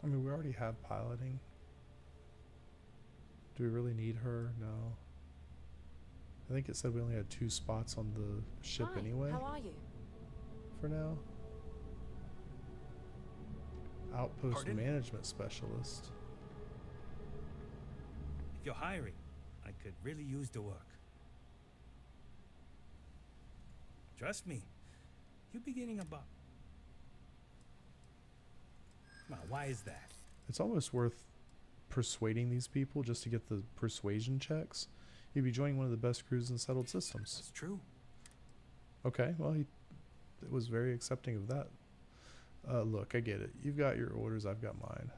Speaker 1: I mean, we already have piloting. Do we really need her? No. I think it said we only had 2 spots on the ship
Speaker 20: Hi,
Speaker 1: anyway.
Speaker 20: how are you?
Speaker 1: For now. Outpost
Speaker 7: Pardon?
Speaker 1: management specialist.
Speaker 7: If you're hiring, I could really use the work. Trust me, you're beginning about... Now, why is that?
Speaker 1: It's almost worth persuading these people just to get the persuasion checks. You'd be joining one of the best crews in settled systems.
Speaker 7: That's true.
Speaker 1: Okay, well, he was very accepting of that. Look, I get it. You've got your orders, I've got mine.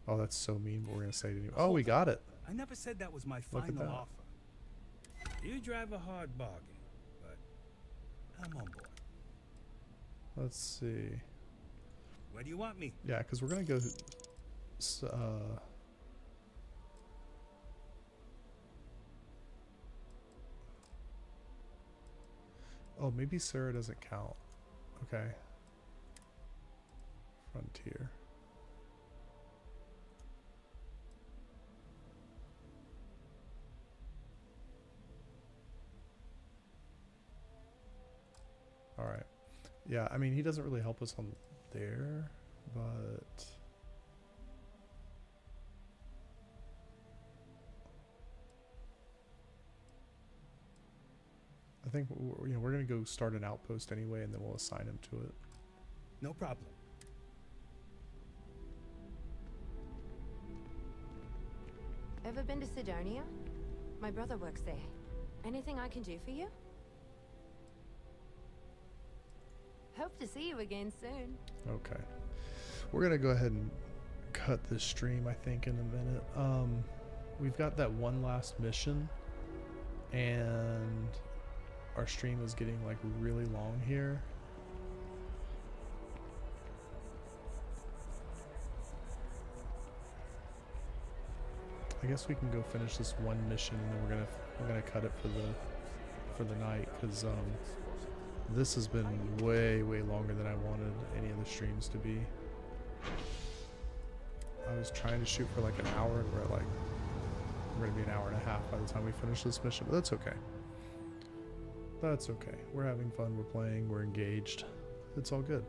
Speaker 1: Oh, that's so mean, but we're going to say it anyway. Oh, we got it.
Speaker 7: I never said that was my
Speaker 1: Look at
Speaker 7: final
Speaker 1: that.
Speaker 7: offer. You drive a hard bargain, but I'm on board.
Speaker 1: Let's see.
Speaker 7: Where do you want me?
Speaker 1: Yeah, because we're going to go... oh, maybe Sarah doesn't count. Okay. Frontier. All right. Yeah, I mean, he doesn't really help us on there, but... I think we're going to go start an outpost anyway, and then we'll assign him to it.
Speaker 7: No problem.
Speaker 2: Ever been to Sidonia? My brother works there. Anything I can do for you?
Speaker 12: Hope to see you again soon.
Speaker 1: Okay. We're gonna go ahead and cut this stream, I think, in a minute. We've got that one last mission, and our stream is getting like really long here. I guess we can go finish this one mission, and then we're gonna cut it for the night, because this has been way longer than I wanted any of the streams to be. I was trying to shoot for like an hour, and we're gonna be an hour and a half by the time we finish this mission, but that's okay. That's okay. We're having fun, we're playing, we're engaged. It's all good.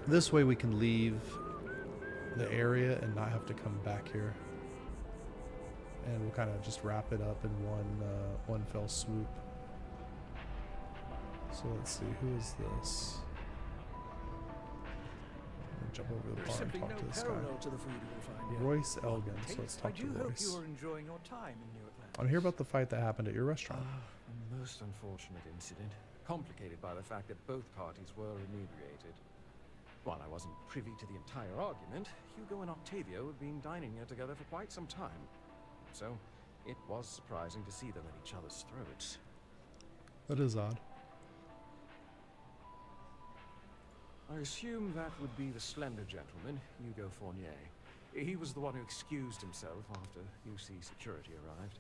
Speaker 1: This way we can leave the area and not have to come back here. And we'll kind of just wrap it up in one fell swoop. So let's see, who is this? Jump over the bar and talk to this guy. Royce Elgin, so let's talk to
Speaker 9: I do hope
Speaker 1: Royce.
Speaker 9: you are enjoying your time in New Atlantis.
Speaker 1: I'm here about the fight that happened at your restaurant.
Speaker 14: A most unfortunate incident, complicated by the fact that both parties were inebriated. While I wasn't privy to the entire argument, Hugo and Octavio had been dining here together for quite some time. So, it was surprising to see them at each other's throats.
Speaker 1: That is odd.
Speaker 14: I assume that would be the slender gentleman, Hugo Fournier. He was the one who excused himself after UC security arrived.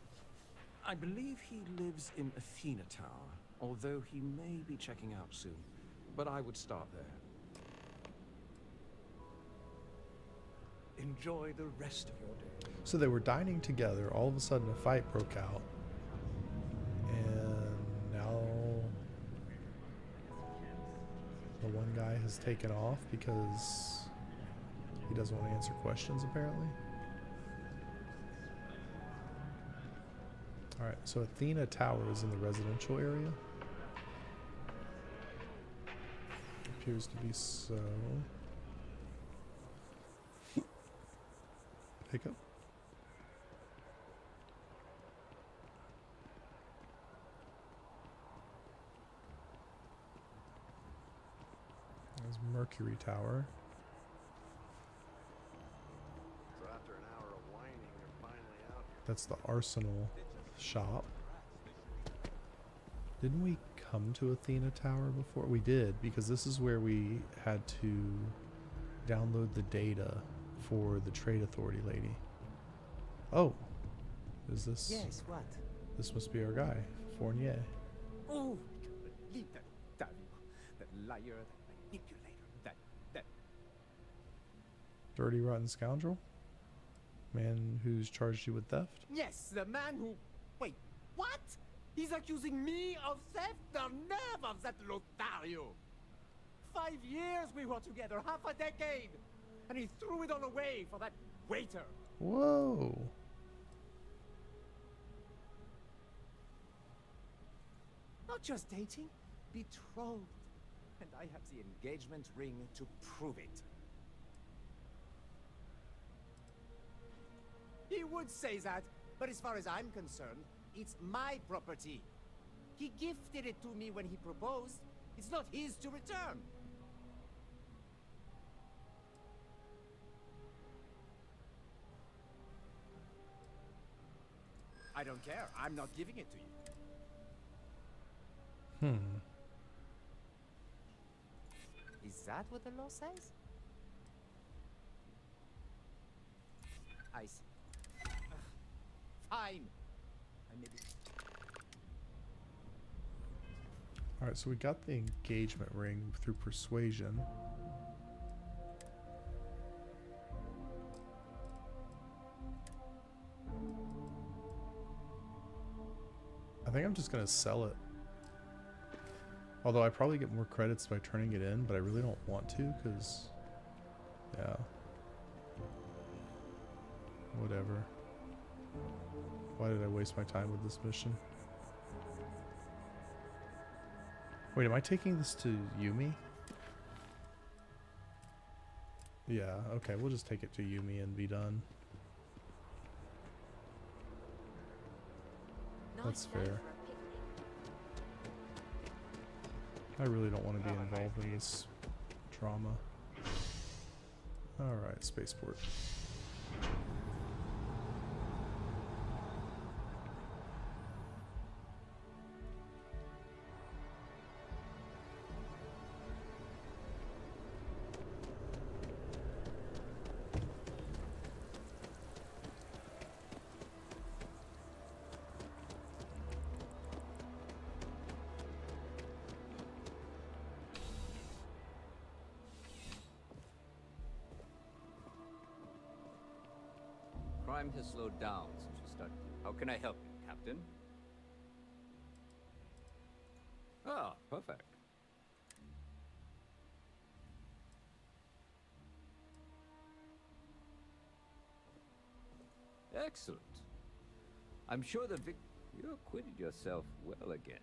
Speaker 14: I believe he lives in Athena Tower, although he may be checking out soon. But I would start there.
Speaker 9: Enjoy the rest of your day.
Speaker 1: So they were dining together, all of a sudden a fight broke out. And now the one guy has taken off because he doesn't want to answer questions, apparently. Alright, so Athena Tower is in the residential area. Appears to be so. Pick up. There's Mercury Tower.
Speaker 22: So after an hour of whining, you're finally out here.
Speaker 1: That's the Arsenal shop. Didn't we come to Athena Tower before? We did, because this is where we had to download the data for the Trade Authority lady. Oh, is this?
Speaker 23: Yes, what?
Speaker 1: This must be our guy, Fournier.
Speaker 23: Oh, leave that Octavio, that liar, that manipulator, that...
Speaker 1: Dirty, rotten scoundrel? Man who's charged you with theft?
Speaker 23: Yes, the man who... Wait, what? He's accusing me of theft? The nerve of that Lothario! 5 years we were together, half a decade! And he threw it all away for that waiter.
Speaker 1: Whoa.
Speaker 23: Not just dating, betrothed. And I have the engagement ring to prove it. He would say that, but as far as I'm concerned, it's my property. He gifted it to me when he proposed. It's not his to return. I don't care. I'm not giving it to you. Is that what the law says? I see. Fine. I may be...
Speaker 1: Alright, so we got the engagement ring through persuasion. I think I'm just gonna sell it. Although I probably get more credits by turning it in, but I really don't want to, because... yeah. Whatever. Why did I waste my time with this mission? Wait, am I taking this to Yumi? Yeah, okay, we'll just take it to Yumi and be done. That's fair. I really don't want to be involved in this drama. Alright, spaceport.
Speaker 17: Crime has slowed down since you started. How can I help you, Captain? Ah, perfect. Excellent. I'm sure you acquitted yourself well again.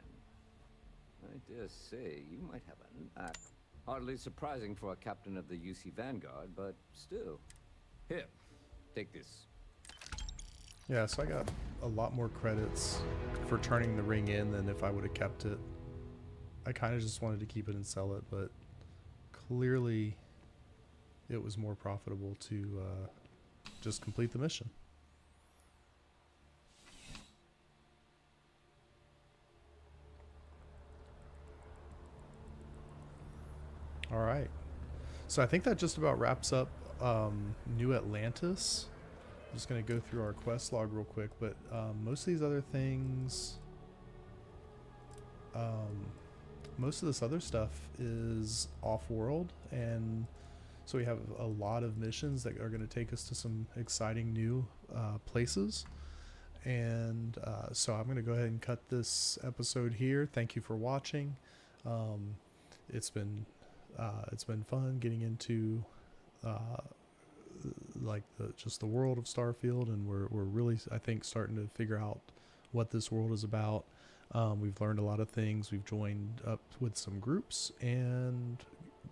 Speaker 17: I dare say you might have a knack. Hardly surprising for a captain of the UC Vanguard, but still. Here, take this.
Speaker 1: Yeah, so I got a lot more credits for turning the ring in than if I would have kept it. I kind of just wanted to keep it and sell it, but clearly it was more profitable to just complete the mission. All right. So I think that just about wraps up New Atlantis. I'm just going to go through our quest log real quick, but most of these other things, most of this other stuff is off-world, and so we have a lot of missions that are going to take us to some exciting new places. And so I'm going to go ahead and cut this episode here. Thank you for watching. It's been fun getting into like just the world of Starfield, and we're really, I think, starting to figure out what this world is about. We've learned a lot of things. We've joined up with some groups, and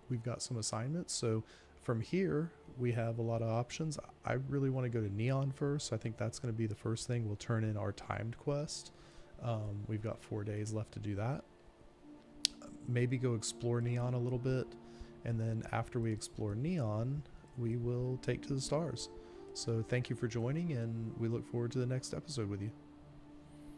Speaker 1: we've got some assignments. So from here, we have a lot of options. I really want to go to Neon first. So I think that's going to be the first thing. We'll turn in our timed quest. We've got 4 days left to do that. Maybe go explore Neon a little bit, and then after we explore Neon, we will take to the stars. So thank you for joining, and we look forward to the next episode with you.